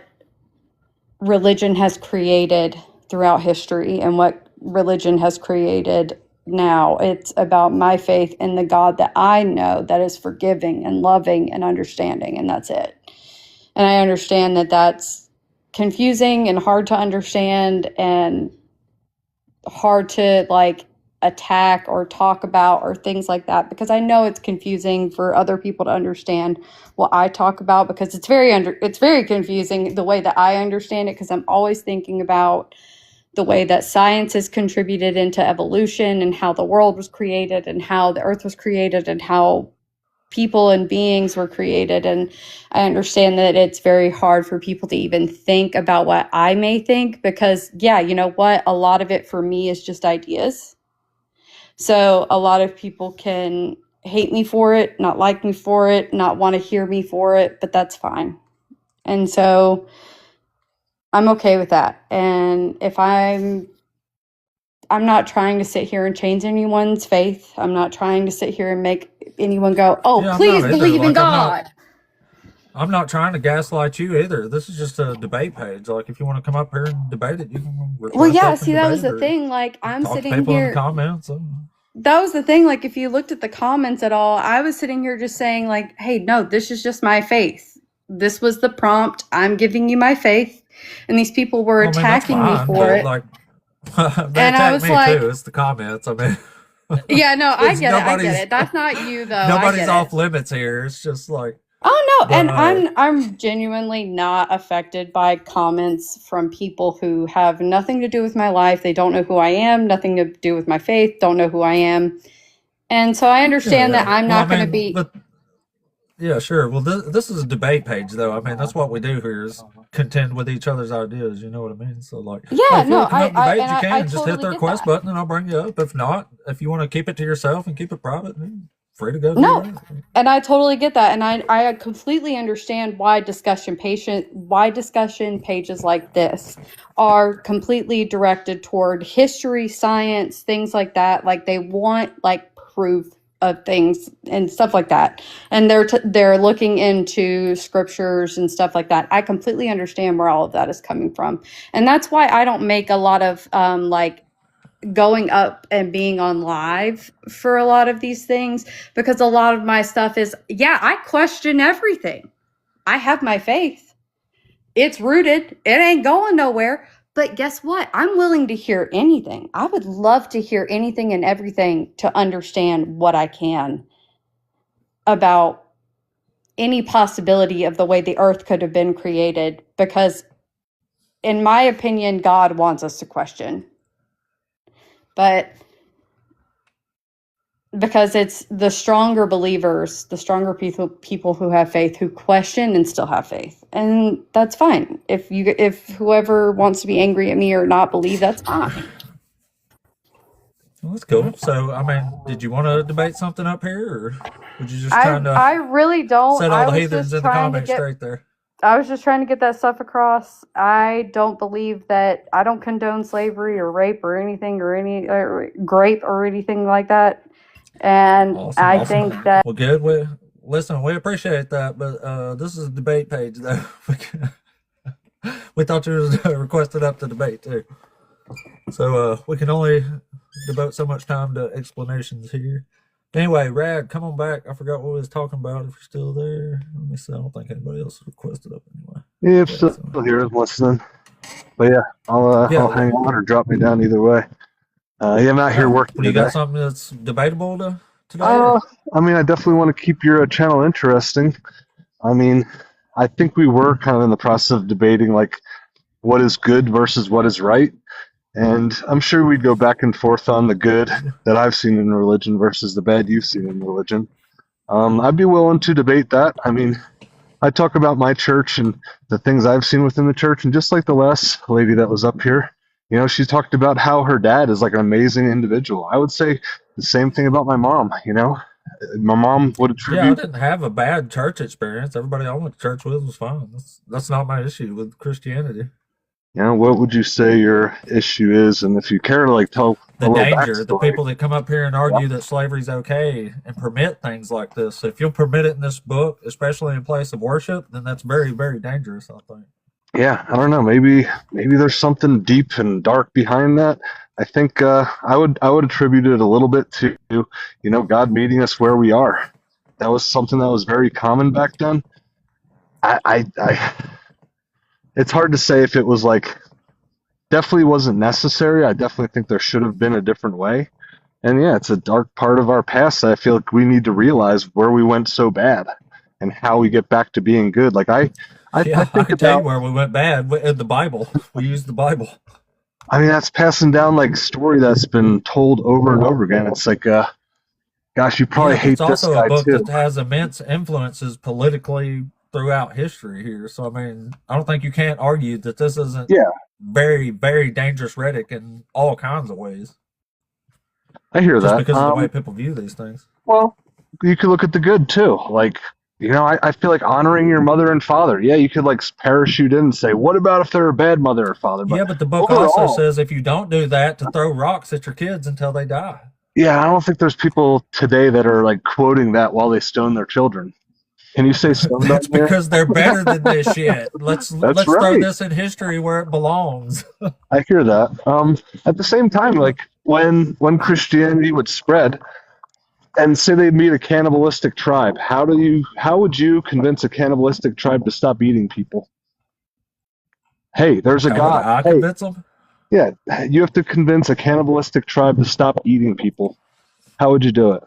S5: religion has created throughout history and what religion has created now. It's about my faith in the God that I know, that is forgiving and loving and understanding, and that's it. And I understand that that's confusing and hard to understand and hard to like attack or talk about or things like that, because I know it's confusing for other people to understand what I talk about, because it's very confusing the way that I understand it, because I'm always thinking about the way that science has contributed into evolution and how the world was created and how the earth was created and how people and beings were created. And I understand that it's very hard for people to even think about what I may think, because you know what, a lot of it for me is just ideas. So a lot of people can hate me for it, not like me for it, not want to hear me for it, but that's fine. And so I'm okay with that. And if I'm not trying to sit here and change anyone's faith. I'm not trying to sit here and make anyone go, "Oh,
S1: Yeah,
S5: please believe in God."
S1: I'm not trying to gaslight you either. This is just a debate page. Like, if you want to come up here and debate it, you can request.
S5: Well, yeah, see, that was the thing. Like, I'm sitting here.
S1: In the comments.
S5: That was the thing. Like, if you looked at the comments at all, I was sitting here just saying, like, "Hey, no, this is just my faith. This was the prompt. I'm giving you my faith." And these people were attacking me for it.
S1: Like, they attack me too. It's the comments. I mean,
S5: yeah, no, I get it. That's not you, though.
S1: Nobody's off limits here. It's just like.
S5: Oh no, and I'm genuinely not affected by comments from people who have nothing to do with my life. They don't know who I am, nothing to do with my faith, don't know who I am. And so I understand that I'm not going to be.
S1: Yeah, sure. Well, this is a debate page, though. I mean, that's what we do here is contend with each other's ideas. You know what I mean? So, like,
S5: yeah, no,
S1: I just hit the request button and I'll bring you up. If not, if you want to keep it to yourself and keep it private, then free to go.
S5: No, and I totally get that, and I completely understand why discussion pages like this are completely directed toward history, science, things like that. Like, they want like proof of things and stuff like that. And they're looking into scriptures and stuff like that. I completely understand where all of that is coming from. And that's why I don't make a lot of like going up and being on live for a lot of these things, because a lot of my stuff is, I question everything. I have my faith. It's rooted. It ain't going nowhere. But guess what? I'm willing to hear anything. I would love to hear anything and everything to understand what I can about any possibility of the way the earth could have been created. Because in my opinion, God wants us to question. But because it's the stronger believers, the stronger people who have faith, who question and still have faith. And that's fine. If whoever wants to be angry at me or not believe, that's fine.
S1: Well, that's cool. So, I mean, did you want to debate something up here, or would you just trying to
S5: I really don't.
S1: set all the heathens in the comments straight there?
S5: I was just trying to get that stuff across. I don't believe that. I don't condone slavery or rape or anything or grape or anything like that. And I think that.
S1: Well, good. Listen, we appreciate that, but this is a debate page, though. We thought you was requested up to debate too, so we can only devote so much time to explanations here. Anyway, Rad, come on back. I forgot what we was talking about. If you're still there, let me see. I don't think anybody else requested up anyway.
S4: Yeah, I'm still here listening. But yeah, I'll hang on or drop me down either way. I'm out here working.
S1: You got something that's debatable today?
S4: I mean, I definitely want to keep your channel interesting. I mean, I think we were kind of in the process of debating like what is good versus what is right. And I'm sure we'd go back and forth on the good that I've seen in religion versus the bad you've seen in religion. I'd be willing to debate that. I mean, I talk about my church and the things I've seen within the church. And just like the last lady that was up here, you know, she talked about how her dad is like an amazing individual. I would say the same thing about my mom, you know. My mom would attribute...
S1: Yeah, I didn't have a bad church experience. Everybody I went to church with was fine. That's not my issue with Christianity.
S4: You know, what would you say your issue is? And if you care to like tell
S1: the danger, the people that come up here and argue that slavery's okay and permit things like this. If you'll permit it in this book, especially in place of worship, then that's very, very dangerous, I think.
S4: Yeah, I don't know. Maybe there's something deep and dark behind that. I think I would attribute it a little bit to, you know, God meeting us where we are. That was something that was very common back then. It's hard to say if it was like, definitely wasn't necessary. I definitely think there should have been a different way. And yeah, it's a dark part of our past that I feel like we need to realize where we went so bad and how we get back to being good. Like I
S1: can tell you where we went bad in the Bible. We used the Bible.
S4: I mean, that's passing down like story that's been told over and over again. It's like, gosh, you probably hate this guy too. It's also a book
S1: that has immense influences politically throughout history here. So, I mean, I don't think you can't argue that this isn't very, very dangerous rhetoric in all kinds of ways.
S4: I hear that.
S1: Just because of the way people view these things.
S4: Well, you could look at the good too. Like, you know, I feel like honoring your mother and father. Yeah, you could like parachute in and say, what about if they're a bad mother or father?
S1: But but the book also says if you don't do that, to throw rocks at your kids until they die. Yeah,
S4: I don't think there's people today that are like quoting that while they stone their children. Can you say something?
S1: That's because they're better than this shit. Let's throw this in history where it belongs.
S4: I hear that. At the same time, like when Christianity would spread, and say they meet a cannibalistic tribe, how would you convince a cannibalistic tribe to stop eating people? Hey, there's a God.
S1: I convince them?
S4: Yeah, you have to convince a cannibalistic tribe to stop eating people. How would you do it?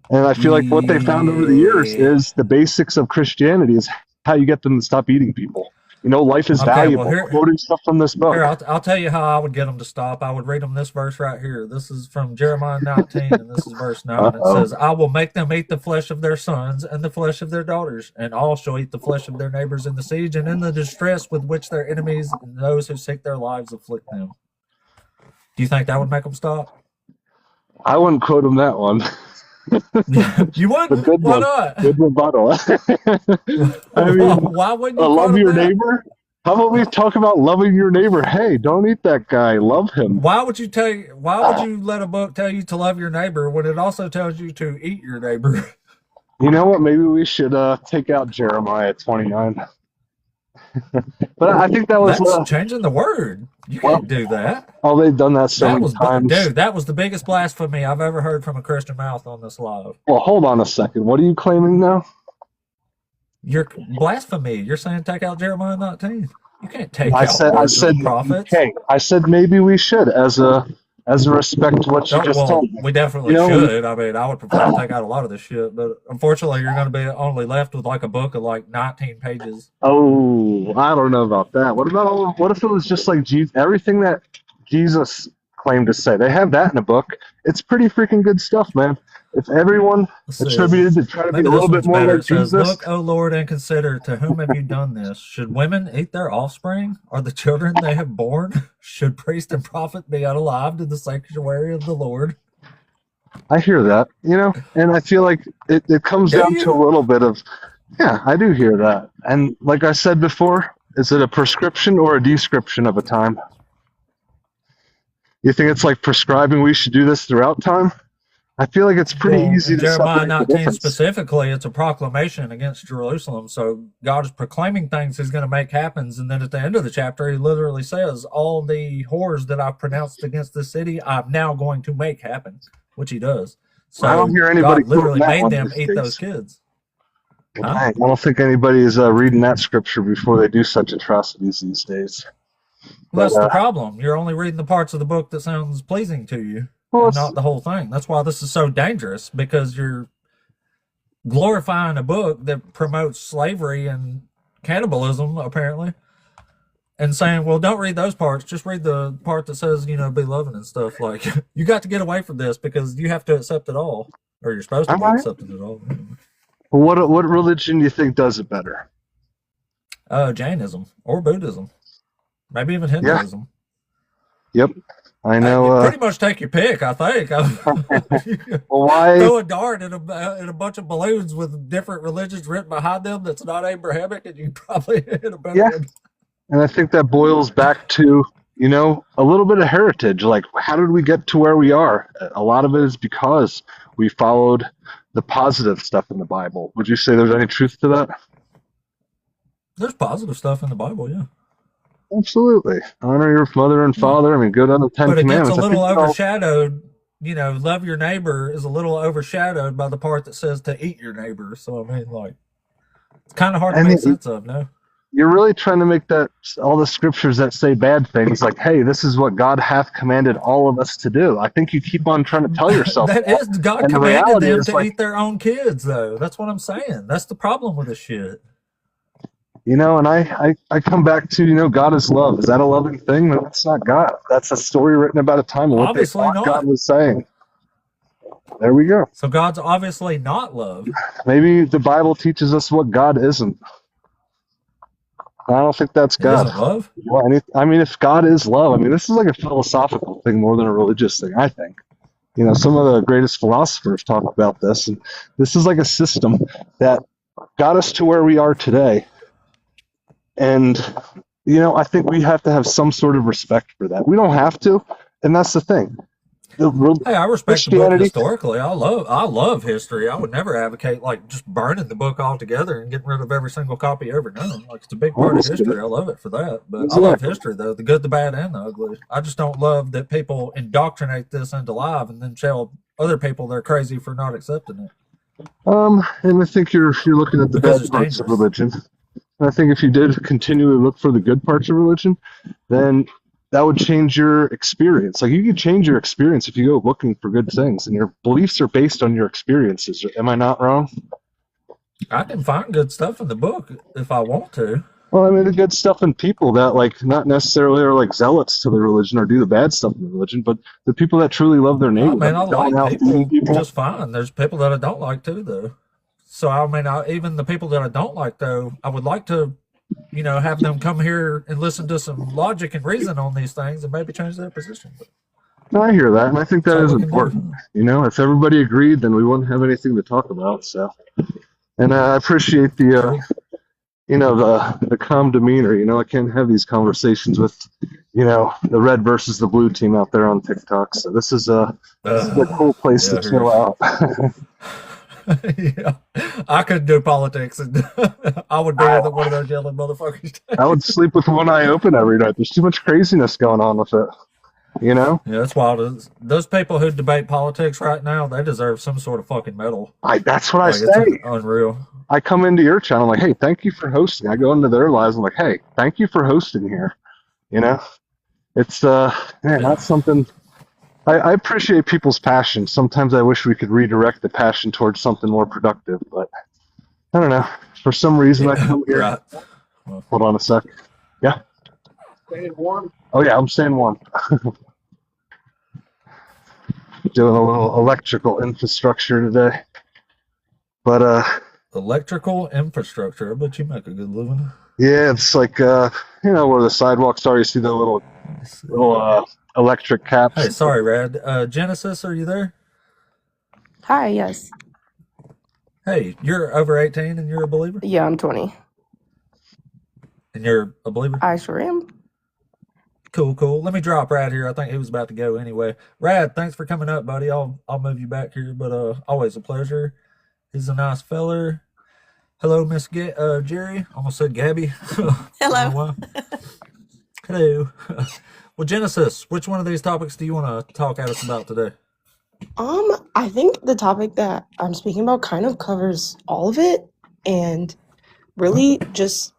S4: And I feel like what they found over the years is the basics of Christianity is how you get them to stop eating people. You know, life is valuable. Well, quoting stuff from this book.
S1: Here, I'll tell you how I would get them to stop. I would read them this verse right here. This is from Jeremiah 19, and this is verse 9. It says, I will make them eat the flesh of their sons and the flesh of their daughters, and all shall eat the flesh of their neighbors in the siege and in the distress with which their enemies and those who seek their lives afflict them. Do you think that would make them stop?
S4: I wouldn't quote them that one.
S1: You wouldn't? Why not?
S4: Good rebuttal. I mean,
S1: why wouldn't you
S4: love your neighbor? How about we talk about loving your neighbor? Hey, don't eat that guy. Love him.
S1: Why would you let a book tell you to love your neighbor when it also tells you to eat your neighbor?
S4: You know what? Maybe we should take out Jeremiah 29. But I think that was
S1: That's changing the word. You can't do that.
S4: Oh, they've done that so many times.
S1: Dude, that was the biggest blasphemy I've ever heard from a Christian mouth on this live.
S4: Well, hold on a second. What are you claiming now?
S1: You're blasphemy. You're saying take out Jeremiah 19. You can't take out the prophets.
S4: Okay. I said maybe we should as a respect to what you just told me.
S1: We definitely should. I mean, I would prefer to take out a lot of this shit, but unfortunately, you're going to be only left with like a book of like 19 pages.
S4: Oh, I don't know about that. What if it was just like everything that Jesus claimed to say? They have that in a book. It's pretty freaking good stuff, man. If everyone attributed to try to be a little bit more like Jesus.
S1: Look, O Lord, and consider, to whom have you done this? Should women eat their offspring? Are the children they have born? Should priest and prophet be unalive to the sanctuary of the Lord?
S4: I hear that, and I feel like it comes down to a little bit of, yeah, I do hear that. And like I said before, is it a prescription or a description of a time? You think it's like prescribing we should do this throughout time? I feel like it's pretty easy to
S1: Jeremiah 19 specifically, it's a proclamation against Jerusalem. So God is proclaiming things he's going to make happen. And then at the end of the chapter, he literally says, all the horrors that I've pronounced against this city, I'm now going to make happen, which he does. So
S4: I don't hear anybody
S1: God literally made them eat those kids.
S4: I don't think anybody is reading that scripture before they do such atrocities these days.
S1: Well, that's the problem. You're only reading the parts of the book that sounds pleasing to you. Well, not the whole thing. That's why this is so dangerous, because you're glorifying a book that promotes slavery and cannibalism, apparently, and saying, well, don't read those parts. Just read the part that says, be loving and stuff. Like, you got to get away from this because you have to accept it all, or you're supposed to be accepting it all.
S4: What religion do you think does it better?
S1: Jainism or Buddhism. Maybe even Hinduism.
S4: Yeah. Yep. I know.
S1: Pretty much take your pick, I think.
S4: Well, why
S1: throw a dart in a bunch of balloons with different religions written behind them that's not Abrahamic, and you probably hit a better one.
S4: And I think that boils back to, a little bit of heritage. Like, how did we get to where we are? A lot of it is because we followed the positive stuff in the Bible. Would you say there's any truth to that?
S1: There's positive stuff in the Bible, yeah.
S4: Absolutely. Honor your mother and father. I mean, good on the Ten Commandments.
S1: But it gets a little overshadowed. Love your neighbor is a little overshadowed by the part that says to eat your neighbor. So, I mean, like, it's kind of hard to make sense of, no?
S4: You're really trying to make that all the scriptures that say bad things, like, hey, this is what God hath commanded all of us to do. I think you keep on trying to tell yourself
S1: that is, God commanded them to eat their own kids, though. That's what I'm saying. That's the problem with this shit.
S4: And I come back to, God is love. Is that a loving thing? No, that's not God. That's a story written about a time of what obviously they thought God was saying. There we go.
S1: So God's obviously not love.
S4: Maybe the Bible teaches us what God isn't. I don't think that's God.
S1: Isn't love?
S4: Well, if God is love, this is like a philosophical thing more than a religious thing, I think. Some of the greatest philosophers talk about this, and this is like a system that got us to where we are today. And, I think we have to have some sort of respect for that. We don't have to, and that's the thing.
S1: Hey, I respect the book historically. I love history. I would never advocate like just burning the book altogether and getting rid of every single copy ever done. Like, it's a big part of history. I love it for that. But I love history, though, the good, the bad, and the ugly. I just don't love that people indoctrinate this into life and then tell other people they're crazy for not accepting it.
S4: And I think you're looking at the bad parts of religion. And I think if you did continually look for the good parts of religion, then that would change your experience. Like, you could change your experience if you go looking for good things, and your beliefs are based on your experiences. Am I not wrong?
S1: I can find good stuff in the book if I want to.
S4: Well, the good stuff in people that, like, not necessarily are like zealots to the religion or do the bad stuff in the religion, but the people that truly love their neighbor.
S1: I like people just fine. There's people that I don't like too, though. So, even the people that I don't like, though, I would like to, have them come here and listen to some logic and reason on these things and maybe change their position.
S4: No, I hear that, and I think that is important. If everybody agreed, then we wouldn't have anything to talk about. So, and I appreciate the the calm demeanor. I can't have these conversations with, the red versus the blue team out there on TikTok. So this is a cool place to chill out.
S1: Yeah, I couldn't do politics, and I would be one of those yelling motherfuckers.
S4: I would sleep with one eye open every night. There's too much craziness going on with it.
S1: Yeah, that's wild. Those people who debate politics right now, they deserve some sort of fucking medal.
S4: That's what I say.
S1: It's unreal.
S4: I come into your channel, I'm like, hey, thank you for hosting. I go into their lives, I'm like, hey, thank you for hosting here. It's that's something. I appreciate people's passion. Sometimes I wish we could redirect the passion towards something more productive, but I don't know. For some reason, I come here. Right. Hold on a sec. Yeah. Staying warm? Oh, yeah, I'm staying warm. Doing a little electrical infrastructure today. But,
S1: electrical infrastructure? I bet you make a good living.
S4: Yeah, it's like, where the sidewalks are, you see the little electric caps.
S1: Hey, sorry, Rad. Genesis, are you there?
S6: Hi, yes.
S1: Hey, you're over 18 and you're a believer?
S6: Yeah, I'm 20.
S1: And you're a believer?
S6: I sure am.
S1: Cool. Let me drop Rad here. I think he was about to go anyway. Rad, thanks for coming up, buddy. I'll move you back here, but always a pleasure. He's a nice feller. Hello, Miss Jerry. Almost said Gabby.
S7: Hello.
S1: Hello. Well, Genesis, which one of these topics do you want to talk at us about today?
S6: I think the topic that I'm speaking about kind of covers all of it, and really just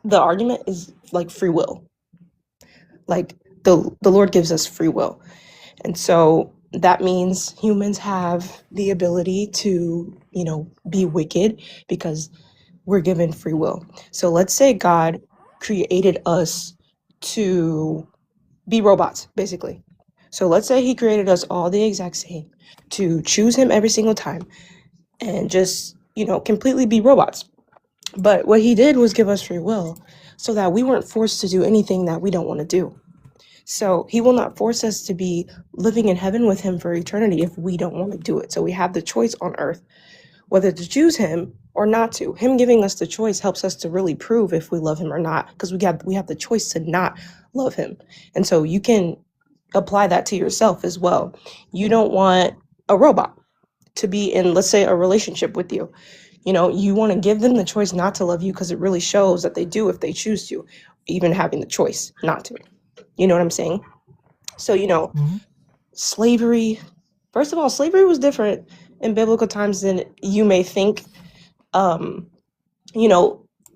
S6: the argument is like free will. Like the Lord gives us free will. And so that means humans have the ability to, be wicked because we're given free will. So let's say God created us to be robots, basically. So let's say he created us all the exact same, to choose him every single time and just, completely be robots. But what he did was give us free will so that we weren't forced to do anything that we don't want to do. So he will not force us to be living in heaven with him for eternity if we don't want to do it. So we have the choice on earth whether to choose him or not to. Him giving us the choice helps us to really prove if we love him or not, because we have the choice to not love him. And so you can apply that to yourself as well. You don't want a robot to be in, let's say, a relationship with you. You want to give them the choice not to love you, because it really shows that they do if they choose to, even having the choice not to. You know what I'm saying? So, slavery, first of all, slavery was different in biblical times than you may think.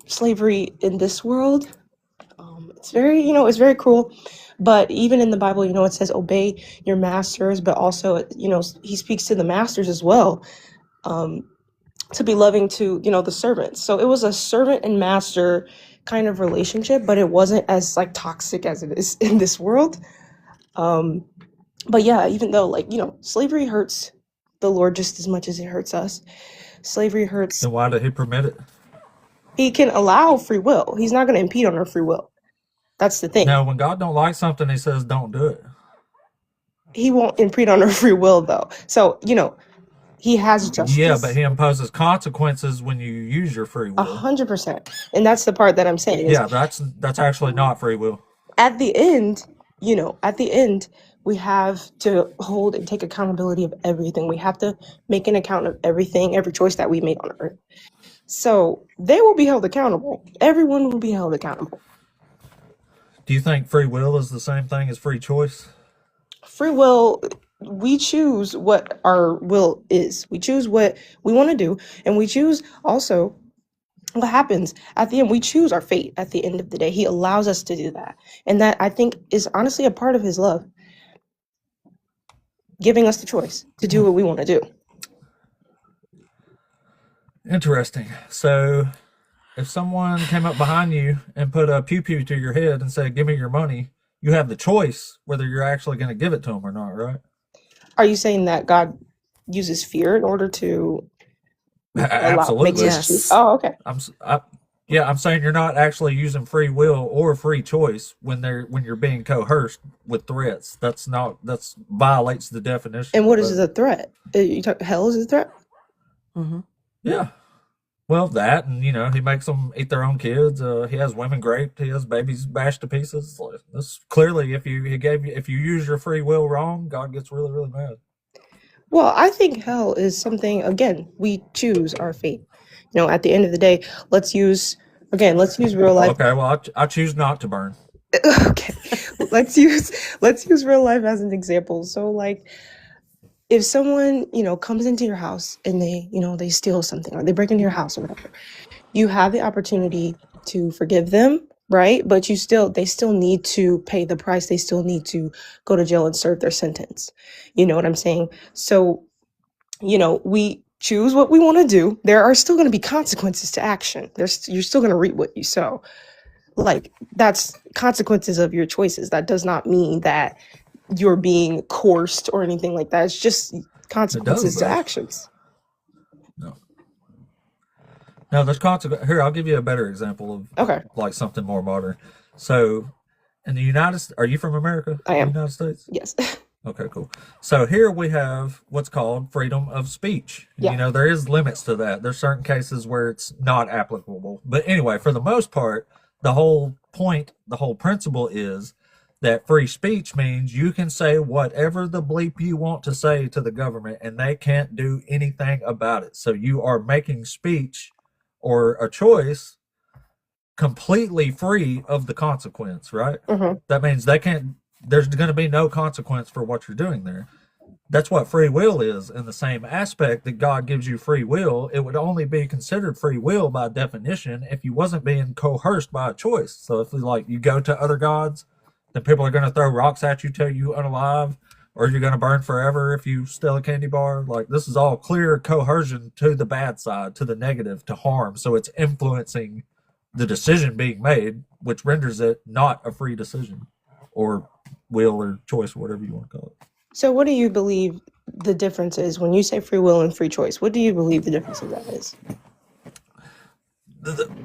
S6: Slavery in this world, it's very cruel. But even in the Bible, it says obey your masters, but also, he speaks to the masters as well, to be loving to, the servants. So it was a servant and master kind of relationship, but it wasn't as like toxic as it is in this world. But yeah, even though slavery hurts the Lord just as much as it hurts us. Slavery hurts.
S1: Then why did he permit it?
S6: He can allow free will. He's not going to impede on our free will. That's the thing.
S1: Now, when God don't like something, he says, don't do it.
S6: He won't impede on our free will, though. So, he has justice.
S1: Yeah, but he imposes consequences when you use your free will.
S6: 100%. And that's the part that I'm saying.
S1: Yeah, that's actually not free will.
S6: At the end, we have to hold and take accountability of everything. We have to make an account of everything, every choice that we make on earth. So they will be held accountable. Everyone will be held accountable.
S1: Do you think free will is the same thing as free choice?
S6: Free will, we choose what our will is. We choose what we want to do, and we choose also what happens at the end. We choose our fate at the end of the day. He allows us to do that. And that, I think, is honestly a part of his love, giving us the choice to do what we want to do.
S1: Interesting. So if someone came up behind you and put a pew-pew to your head and said, give me your money, you have the choice whether you're actually going to give it to them or not, right?
S6: Are you saying that God uses fear in order to
S1: absolutely?
S6: Yes. Oh, okay.
S1: I'm saying you're not actually using free will or free choice when you're being coerced with threats. That's violates the definition.
S6: And what is the threat? Hell is a threat?
S7: Mm-hmm.
S1: Yeah. Well, that, and he makes them eat their own kids. He has women raped. He has babies bashed to pieces. Like, this clearly, if you use your free will wrong, God gets really, really mad.
S6: Well, I think hell is something, again, we choose our fate. At the end of the day, let's use real life.
S1: Okay, well, I choose not to burn.
S6: Okay, let's use real life as an example. So, like, if someone comes into your house and they steal something, or they break into your house or whatever, you have the opportunity to forgive them, right? But they still need to pay the price. They still need to go to jail and serve their sentence. You know what I'm saying? So, we choose what we want to do. There are still going to be consequences to action. You're still going to reap what you sow. Like, that's consequences of your choices. That does not mean that you're being coerced or anything like that. It's just consequences to actions.
S1: No, there's consequences. Here, I'll give you a better example of like something more modern. So, in the are you from America?
S6: I am.
S1: The United States?
S6: Yes.
S1: Okay, cool. So here we have what's called freedom of speech.
S6: Yeah.
S1: There is limits to that. There's certain cases where it's not applicable. But anyway, for the most part, the whole principle is that free speech means you can say whatever the bleep you want to say to the government and they can't do anything about it. So you are making speech or a choice completely free of the consequence, right?
S6: Mm-hmm.
S1: That means there's going to be no consequence for what you're doing there. That's what free will is. In the same aspect that God gives you free will, it would only be considered free will by definition if you wasn't being coerced by a choice. So if you go to other gods, then people are going to throw rocks at you till you unalive, or you're going to burn forever if you steal a candy bar. Like, this is all clear coercion to the bad side, to the negative, to harm. So it's influencing the decision being made, which renders it not a free decision or will or choice, whatever you want to call it.
S6: So what do you believe the difference is when you say free will and free choice? What do you believe the difference of that is?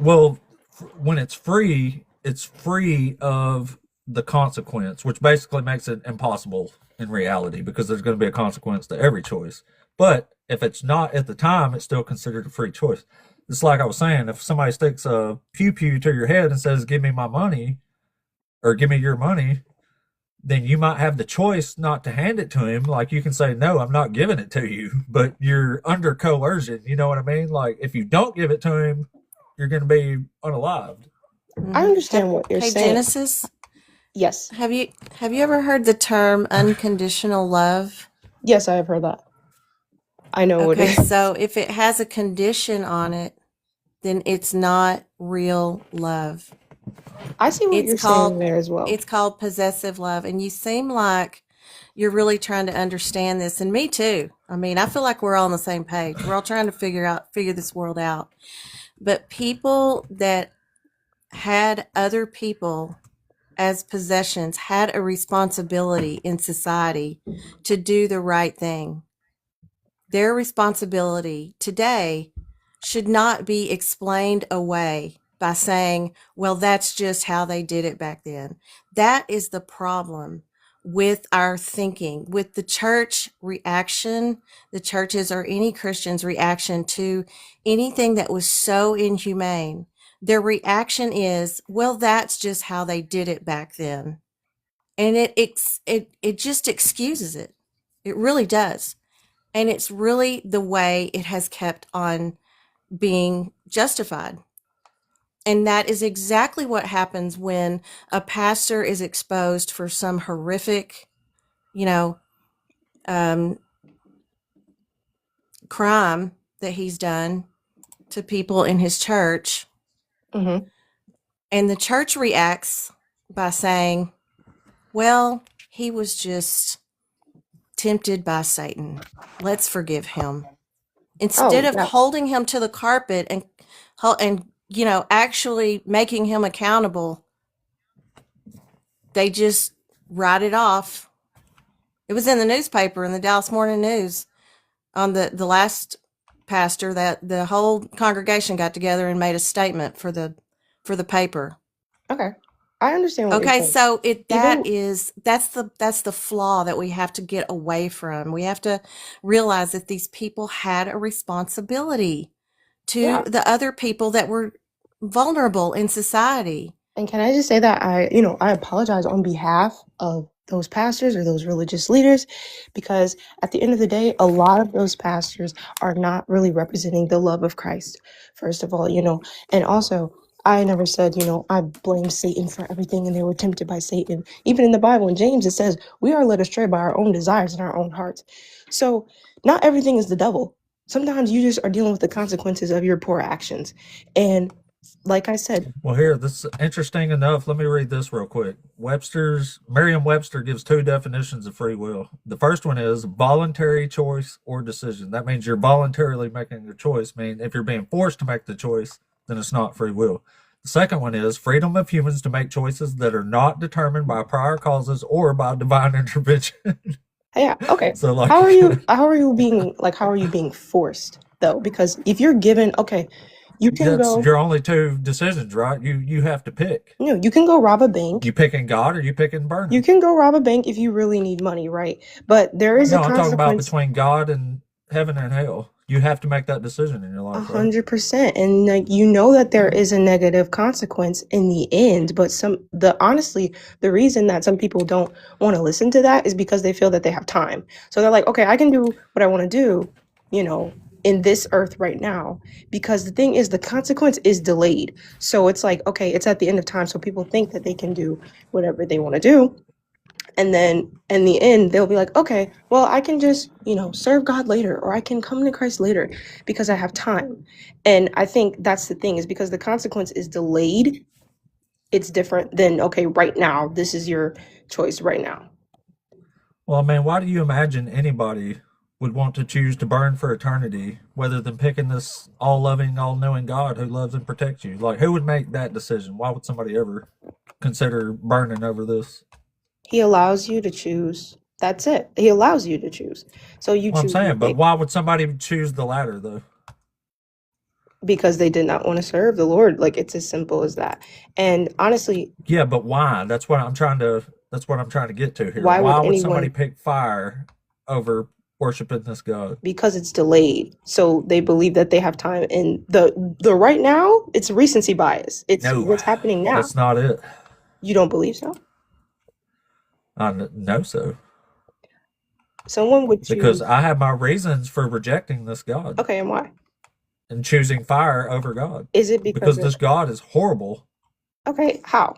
S1: Well, when it's free of the consequence, which basically makes it impossible in reality because there's going to be a consequence to every choice. But if it's not at the time, it's still considered a free choice. It's like I was saying, if somebody sticks a pew-pew to your head and says, give me my money or give me your money, then you might have the choice not to hand it to him. Like, you can say, no, I'm not giving it to you, but you're under coercion. You know what I mean? Like, if you don't give it to him, you're going to be unalived.
S6: I understand what you're saying.
S7: Genesis?
S6: Yes.
S7: Have you ever heard the term unconditional love?
S6: Yes, I have heard that. I know what it is.
S7: So if it has a condition on it, then it's not real love.
S6: I see what you're saying there as well.
S7: It's called possessive love. And you seem like you're really trying to understand this. And me too. I mean, I feel like we're all on the same page. We're all trying to figure this world out. But people that had other people as possessions had a responsibility in society to do the right thing. Their responsibility today should not be explained away by saying, well, that's just how they did it back then. That is the problem with our thinking, with the church reaction, the churches or any Christian's reaction to anything that was so inhumane. Their reaction is, well, that's just how they did it back then. And it just excuses it. It really does. And it's really the way it has kept on being justified. And that is exactly what happens when a pastor is exposed for some horrific, crime that he's done to people in his church.
S6: Mm-hmm.
S7: And the church reacts by saying, well, he was just tempted by Satan. Let's forgive him. Instead of holding him to the carpet and actually making him accountable, they just write it off. It was in the newspaper, in the Dallas Morning News, on the last pastor, that the whole congregation got together and made a statement for the paper.
S6: Okay. I understand what you're saying.
S7: So that's the flaw that we have to get away from. We have to realize that these people had a responsibility to the other people that were vulnerable in society.
S6: And can I just say that I apologize on behalf of those pastors or those religious leaders, because at the end of the day, a lot of those pastors are not really representing the love of Christ, first of all, and also I never said, I blame Satan for everything and they were tempted by Satan. Even in the Bible, in James, it says we are led astray by our own desires and our own hearts. So not everything is the devil. Sometimes you just are dealing with the consequences of your poor actions. And like I said,
S1: well, here, this is interesting enough. Let me read this real quick. Merriam-Webster gives two definitions of free will. The first one is voluntary choice or decision. That means you're voluntarily making a choice. I mean, if you're being forced to make the choice, then it's not free will. The second one is freedom of humans to make choices that are not determined by prior causes or by divine intervention.
S6: Yeah. Okay.
S1: So, like,
S6: how are you being forced though? Because if you're given, you can
S1: that's
S6: go.
S1: your only two decisions, right? You have to pick.
S6: You can go rob a bank.
S1: You picking God or you picking burning?
S6: You can go rob a bank if you really need money, right? But there is a consequence.
S1: I'm talking about between God and heaven and hell. You have to make that decision in your life.
S6: 100%. And that there is a negative consequence in the end. But honestly, the reason that some people don't want to listen to that is because they feel that they have time. So they're like, okay, I can do what I want to do, in this earth right now, because the thing is the consequence is delayed. So it's like, okay, it's at the end of time. So people think that they can do whatever they want to do. And then in the end, they'll be like, okay, well, I can just, serve God later, or I can come to Christ later because I have time. And I think that's the thing, is because the consequence is delayed. It's different than, okay, right now, this is your choice right now.
S1: Well, man, why do you imagine anybody would want to choose to burn for eternity rather than picking this all-loving, all-knowing God who loves and protects you? Like, who would make that decision? Why would somebody ever consider burning over this?
S6: He allows you to choose. That's it. He allows you to choose. So you choose.
S1: I'm saying, but why would somebody choose the latter, though?
S6: Because they did not want to serve the Lord. Like, it's as simple as that. And honestly,
S1: yeah, but why? That's what I'm trying to get to here.
S6: Why would
S1: somebody pick fire over worshiping this God?
S6: Because it's delayed. So they believe that they have time. And the right now, it's recency bias. It's what's happening now.
S1: That's not it.
S6: You don't believe so?
S1: I know so.
S6: Someone would choose.
S1: Because I have my reasons for rejecting this God.
S6: Okay, and why?
S1: And choosing fire over God.
S6: Is it because
S1: this God is horrible?
S6: Okay, how?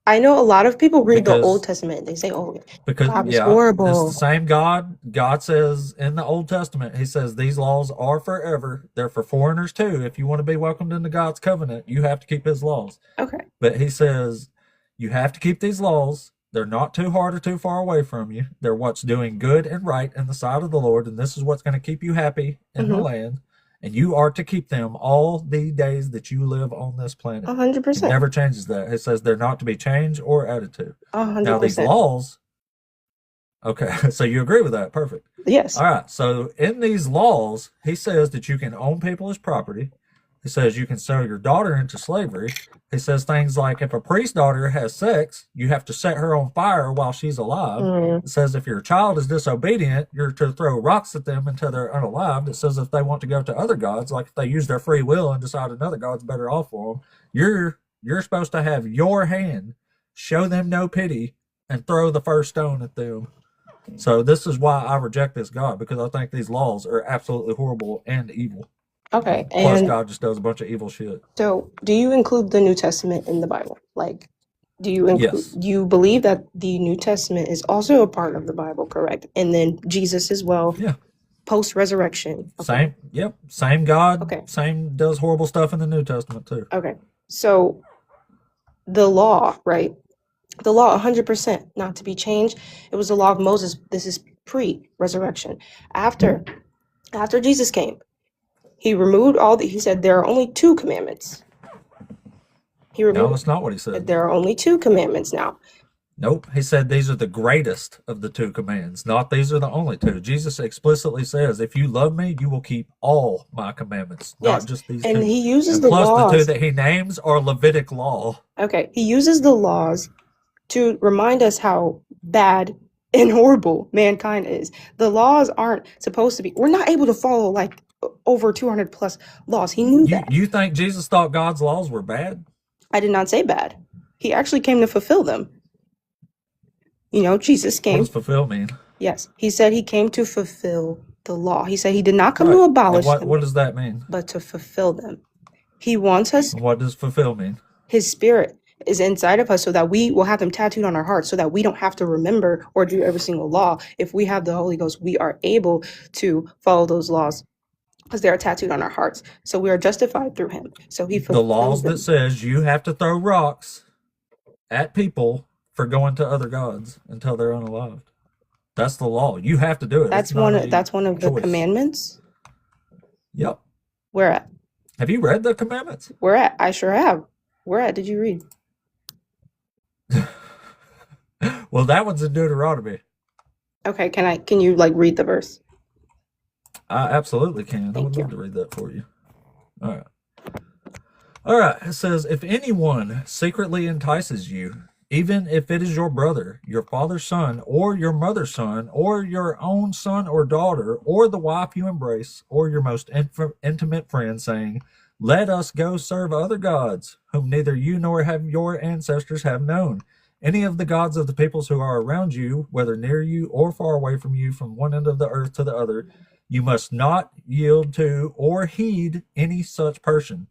S6: I know a lot of people read the Old Testament and they say, oh, God is horrible.
S1: It's the same God. God says in the Old Testament, he says these laws are forever. They're for foreigners too. If you want to be welcomed into God's covenant, you have to keep his laws.
S6: Okay.
S1: But he says you have to keep these laws. They're not too hard or too far away from you. They're what's doing good and right in the sight of the Lord, and this is what's going to keep you happy in the land. And you are to keep them all the days that you live on this planet.
S6: 100%.
S1: It never changes that. It says they're not to be changed or added to.
S6: 100%.
S1: Now, these laws, okay, so you agree with that. Perfect.
S6: Yes.
S1: All right, so in these laws, he says that you can own people as property. He says you can sell your daughter into slavery. He says things like if a priest's daughter has sex, you have to set her on fire while she's alive. It says if your child is disobedient, you're to throw rocks at them until they're unalived. It says if they want to go to other gods, like if they use their free will and decide another god's better off for them, you're supposed to have your hand, show them no pity, and throw the first stone at them. So this is why I reject this God, because I think these laws are absolutely horrible and evil.
S6: Okay.
S1: Plus, God just does a bunch of evil shit.
S6: So, do you include the New Testament in the Bible? Like, do you include?
S1: Yes.
S6: You believe that the New Testament is also a part of the Bible, correct? And then Jesus as well.
S1: Yeah.
S6: Post resurrection. Okay.
S1: Same. Yep. Same God.
S6: Okay.
S1: Same does horrible stuff in the New Testament too.
S6: Okay. So, the law, right? The law, 100% not to be changed. It was the law of Moses. This is pre-resurrection. After Jesus came. He removed he said there are only 2 commandments.
S1: No, that's not what he said.
S6: There are only 2 commandments now.
S1: Nope. He said these are the greatest of the 2 commands, not these are the only 2. Jesus explicitly says, if you love me, you will keep all my commandments, not just these 2.
S6: And he uses
S1: and
S6: the
S1: plus
S6: laws.
S1: The 2 that he names are Levitic law.
S6: Okay. He uses the laws to remind us how bad and horrible mankind is. The laws aren't supposed to be. We're not able to follow over 200 plus laws. He knew that.
S1: You think Jesus thought God's laws were bad?
S6: I did not say bad. He actually came to fulfill them. Jesus came.
S1: What does fulfill mean?
S6: Yes, he said he came to fulfill the law. He said he did not come to abolish them.
S1: What does that mean?
S6: But to fulfill them. He wants us.
S1: What does fulfill mean?
S6: His spirit is inside of us so that we will have them tattooed on our hearts so that we don't have to remember or do every single law. If we have the Holy Ghost, we are able to follow those laws because they are tattooed on our hearts. So we are justified through him. So he fulfills
S1: the laws
S6: them.
S1: That says you have to throw rocks at people for going to other gods until they're unalived. That's the law. You have to do it.
S6: That's one of the commandments.
S1: Yep.
S6: Where at?
S1: Have you read the commandments?
S6: Where at? I sure have. Where at did you read?
S1: Well, that one's in Deuteronomy.
S6: Okay, can you read the verse?
S1: I absolutely can. I would love to read that for you. All right. It says, if anyone secretly entices you, even if it is your brother, your father's son, or your mother's son, or your own son or daughter, or the wife you embrace, or your most intimate friend, saying, let us go serve other gods, whom neither you nor have your ancestors have known. Any of the gods of the peoples who are around you, whether near you or far away from you, from one end of the earth to the other, you must not yield to or heed any such person.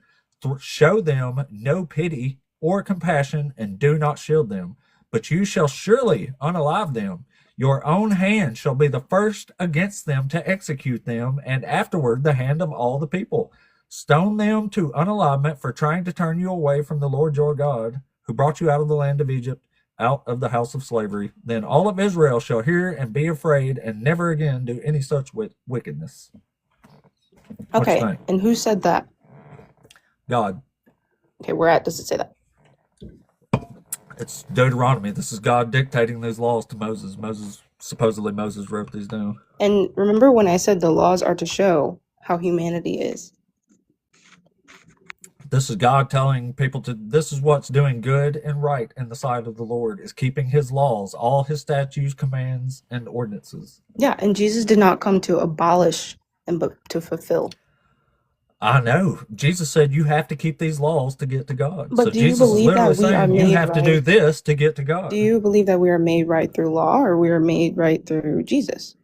S1: Show them no pity or compassion, and do not shield them. But you shall surely unalive them. Your own hand shall be the first against them to execute them, and afterward the hand of all the people. Stone them to unalivement for trying to turn you away from the Lord your God, who brought you out of the land of Egypt, out of the house of slavery. Then all of Israel shall hear and be afraid, and never again do any such wickedness.
S6: Okay, and who said that?
S1: God.
S6: Okay, where at does it say that?
S1: It's Deuteronomy. This is God dictating these laws to Moses. Supposedly Moses wrote these down.
S6: And remember when I said the laws are to show how humanity is?
S1: This is God telling people this is what's doing good and right in the sight of the Lord, is keeping his laws, all his statutes, commands, and ordinances.
S6: Yeah, and Jesus did not come to abolish them, but to fulfill.
S1: I know. Jesus said you have to keep these laws to get to God.
S6: But
S1: so
S6: do
S1: Jesus
S6: you believe
S1: is literally
S6: that we are
S1: saying
S6: made
S1: you have
S6: right?
S1: to do this to get to God.
S6: Do you believe that we are made right through law, or we are made right through Jesus?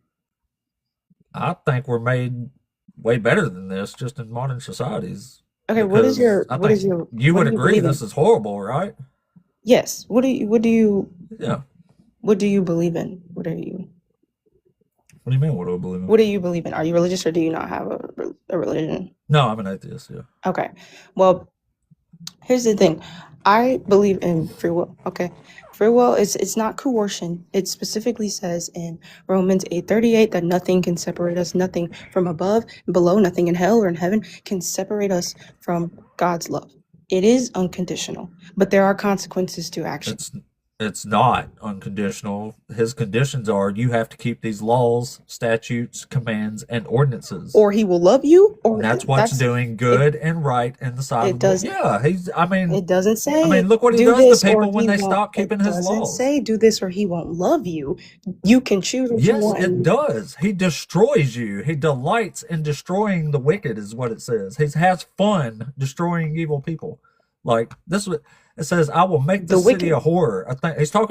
S1: I think we're made way better than this just in modern societies.
S6: Okay, what is your
S1: you would agree this is horrible, right?
S6: Yes. What do you
S1: Yeah.
S6: What do you believe in? What do you
S1: mean, what do I believe in?
S6: What do you believe in? Are you religious, or do you not have a religion?
S1: No, I'm an atheist, yeah.
S6: Okay. Well, here's the thing. I believe in free will. Okay. Free will it's not coercion. It specifically says in Romans 8:38 that nothing can separate us, nothing from above and below, nothing in hell or in heaven can separate us from God's love. It is unconditional, but there are consequences to action.
S1: It's not unconditional. His conditions are you have to keep these laws, statutes, commands, and ordinances.
S6: Or he will love you, or
S1: that's what's doing good and right in the sight of the Lord. Yeah,
S6: it doesn't say.
S1: Look what he does to people when they stop keeping his laws.
S6: It doesn't say do this or he won't love you. You can choose what you want.
S1: Yes, it does. He destroys you. He delights in destroying the wicked, is what it says. He has fun destroying evil people. Like this was. It says, I will make this city a horror.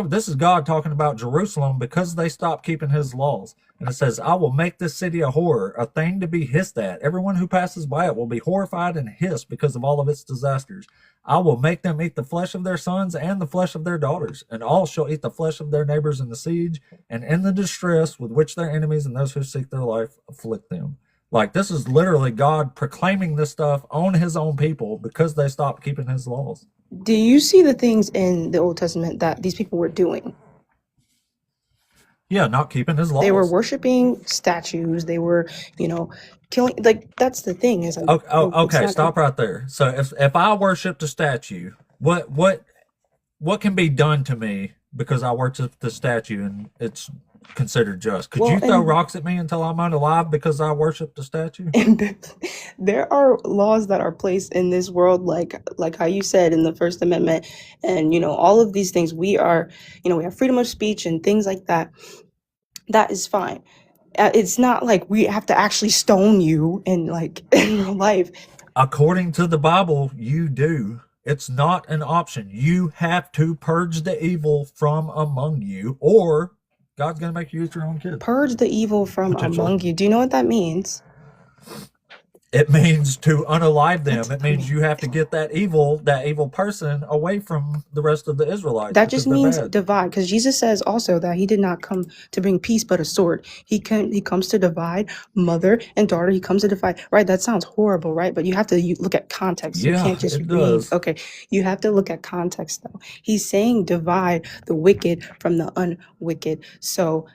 S1: This is God talking about Jerusalem because they stopped keeping his laws. And it says, I will make this city a horror, a thing to be hissed at. Everyone who passes by it will be horrified and hissed because of all of its disasters. I will make them eat the flesh of their sons and the flesh of their daughters, and all shall eat the flesh of their neighbors in the siege and in the distress with which their enemies and those who seek their life afflict them. Like, this is literally God proclaiming this stuff on his own people because they stopped keeping his laws.
S6: Do you see the things in the Old Testament that these people were doing?
S1: Yeah, not keeping his laws.
S6: They were worshiping statues. They were, killing. Like, that's the thing. Is
S1: okay. Stop right there. So if I worshipped a statue, what can be done to me because I worship the statue and it's considered just? Could you throw rocks at me until I'm unalive because I worship the statue?
S6: And there are laws that are placed in this world, like how you said in the First Amendment, and all of these things. We are, we have freedom of speech and things like that. That is fine. It's not like we have to actually stone you in like in real life.
S1: According to the Bible, you do. It's not an option. You have to purge the evil from among you, or God's going to make you eat your own kids.
S6: Purge the evil from among you. Do you know what that means?
S1: It means to unalive them. It means you have to get that evil person away from the rest of the Israelites.
S6: That just means divide, because Jesus says also that he did not come to bring peace but a sword. He comes to divide mother and daughter. He comes to divide. Right? That sounds horrible, right? But you have to look at context.
S1: Yeah,
S6: you can't just
S1: it
S6: read.
S1: does.
S6: Okay, you have to look at context though. He's saying divide the wicked from the unwicked. So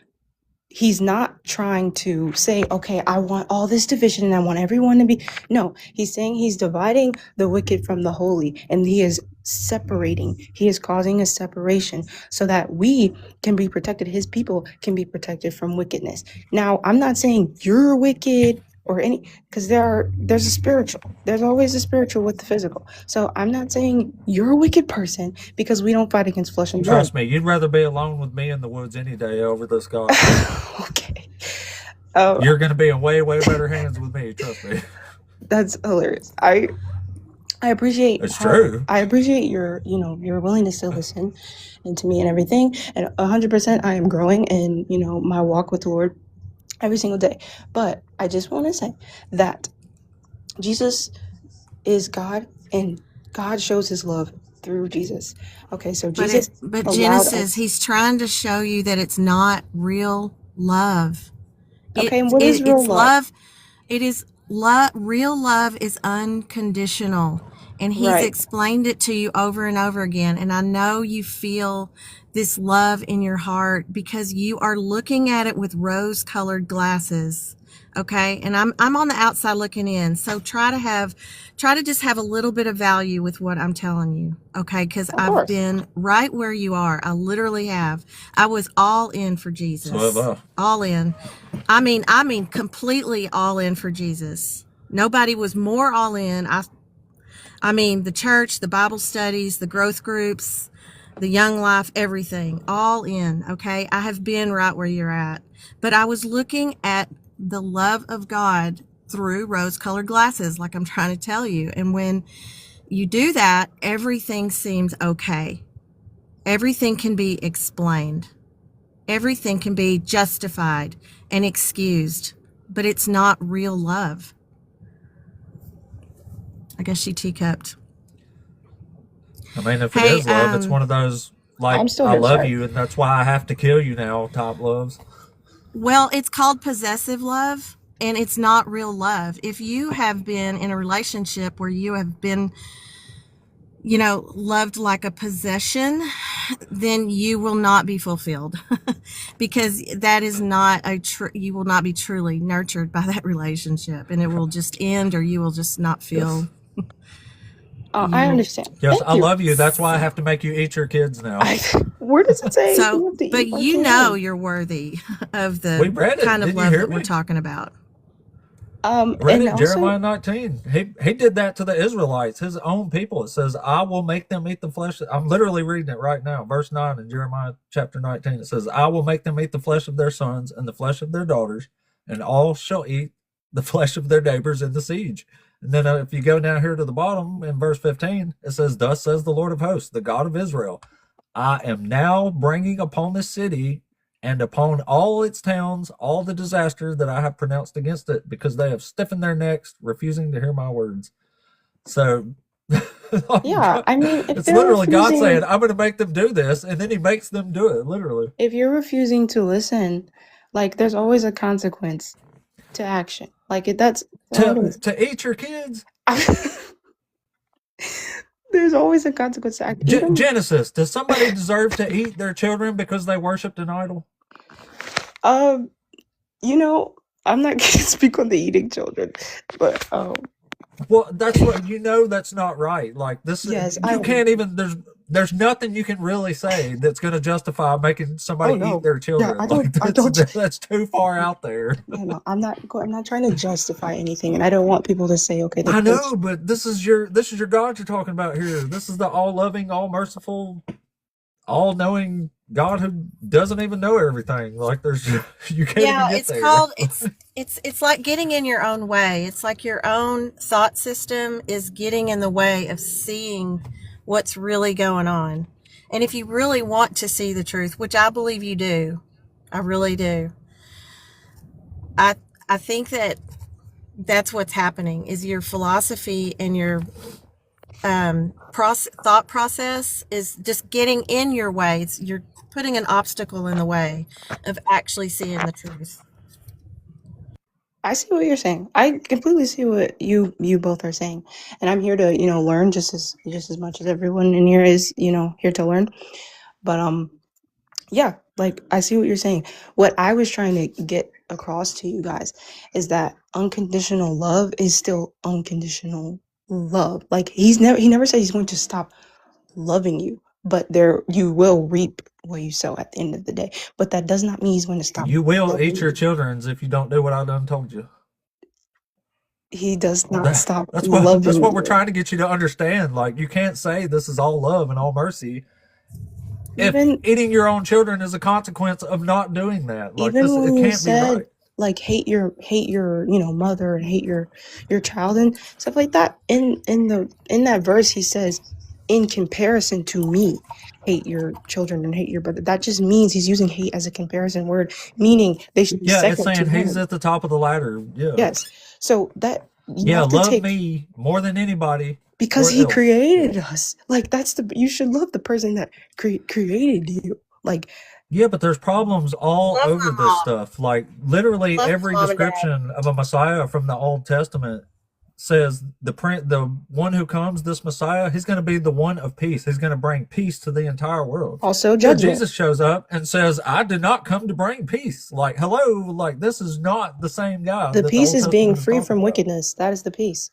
S6: he's not trying to say, okay, I want all this division and I want everyone to be. No, he's saying he's dividing the wicked from the holy, and he is separating. He is causing a separation so that we can be protected. His people can be protected from wickedness. Now, I'm not saying you're wicked or any, because there's a spiritual. There's always a spiritual with the physical. So I'm not saying you're a wicked person, because we don't fight against flesh and blood.
S1: Trust me, you'd rather be alone with me in the woods any day over this God.
S6: Okay.
S1: You're going to be in way, way better hands with me. Trust me.
S6: That's hilarious. I appreciate.
S1: It's true.
S6: I appreciate your willingness to listen and to me and everything. And 100%, I am growing in my walk with the Lord every single day. But I just want to say that Jesus is God, and God shows his love through Jesus. Okay, so Jesus.
S7: But Genesis, he's trying to show you that it's not real love.
S6: Okay, and what is real love?
S7: It is love. Real love is unconditional. And he's explained it to you over and over again. And I know you feel this love in your heart because you are looking at it with rose-colored glasses. Okay. And I'm on the outside looking in. So try to just have a little bit of value with what I'm telling you. Okay. Cause I've been right where you are. I literally have. I was all in for Jesus. All in. I mean, completely all in for Jesus. Nobody was more all in. I mean, the church, the Bible studies, the growth groups, the young life, everything, all in. Okay. I have been right where you're at, but I was looking at the love of God through rose-colored glasses, like I'm trying to tell you. And when you do that, everything seems okay. Everything can be explained. Everything can be justified and excused, but it's not real love. I guess she teacupped.
S1: I mean, if it is love, it's one of those, like, I love you, and that's why I have to kill you now type loves.
S7: Well, it's called possessive love, and it's not real love. If you have been in a relationship where you have been, loved like a possession, then you will not be fulfilled because that is not you will not be truly nurtured by that relationship, and it will just end, or you will just not feel.
S6: I understand.
S1: Yes, I love you. That's why I have to make you eat your kids now.
S6: Where does it say?
S7: So, but you're worthy of the kind of love that we're talking about.
S1: Read it, Jeremiah 19. He did that to the Israelites, his own people. It says, I will make them eat the flesh. I'm literally reading it right now. Verse 9 in Jeremiah chapter 19. It says, I will make them eat the flesh of their sons and the flesh of their daughters, and all shall eat the flesh of their neighbors in the siege. And then if you go down here to the bottom in verse 15, it says, thus says the Lord of hosts, the God of Israel, I am now bringing upon this city and upon all its towns all the disaster that I have pronounced against it, because they have stiffened their necks, refusing to hear my words. So,
S6: yeah, I mean,
S1: it's literally God saying, I'm going to make them do this, and then he makes them do it, literally.
S6: If you're refusing to listen, like, there's always a consequence to action. Like, that's
S1: to eat your kids.
S6: There's always a consequence to action.
S1: Genesis, does somebody deserve to eat their children because they worshipped an idol?
S6: I'm not going to speak on the eating children, but
S1: well, that's what that's not right. Like this,
S6: yes,
S1: can't even. There's nothing you can really say that's going to justify making somebody eat their children. Yeah, that's too far out there.
S6: No, I'm not trying to justify anything, and I don't want people to say, okay.
S1: I know, but this is your God you're talking about here. This is the all loving, all merciful, all-knowing God who doesn't even know everything. Like there's you can't even get
S7: It's
S1: there.
S7: called it's like getting in your own way. It's like your own thought system is getting in the way of seeing what's really going on. And if you really want to see the truth, which I believe you do, I really do. I think that that's what's happening is your philosophy and your thought process is just getting in your way. You're putting an obstacle in the way of actually seeing the truth.
S6: I see what you're saying. I completely see what you both are saying, and I'm here to learn just as much as everyone in here is here to learn. But yeah, like I see what you're saying. What I was trying to get across to you guys is that unconditional love is still unconditional love. Like he never said he's going to stop loving you, but you will reap what you sow at the end of the day. But that does not mean he's going to stop.
S1: You will eat your children's if you don't do what I done told you.
S6: He does not stop loving.
S1: That's what we're trying to get you to understand. Like you can't say this is all love and all mercy if eating your own children is a consequence of not doing that. Like
S6: even when
S1: it
S6: you
S1: can't
S6: said,
S1: be right.
S6: Like hate your mother and hate your child and stuff like that. In that verse, he says, in comparison to me, hate your children and hate your brother. That just means he's using hate as a comparison word, meaning they should be second
S1: it's saying
S6: to
S1: he's
S6: him.
S1: at the top of the ladder. Yeah.
S6: Yes. So that
S1: love me more than anybody.
S6: Because he created us. Like you should love the person that created you. Like
S1: yeah, but there's problems all over this stuff. Like literally every description of a Messiah from the Old Testament says the one who comes, this Messiah, he's going to be the one of peace. He's going to bring peace to the entire world.
S6: Also judgment.
S1: Jesus shows up and says, I did not come to bring peace. Like, hello, like this is not the same guy.
S6: The peace is being free from wickedness. That is the peace.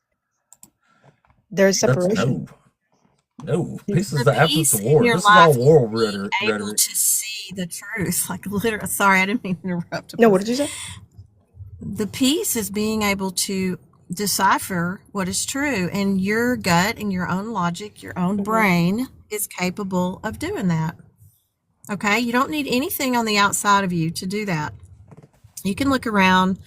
S6: There's separation.
S1: No, peace is the absence of war. This is all war rhetoric.
S7: Able to see the truth, like literally. Sorry, I didn't mean to interrupt.
S6: No, what did you say?
S7: The peace is being able to decipher what is true, and your gut and your own logic, your own brain is capable of doing that. Okay, you don't need anything on the outside of you to do that. You can look around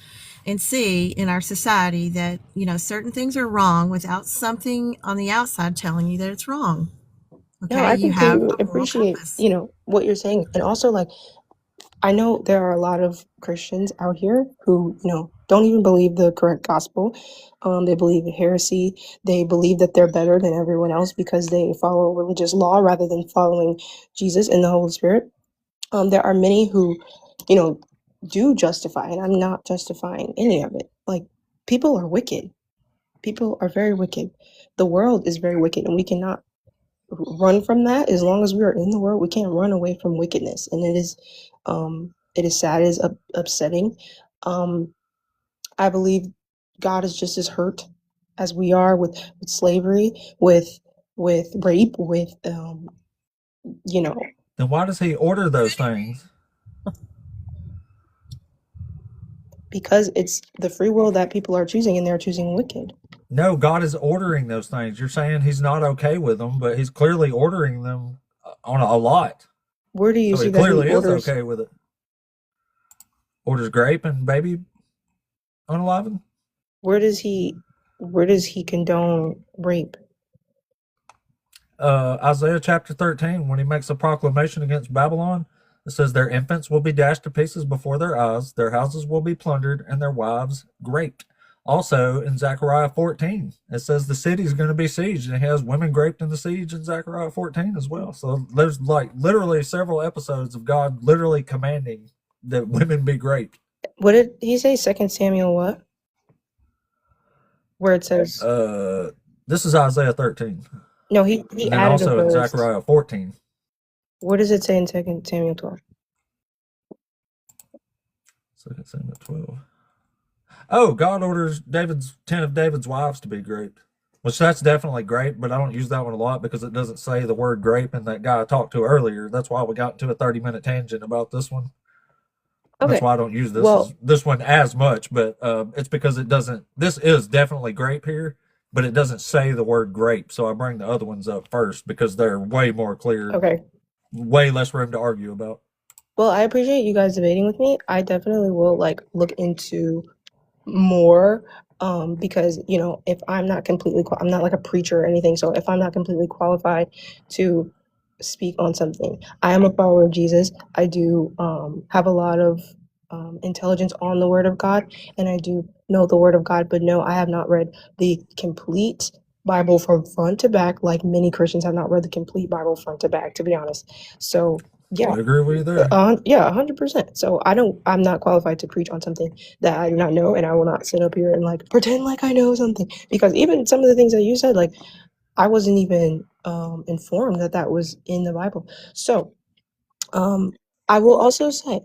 S7: and see in our society that certain things are wrong without something on the outside telling you that it's wrong. Okay,
S6: no, I completely appreciate what you're saying, and also like I know there are a lot of Christians out here who don't even believe the correct gospel. They believe in heresy. They believe that they're better than everyone else because they follow religious law rather than following Jesus and the Holy Spirit. There are many who do justify, and I'm not justifying any of it. Like people are wicked. People are very wicked. The world is very wicked, and we cannot run from that. As long as we are in the world, we can't run away from wickedness, and it is sad, it is upsetting. I believe God is just as hurt as we are with slavery, with rape, with
S1: Then why does he order those things?
S6: Because it's the free will that people are choosing, and they're choosing wicked.
S1: No, God is ordering those things. You're saying he's not okay with them, but he's clearly ordering them on a lot.
S6: Where do you see
S1: he
S6: that
S1: clearly
S6: he orders?
S1: is okay with it? Orders grape and baby unalivened?
S6: Where does he condone rape?
S1: Isaiah chapter 13, when he makes a proclamation against Babylon, it says their infants will be dashed to pieces before their eyes, their houses will be plundered, and their wives raped. Also, in Zechariah 14, it says the city is going to be sieged, and it has women raped in the siege in Zechariah 14 as well. So there's like literally several episodes of God literally commanding that women be raped.
S6: What did he say? 2 Samuel what? Where it says...
S1: this is Isaiah 13.
S6: No, he
S1: and
S6: added
S1: also
S6: a verse.
S1: In Zechariah 14.
S6: What does it say in 2 Samuel 12?
S1: 2 Samuel 12. Oh, God orders 10 of David's wives to be raped. Which that's definitely grape, but I don't use that one a lot because it doesn't say the word grape in that guy I talked to earlier. That's why we got into a 30-minute tangent about this one. Okay. That's why I don't use this one as much, but it's because it doesn't. This is definitely grape here, but it doesn't say the word grape. So I bring the other ones up first because they're way more clear.
S6: Okay.
S1: way less room to argue about.
S6: Well, I appreciate you guys debating with me. I definitely will look into more because if I'm not completely I'm not like a preacher or anything, so if I'm not completely qualified to speak on something, I am a follower of Jesus. I do have a lot of intelligence on the Word of God, and I do know the Word of God, but no, I have not read the complete Bible from front to back, like many Christians have not read the complete Bible front to back, to be honest. So yeah,
S1: I agree with you there.
S6: yeah, 100%. So I'm not qualified to preach on something that I do not know, and I will not sit up here and pretend like I know something, because even some of the things that you said, I wasn't even informed that was in the Bible. So I will also say,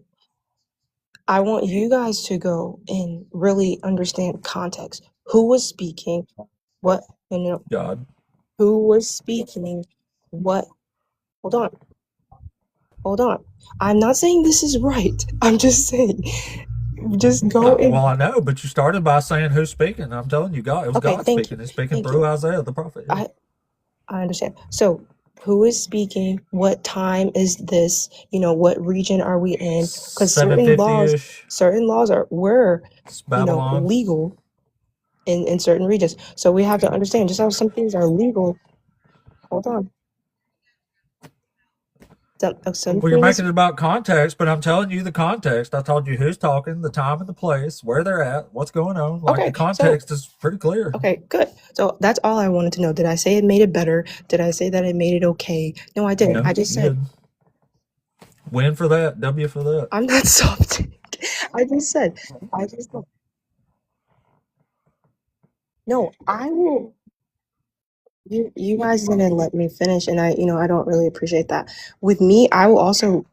S6: I want you guys to go and really understand context. Who was speaking? What?
S1: God.
S6: Who was speaking? What? Hold on. I'm not saying this is right. I'm just saying, just go in.
S1: Well, I know, but you started by saying who's speaking. I'm telling you, God. It was God speaking. He's speaking through Isaiah the prophet. Yeah.
S6: I understand. So, who is speaking? What time is this? What region are we in? Because certain laws were legal in certain regions. So we have to understand just how some things are legal. Hold on.
S1: Well, you're making it about context, but I'm telling you the context. I told you who's talking, the time and the place, where they're at, what's going on. The context is pretty clear.
S6: Okay, good. So that's all I wanted to know. Did I say it made it better? Did I say that it made it okay? No, I didn't. I just said.
S1: Win for that. W for that.
S6: I'm not soft. I just said. No, I will. You guys didn't let me finish, and I don't really appreciate that. With me, I will also.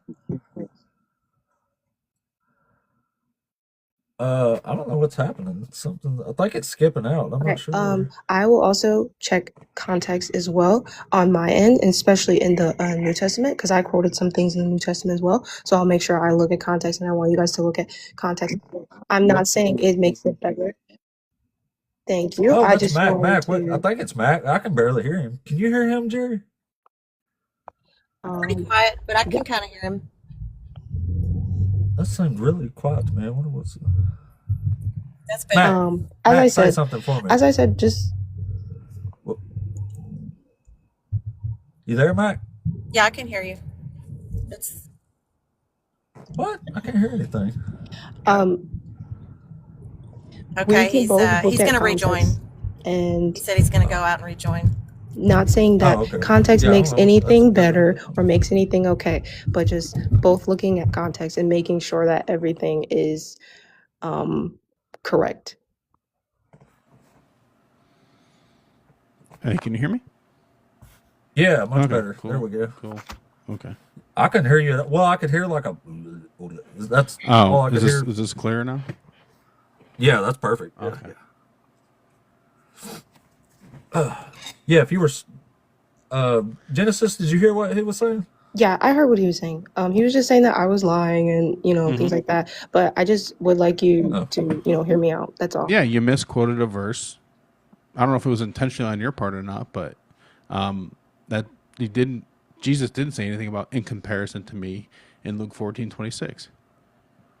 S1: I don't know what's happening. Something. I think it's skipping out. I'm not sure.
S6: I will also check context as well on my end, and especially in the New Testament, because I quoted some things in the New Testament as well. So I'll make sure I look at context, and I want you guys to look at context. I'm not saying it makes it better. Thank you.
S1: Oh, that's Mac. I think it's Mac. I can barely hear him. Can you hear him, Jerry?
S7: Pretty quiet, but I can kind of hear him.
S1: That seemed really quiet to me. I wonder what's.
S7: That's better.
S6: Mac,
S1: say something for me.
S6: As I said, just.
S1: You there, Mac?
S7: Yeah, I can hear you.
S1: What? I can't hear anything.
S7: Okay, he's going to rejoin.
S6: And
S7: he said he's going to go out and rejoin.
S6: Not saying that context makes anything better or makes anything okay, but just both looking at context and making sure that everything is correct.
S8: Hey, can you hear me?
S1: Yeah, much better. Cool. There we go.
S8: Cool. Okay.
S1: I can hear you. Well, I could hear that's
S8: all I could hear. Is this clear now?
S1: Yeah, that's perfect.
S8: Okay.
S1: Yeah, if you were Genesis, did you hear what he was saying?
S6: Yeah, I heard what he was saying. He was just saying that I was lying and things like that. But I just would like you to hear me out. That's all.
S8: Yeah, you misquoted a verse. I don't know if it was intentional on your part or not, but that Jesus didn't say anything about in comparison to me in Luke 14:26.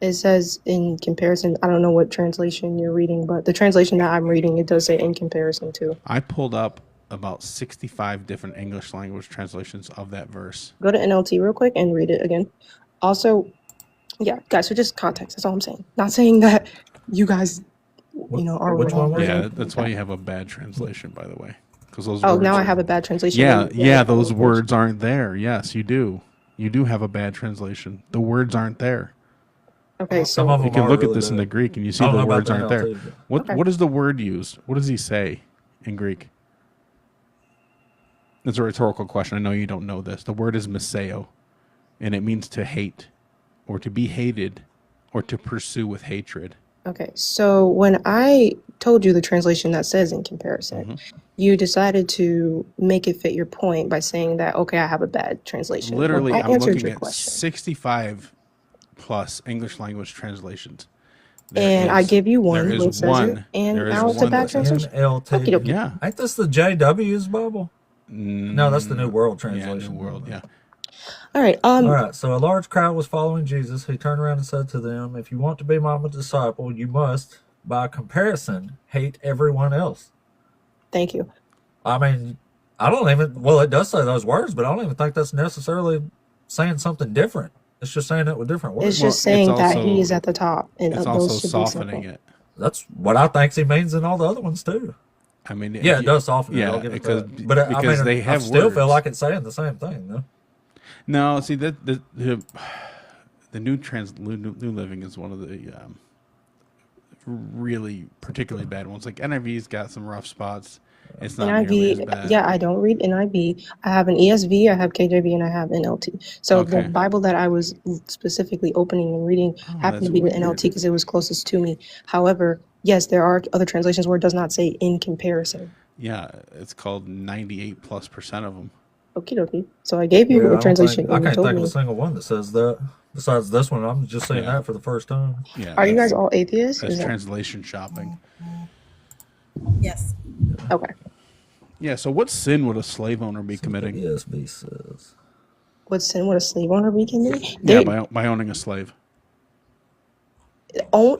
S6: It says in comparison. I don't know what translation you're reading, but the translation that I'm reading, it does say in comparison to.
S8: I pulled up about 65 different English language translations of that verse.
S6: Go to NLT real quick and read it again. Also, yeah, guys, so just context. That's all I'm saying. Not saying that you guys, are wrong.
S8: Yeah, that's why you have a bad translation, by the way. Because those.
S6: Now I have a bad translation.
S8: Yeah, those words aren't there. Yes, you do. You do have a bad translation. The words aren't there.
S6: Okay, so
S8: you can look at this in the Greek and you see the words aren't there. What is the word used? What does he say in Greek? It's a rhetorical question. I know you don't know this. The word is miseo, and it means to hate, or to be hated, or to pursue with hatred.
S6: Okay, so when I told you the translation that says in comparison, you decided to make it fit your point by saying that, okay, I have a bad translation.
S8: Literally, I'm looking at 65 plus English language translations.
S6: I give you one.
S8: There is one.
S6: And now it's a bad translation.
S1: NLT.
S8: Yeah.
S1: Ain't this the JW's Bible? No, that's the New World Translation.
S8: Yeah, New World, yeah.
S6: All right.
S1: All right. So a large crowd was following Jesus. He turned around and said to them, "If you want to be my disciple, you must, by comparison, hate everyone else."
S6: Thank you.
S1: I mean, I don't even. Well, it does say those words, but I don't even think that's necessarily saying something different. It's just saying it with different words.
S6: It's just saying that he is at the top, and
S8: it's
S6: those
S8: also
S6: should
S8: softening
S6: be
S8: it.
S1: That's what I think he means in all the other ones too.
S8: I mean,
S1: Yeah, it does soften it.
S8: Yeah,
S1: I'll give it
S8: because
S1: that. But I mean,
S8: they have
S1: I still feel
S8: words.
S1: like it's saying the same thing, though.
S8: No, see that the New Living is one of the really particularly bad ones. Like NIV's got some rough spots. It's not nearly as
S6: NIV.
S8: bad.
S6: Yeah, I don't read NIV. I have an ESV, I have KJV, and I have NLT. So the Bible that I was specifically opening and reading happened to be the NLT because it was closest to me. However, yes, there are other translations where it does not say in comparison.
S8: Yeah, it's called 98+% of them.
S6: Okie dokie. So I gave you a translation.
S1: I can't think of a single one that says that. Besides this one, I'm just saying that for the first time.
S8: Yeah.
S6: Are you guys all atheists?
S8: That's translation shopping.
S7: Yes.
S6: Okay.
S8: Yeah. So, what sin would a slave owner be committing?
S1: ESV says.
S6: What sin would a slave owner be committing?
S8: By owning a slave.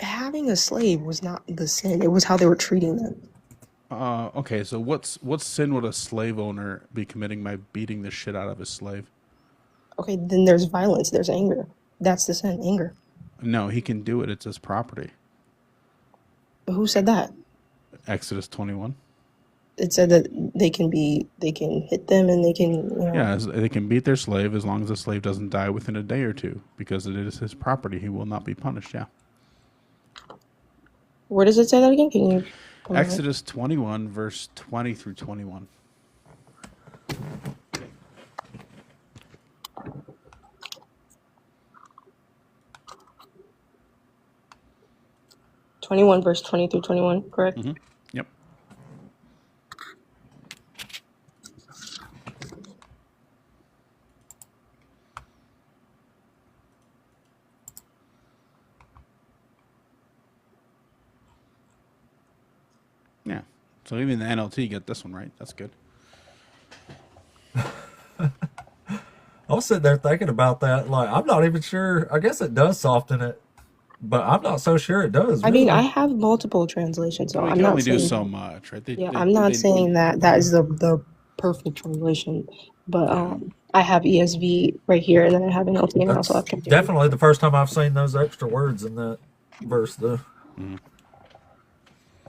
S6: Having a slave was not the sin. It was how they were treating them.
S8: Okay, so what sin would a slave owner be committing by beating the shit out of his slave?
S6: Okay, then there's violence, there's anger. That's the sin, anger.
S8: No, he can do it. It's his property.
S6: But who said that?
S8: Exodus 21.
S6: It said that they can hit them and they can.
S8: Yeah, they can beat their slave as long as the slave doesn't die within a day or two, because it is his property. He will not be punished. Yeah.
S6: Where does it say that again? Can you?
S8: Exodus 21, verse 20 through 21.
S6: Verse 20 through 21, correct?
S8: Mm-hmm. Yep. Yeah. So even the NLT get this one right. That's good.
S1: I was sitting there thinking about that. Like, I'm not even sure. I guess it does soften it, but I'm not so sure it does.
S6: I mean, I have multiple translations, so I'm not
S8: only
S6: saying
S8: do so much, right?
S6: I'm not saying that is the perfect translation, but I have ESV right here, and then I have NLT, and I also have KJV.
S1: Definitely the first time I've seen those extra words in that verse, though.
S8: Mm-hmm.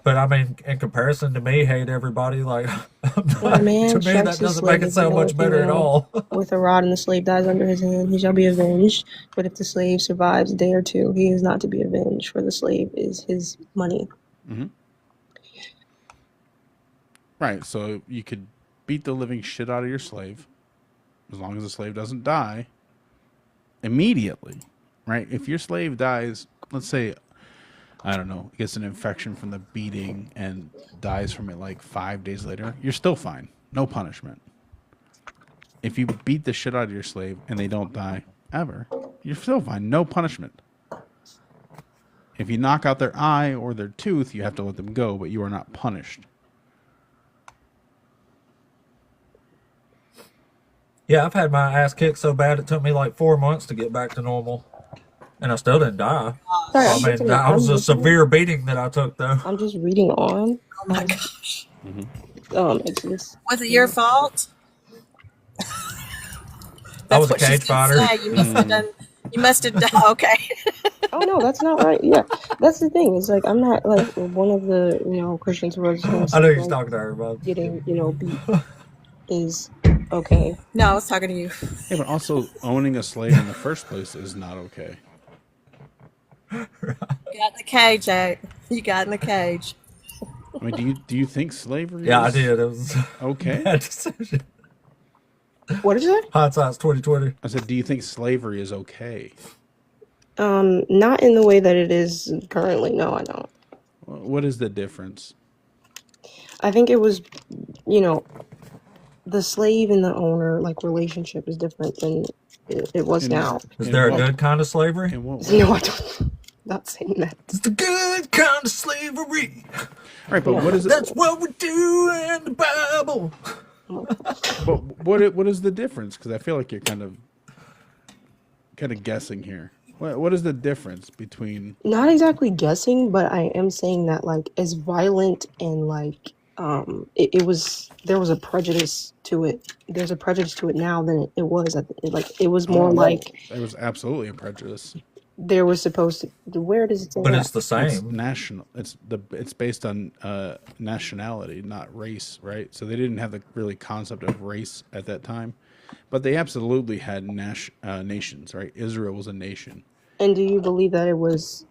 S1: But I mean, in comparison to me, hate everybody. Like, to
S6: me,
S1: that doesn't make it sound much better at all.
S6: With a rod and the slave dies under his hand, he shall be avenged. But if the slave survives a day or two, he is not to be avenged, for the slave is his money.
S8: Mm-hmm. Right. So you could beat the living shit out of your slave, as long as the slave doesn't die immediately. Right. If your slave dies, let's say, I don't know, gets an infection from the beating and dies from it like 5 days later, you're still fine. No punishment. If you beat the shit out of your slave and they don't die ever, you're still fine. No punishment. If you knock out their eye or their tooth, you have to let them go, but you are not punished.
S1: Yeah, I've had my ass kicked so bad it took me like 4 months to get back to normal. And I still didn't die.
S6: Sorry,
S1: I mean, that was a severe beating that I took, though.
S6: I'm just reading on.
S7: Oh my gosh.
S6: Exodus.
S7: Was it your fault?
S1: I was a cage fighter.
S7: You must have done. Okay.
S6: Oh no, that's not right. Yeah, that's the thing. It's like I'm not like one of the Christians who are just gonna
S1: I know you're talking to her about
S6: getting beat is okay.
S7: No, I was talking to you.
S8: Yeah, but also owning a slave in the first place is not okay.
S7: You got in the cage, Jake. You got in the cage.
S8: I mean, do you think slavery?
S1: Yeah, I did. It was
S8: okay.
S1: Bad decision.
S6: What did you say?
S1: Hindsight's 2020.
S8: I said, do you think slavery is okay?
S6: Not in the way that it is currently. No, I don't.
S8: What is the difference?
S6: I think it was, the slave and the owner relationship is different than it was now.
S1: Is there a good kind of slavery?
S6: No, I don't. Not saying that.
S1: It's the good kind of slavery.
S8: Right, but what is it?
S1: That's what we do in the Bible.
S8: But what is the difference? Because I feel like you're kind of kind of guessing here. What is the difference between?
S6: Not exactly guessing, but I am saying that like as violent and like it was there was a prejudice to it. There's a prejudice to it now than it was like it was more like
S8: there was absolutely a prejudice.
S6: there was supposed to. Where does it say
S1: But
S6: that?
S1: it's the same.
S8: It's national. It's based on nationality, not race, right? So they didn't have the really concept of race at that time, but they absolutely had nations, right? Israel was a nation.
S6: And do you believe that it was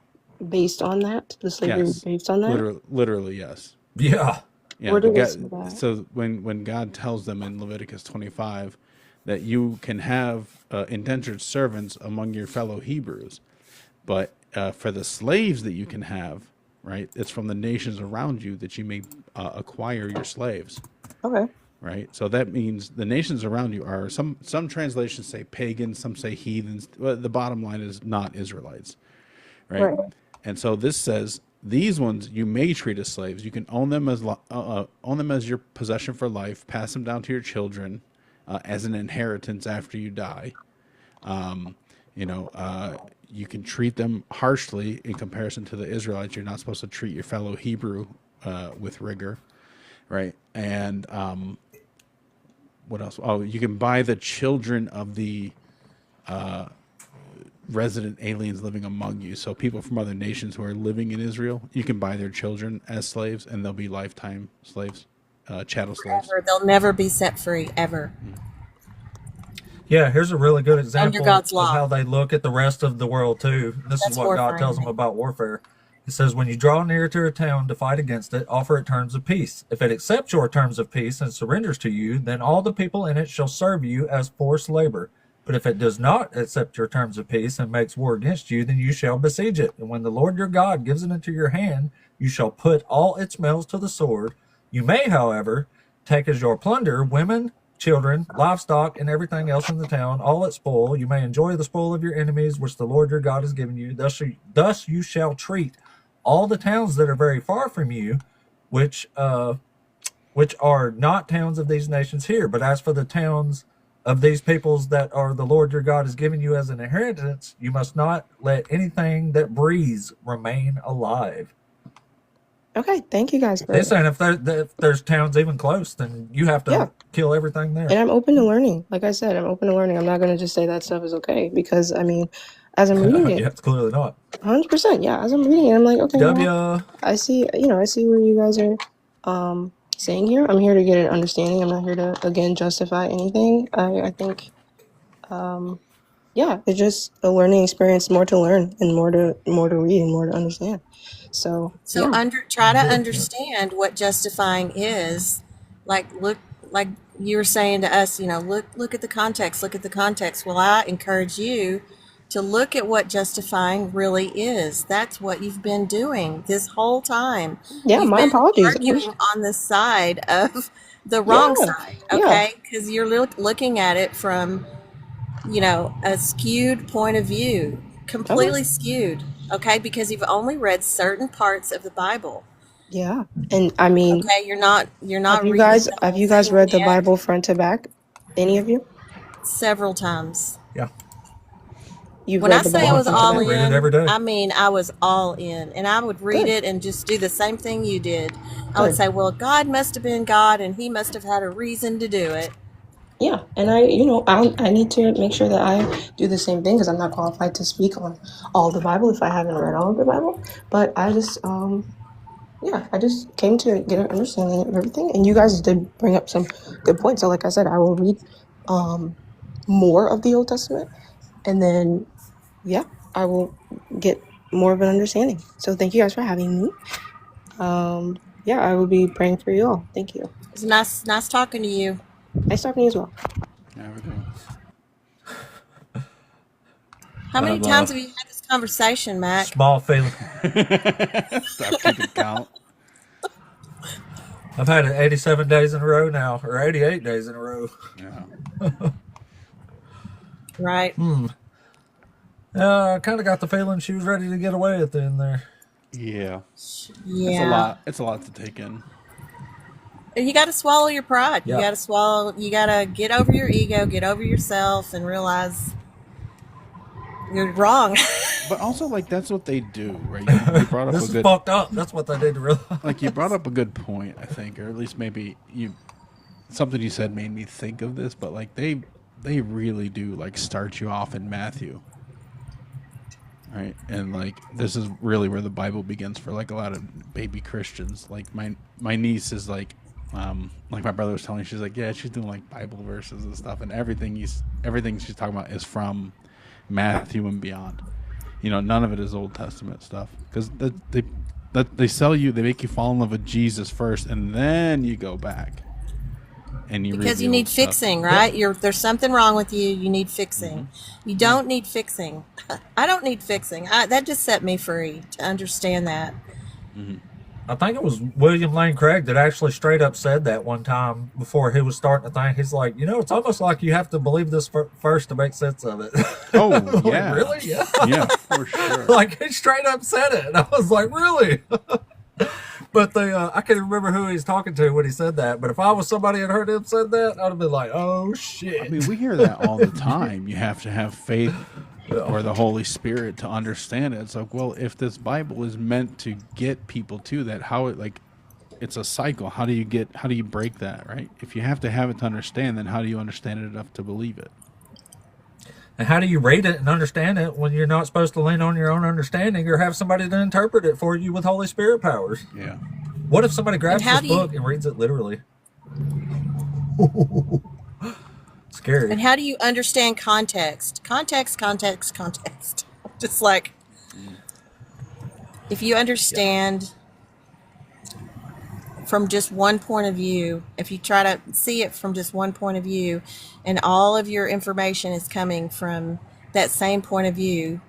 S6: based on that? The slavery was based on that?
S8: Literally, yes.
S1: Yeah.
S8: Yeah.
S6: Where did it say that?
S8: So when God tells them in Leviticus 25 that you can have indentured servants among your fellow Hebrews, but for the slaves that you can have, right, it's from the nations around you that you may acquire your slaves.
S6: Okay.
S8: Right, so that means the nations around you are some translations say pagans, some say heathens. Well, the bottom line is not Israelites, right? And so this says these ones you may treat as slaves. You can own them as your possession for life, pass them down to your children as an inheritance after you die. You can treat them harshly in comparison to the Israelites. You're not supposed to treat your fellow Hebrew with rigor, right? And what else? Oh, you can buy the children of the resident aliens living among you. So people from other nations who are living in Israel, you can buy their children as slaves, and they'll be lifetime slaves, chattel slaves.
S7: They'll never be set free, ever.
S1: Yeah, here's a really good example
S7: Under God's law.
S1: of how they look at the rest of the world too. This is what God tells them about warfare. He says, when you draw near to a town to fight against it, offer it terms of peace. If it accepts your terms of peace and surrenders to you, then all the people in it shall serve you as forced labor. But if it does not accept your terms of peace and makes war against you, then you shall besiege it. And when the Lord your God gives it into your hand, you shall put all its males to the sword. You may, however, take as your plunder women, children, livestock, and everything else in the town, all its spoil. You may enjoy the spoil of your enemies, which the Lord your God has given you. Thus you shall treat all the towns that are very far from you, which are not towns of these nations here. But as for the towns of these peoples that are the Lord your God has given you as an inheritance, you must not let anything that breathes remain alive.
S6: Okay, thank you guys.
S1: They're saying if there's towns even close, then you have to kill everything there.
S6: And I'm open to learning. Like I said, I'm open to learning. I'm not going to just say that stuff is okay because, I mean, as I'm reading it,
S1: it's clearly not.
S6: 100%. Yeah, as I'm reading it, I'm like, okay, I see where you guys are saying here. I'm here to get an understanding. I'm not here to, again, justify anything. I think, it's just a learning experience, more to learn and more to read and more to understand. So
S7: try to understand what justifying is. Like you were saying to us, look at the context, look at the context. Well, I encourage you to look at what justifying really is. That's what you've been doing this whole time.
S6: Yeah,
S7: you've
S6: my
S7: been
S6: apologies.
S7: Arguing on the side of the wrong side, okay? Because you're looking at it from, a skewed point of view, completely skewed, okay? Because you've only read certain parts of the Bible.
S6: Yeah, and I mean,
S7: okay, you're not.
S6: Have you guys read the Bible front to back? Any of you?
S7: Several times.
S1: Yeah.
S7: When I say I was all in,
S1: every day.
S7: I mean I was all in, and I would read it and just do the same thing you did. I would say, well, God must have been God, and He must have had a reason to do it.
S6: Yeah, and I need to make sure that I do the same thing because I'm not qualified to speak on all the Bible if I haven't read all of the Bible. But I just, I just came to get an understanding of everything, and you guys did bring up some good points. So, like I said, I will read more of the Old Testament, and then, I will get more of an understanding. So, thank you guys for having me. I will be praying for you all. Thank you.
S7: It's nice talking to you.
S6: Nice talking to you as well.
S8: Yeah, we do.
S7: How many times have you had this conversation, Mac?
S1: Small feeling.
S8: Stop keeping count.
S1: I've had it 87 days in a row now, or 88 days in a row.
S8: Yeah.
S7: Right.
S1: I kind of got the feeling she was ready to get away at the end there.
S8: Yeah.
S7: Yeah.
S8: It's a lot to take in.
S7: You got to swallow your pride.
S1: Yeah.
S7: You got to get over your ego, get over yourself, and realize you're wrong.
S8: But also, like, that's what they do, right? You brought up
S1: This
S8: a
S1: is
S8: good,
S1: fucked up. That's what they need to realize.
S8: like, you brought up a good point, I think, or at least maybe something you said made me think of this. But like, they really do like start you off in Matthew, right? And like, this is really where the Bible begins for like a lot of baby Christians. Like my niece is like my brother was telling me, she's like, yeah, she's doing like Bible verses and stuff, and everything she's talking about is from Matthew and beyond. You know, none of it is Old Testament stuff, because they sell you, they make you fall in love with Jesus first, and then you go back and you
S7: Because you need fixing, right? There's something wrong with you. You need fixing. You don't need fixing. I don't need fixing. That just set me free to understand that.
S1: I think it was William Lane Craig that actually straight up said that one time before he was starting to think. He's like, it's almost like you have to believe this first to make sense of it.
S8: Oh,
S1: Like,
S8: yeah.
S1: really? Yeah.
S8: Yeah, for sure.
S1: Like, he straight up said it. And I was like, really? But I can't remember who he's talking to when he said that. But if I was somebody and heard him said that, I'd have been like, oh, shit.
S8: I mean, we hear that all the time. You have to have faith or the Holy Spirit to understand it. It's like, well, if this Bible is meant to get people to that, it's a cycle. How do you break that, right? If you have to have it to understand, then how do you understand it enough to believe it?
S1: And how do you read it and understand it when you're not supposed to lean on your own understanding or have somebody to interpret it for you with Holy Spirit powers?
S8: Yeah.
S1: What if somebody grabs this book and reads it literally? Scary.
S7: And how do you understand context? Context. Just like, if you understand from just one point of view, if you try to see it from just one point of view, and all of your information is coming from that same point of view,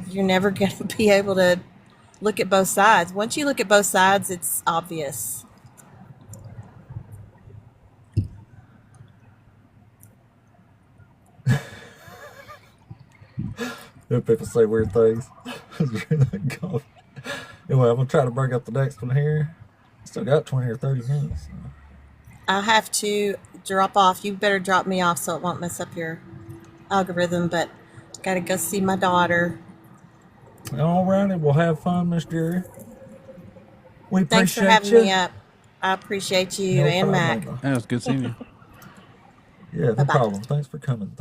S7: you're never going to be able to look at both sides. Once you look at both sides, it's obvious.
S1: People say weird things. Anyway, I'm going to try to bring up the next one here. Still got 20 or 30 minutes. So.
S7: I have to drop off. You better drop me off so it won't mess up your algorithm, but got to go see my daughter.
S1: All righty. We'll have fun, Miss Jerry. We
S7: Thanks for having me up. I appreciate you and Mac.
S8: Yeah, it was good seeing you.
S1: Yeah, no problem. Thanks for coming.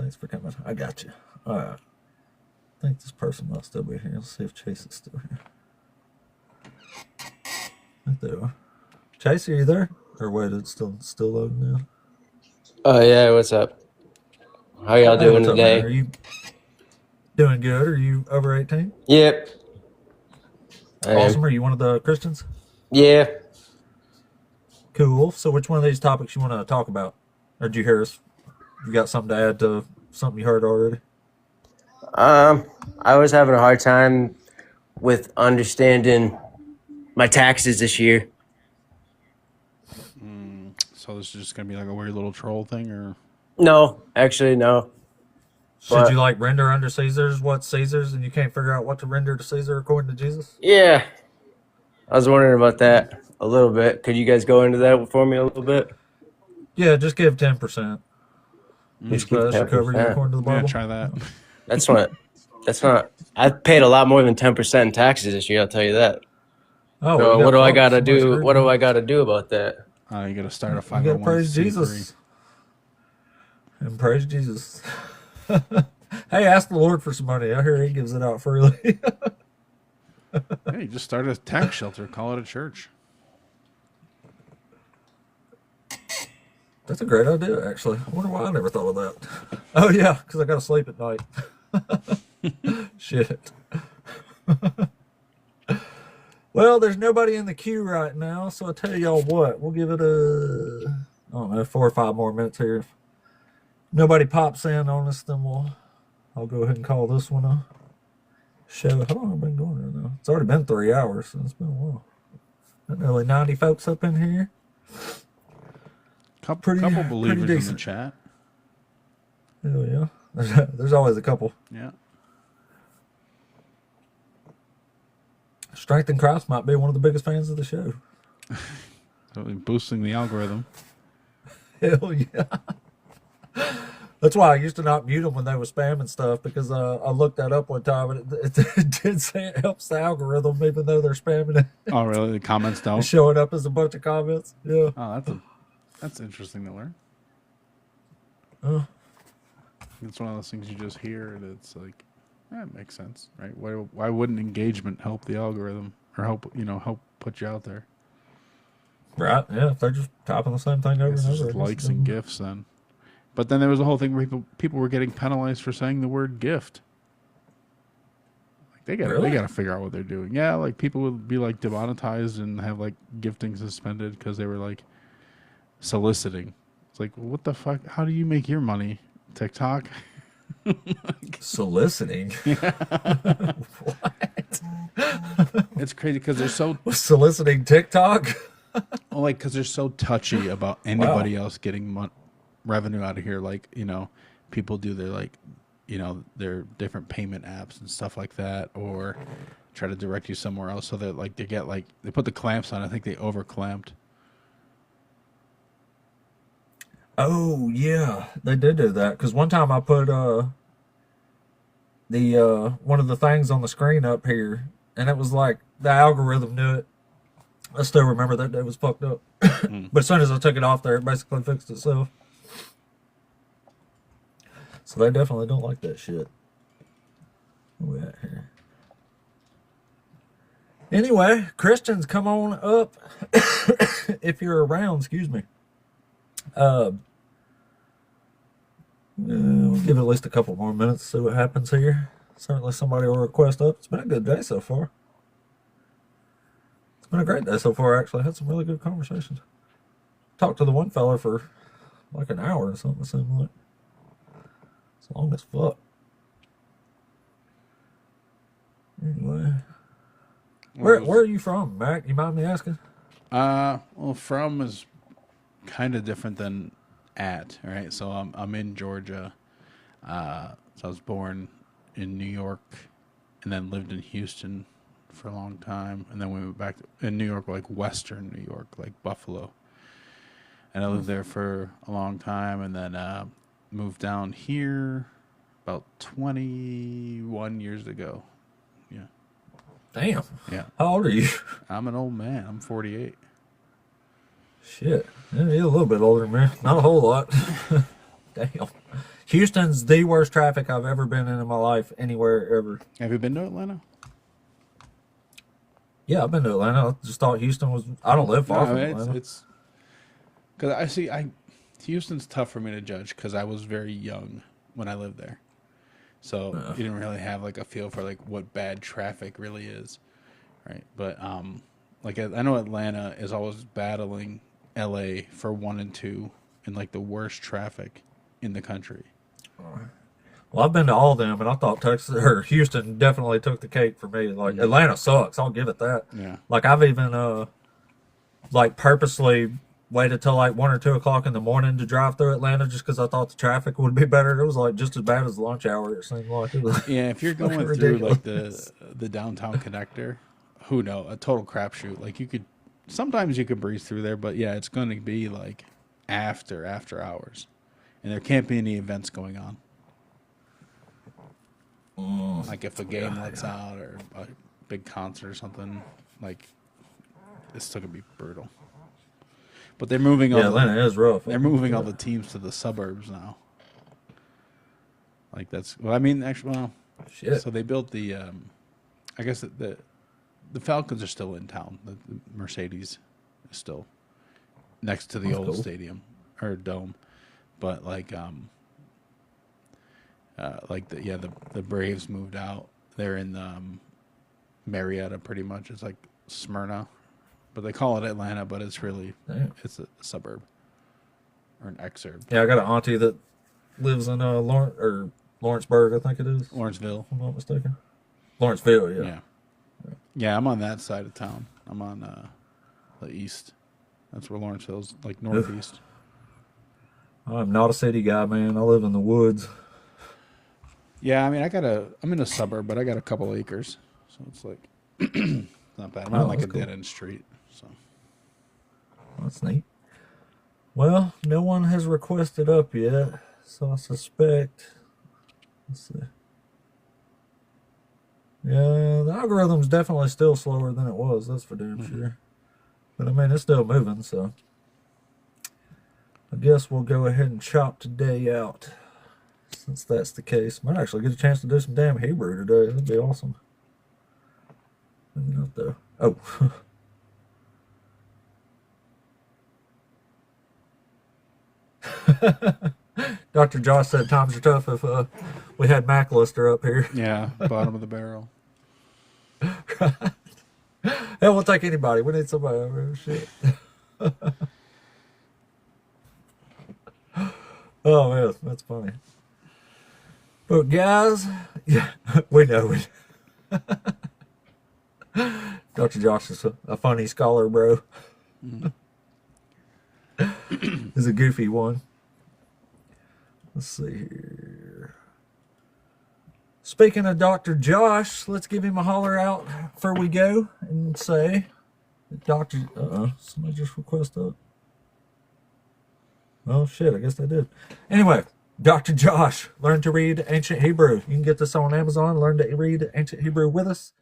S1: I got you. All right. I think this person might still be here. Let's see if Chase is still here. I think they are. Chase, are you there? Or wait, it's still loading now?
S9: Oh, yeah, what's up? How y'all doing today?
S1: Are you doing good? Are you over 18?
S9: Yep.
S1: Awesome. Are you one of the Christians?
S9: Yeah.
S1: Cool. So which one of these topics you want to talk about? Or did you hear us? You got something to add to something you heard already?
S9: I was having a hard time with understanding my taxes this year.
S8: So this is just gonna be like a weird little troll thing, or?
S9: No, actually, no.
S1: Should you like render unto Caesar's what's Caesar's, and you can't figure out what to render to Caesar according to Jesus?
S9: Yeah, I was wondering about that a little bit. Could you guys go into that for me a little bit?
S1: Yeah, just give 10%.
S9: Just give 10%.
S1: Cover you according to the Bible.
S8: Yeah, try that.
S9: That's not. I've paid a lot more than 10% in taxes this year. I'll tell you that.
S1: Oh,
S9: so what do I gotta do? What do I gotta do about that?
S8: You gotta start a 501c3.
S1: You gotta praise Jesus. And praise Jesus. Hey, ask the Lord for some money. I hear He gives it out freely.
S8: Hey, just start a tax shelter. Call it a church.
S1: That's a great idea, actually. I wonder why I never thought of that. Oh, yeah, because I got to sleep at night. Shit. Well, there's nobody in the queue right now, so I'll tell y'all what. We'll give it I don't know, 4 or 5 more minutes here. If nobody pops in on us, then I'll go ahead and call this one a show. How long have I been going right now? It's already been 3 hours, so it's been a while. Got nearly 90 folks up in here.
S8: Couple believers in the chat.
S1: Oh, yeah. There's always a couple.
S8: Yeah.
S1: Strength in Christ might be one of the biggest fans of the show.
S8: Totally boosting the algorithm.
S1: Hell yeah. That's why I used to not mute them when they were spamming stuff, because I looked that up one time and it did say it helps the algorithm even though they're spamming it.
S8: Oh, really? The comments don't?
S1: It's showing up as a bunch of comments. Yeah.
S8: Oh, that's interesting to learn. It's one of those things you just hear and it's like, that makes sense, right? Why wouldn't engagement help the algorithm or help put you out there?
S1: Right, yeah, if they're just typing the same thing over
S8: It's
S1: and
S8: just
S1: over.
S8: likes and gifts then. But then there was a whole thing where people were getting penalized for saying the word gift. Like they got to figure out what they're doing. Yeah, like people would be like demonetized and have like gifting suspended because they were like soliciting. It's like, what the fuck? How do you make your money? TikTok?
S1: Soliciting? What?
S8: It's crazy because they're so
S1: soliciting TikTok.
S8: Well, like because they're so touchy about anybody else getting revenue out of here. Like, people do their like, their different payment apps and stuff like that, or try to direct you somewhere else so that like they put the clamps on. I think they over clamped.
S1: Oh yeah, they did do that. Because one time I put the one of the things on the screen up here, and it was like the algorithm knew it. I still remember that day was fucked up. But as soon as I took it off there, it basically fixed itself. So they definitely don't like that shit. Where we at here? Anyway, Christians, come on up if you're around. Excuse me. We'll give it at least a couple more minutes to see what happens here. Certainly somebody will request up. It's been a good day so far. It's been a great day so far, actually. I had some really good conversations. Talked to the one fella for like an hour or something, it seemed like. It's long as fuck. Anyway. Where are you from, Mac? You mind me asking?
S8: Well, from is kind of different than at, right? So I'm in Georgia. So I was born in New York and then lived in Houston for a long time. And then we went back in New York, like Western New York, like Buffalo. And I lived there for a long time and then moved down here about 21 years ago. Yeah.
S1: Damn.
S8: Yeah.
S1: How old are you?
S8: I'm an old man. I'm 48.
S1: Shit. Yeah, you're a little bit older than me. Not a whole lot. Damn. Houston's the worst traffic I've ever been in my life, anywhere, ever.
S8: Have you been to Atlanta?
S1: Yeah, I've been to Atlanta. I just thought Houston was... I don't live far from Atlanta.
S8: It's... Because Houston's tough for me to judge because I was very young when I lived there. So you didn't really have like a feel for like what bad traffic really is. Right. But like I know Atlanta is always battling LA for 1 and 2 in like the worst traffic in the country.
S1: Well, I've been to all of them, and I thought Texas or Houston definitely took the cake for me. Like Atlanta sucks, I'll give it that.
S8: Yeah.
S1: Like I've even like purposely waited till like 1 or 2 o'clock in the morning to drive through Atlanta just because I thought the traffic would be better. It was like just as bad as lunch hour. It seemed like it was.
S8: Yeah, if you're going through like the downtown connector, who knows? A total crapshoot. Like sometimes you could breeze through there, but yeah, it's going to be like after hours, and there can't be any events going on. Like if a game lets out or a big concert or something, like it's still gonna be brutal. But they're moving.
S1: Atlanta is rough.
S8: They're moving all the teams to the suburbs now. Like shit. So they built the. I guess the Falcons are still in town. The Mercedes is still next to the old stadium or dome, but the Braves moved out. They're in Marietta pretty much. It's like Smyrna, but they call it Atlanta, but it's really it's a suburb or an exurb.
S1: Yeah, I got an auntie that lives in Lawrenceburg, I think it is.
S8: Lawrenceville,
S1: if I'm not mistaken. Lawrenceville, yeah.
S8: Yeah, I'm on that side of town. I'm on the east. That's where Lawrenceville's like northeast.
S1: I'm not a city guy, man. I live in the woods.
S8: Yeah, I mean, I'm in a suburb, but I got a couple acres, so it's like not bad. I'm on like a dead end street, so
S1: that's neat. Well, no one has requested up yet, So I suspect. Let's see. Yeah, the algorithm's definitely still slower than it was. That's for damn sure. But I mean, it's still moving, so I guess we'll go ahead and chop today out. Since that's the case, might actually get a chance to do some damn Hebrew today. That'd be awesome. Maybe not though. Oh. Dr. Josh said times are tough if we had McAllister up here.
S8: Yeah, bottom of the barrel.
S1: Hell, we'll take anybody. We need somebody over here. Shit. Oh, man, that's funny. But, guys, yeah, we know it. Dr. Josh is a funny scholar, bro. He's a goofy one. Let's see here. Speaking of Dr. Josh, let's give him a holler out before we go and say, Dr. Somebody just requested up. Oh, shit, I guess they did. Anyway, Dr. Josh, learn to read ancient Hebrew. You can get this on Amazon. Learn to read ancient Hebrew with us.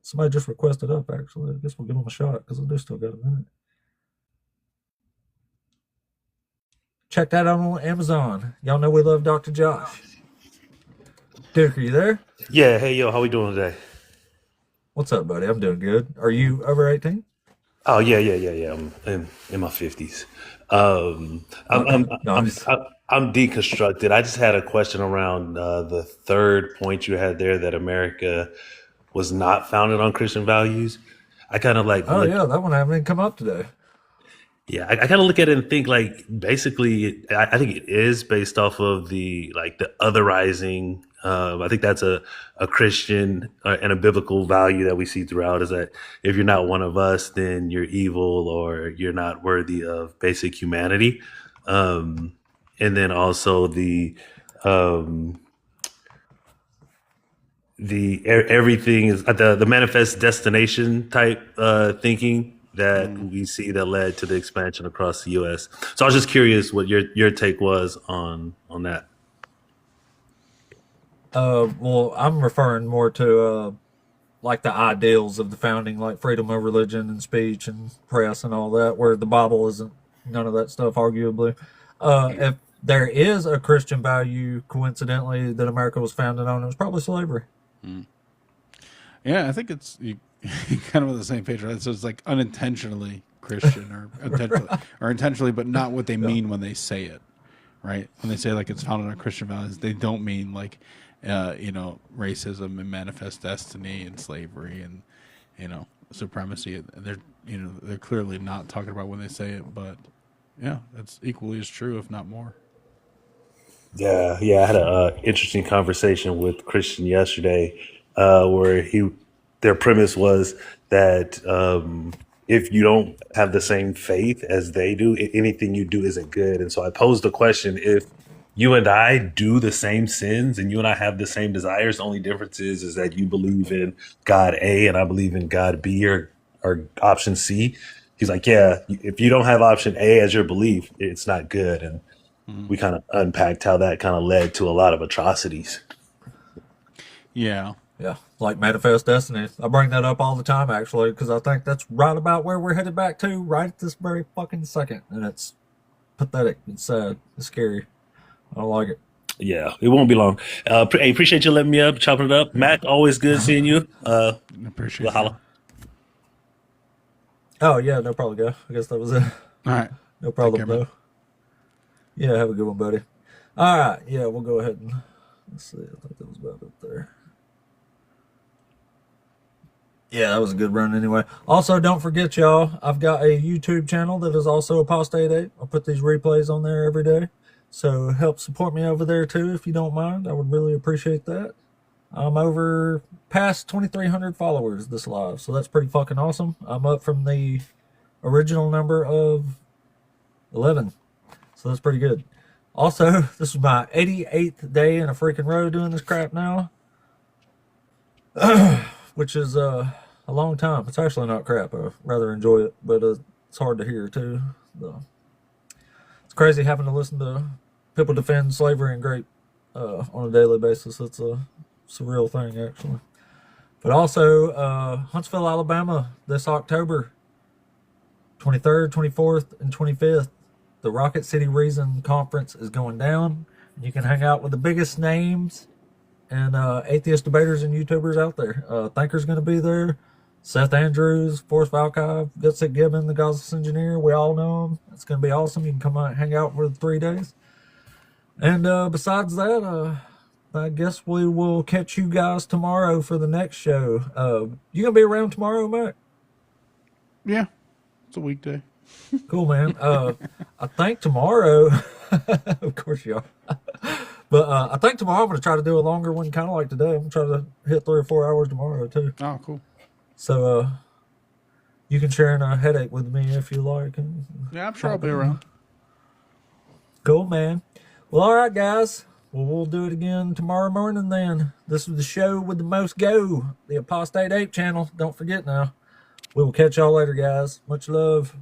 S1: Somebody just requested up, actually. I guess we'll give them a shot because I do still got a minute. Check that out on Amazon. Y'all know we love Dr. Josh. Duke, are you there?
S10: Yeah, hey, yo, how we doing today?
S1: What's up, buddy? I'm doing good. Are you over 18?
S10: Oh, yeah. I'm in my 50s.
S1: Nice.
S10: I'm deconstructed. I just had a question around the third point you had there, that America was not founded on Christian values. I kind of like,
S1: Oh, yeah, that one hasn't even come up today.
S10: yeah, I kind of look at it and think like basically, I think it is based off of the otherizing. I think that's a Christian and a biblical value that we see throughout, is that if you're not one of us, then you're evil or you're not worthy of basic humanity. And then also everything is the manifest destination type thinking that we see that led to the expansion across the U.S. So I was just curious what your take was on that.
S1: Well, I'm referring more to like the ideals of the founding, like freedom of religion and speech and press and all that, where the Bible isn't none of that stuff, arguably. If there is a Christian value, coincidentally, that America was founded on, it was probably slavery.
S8: Yeah, I think it's kind of on the same page, right? So it's like unintentionally Christian or intentionally, or intentionally, but not what they mean when they say it, right? When they say like it's founded on Christian values, they don't mean like, racism and manifest destiny and slavery and, supremacy. They're clearly not talking about when they say it, but yeah, that's equally as true, if not more.
S10: Yeah. I had a interesting conversation with Christian yesterday, where their premise was that if you don't have the same faith as they do, anything you do isn't good. And so I posed the question: if you and I do the same sins and you and I have the same desires, the only difference is that you believe in God A and I believe in God B, or option C. He's like, yeah, if you don't have option A as your belief, it's not good. And we kind of unpacked how that kind of led to a lot of atrocities.
S8: Yeah.
S1: Yeah, like manifest destiny. I bring that up all the time, actually, because I think that's right about where we're headed back to right at this very fucking second. And it's pathetic. It's sad. It's scary. I don't like it.
S10: Yeah, it won't be long. Hey, appreciate you letting me up, chopping it up. Mac, always good seeing you.
S8: Appreciate it.
S10: Holla.
S1: Oh, yeah, no problem, guy. I guess that was it.
S8: All right.
S1: No problem,
S8: Take care,
S1: though. Yeah, have a good one, buddy. All right, yeah, we'll go ahead and let's see. I think that was about it there. Yeah, that was a good run anyway. Also, don't forget, y'all, I've got a YouTube channel that is also Apostate 8. I'll put these replays on there every day. So help support me over there, too, if you don't mind. I would really appreciate that. I'm over past 2,300 followers this live, so that's pretty fucking awesome. I'm up from the original number of 11, so that's pretty good. Also, this is my 88th day in a freaking row doing this crap now. Which is a long time. It's actually not crap. I rather enjoy it, but it's hard to hear too. It's crazy having to listen to people defend slavery and grape on a daily basis. It's a real thing, actually. But also, Huntsville, Alabama, this October, 23rd, 24th, and 25th, the Rocket City Reason Conference is going down. You can hang out with the biggest names and atheist debaters and YouTubers out there. Thinker's going to be there. Seth Andrews, Forrest Valkov, Gutsick Gibbon, the Gauss Engineer. We all know him. It's going to be awesome. You can come out and hang out for the 3 days. And besides that, I guess we will catch you guys tomorrow for the next show. You going to be around tomorrow, Mac?
S8: Yeah, it's a weekday.
S1: Cool, man. I think tomorrow, of course you are. But I think tomorrow I'm going to try to do a longer one, kind of like today. I'm going to try to hit 3 or 4 hours tomorrow, too.
S8: Oh, cool.
S1: So you can share a headache with me if you like.
S8: Yeah, I'm sure I'll be around.
S1: Cool, man. Well, all right, guys. Well, we'll do it again tomorrow morning then. This was the show with the most go, the Apostate Ape channel. Don't forget now. We will catch y'all later, guys. Much love.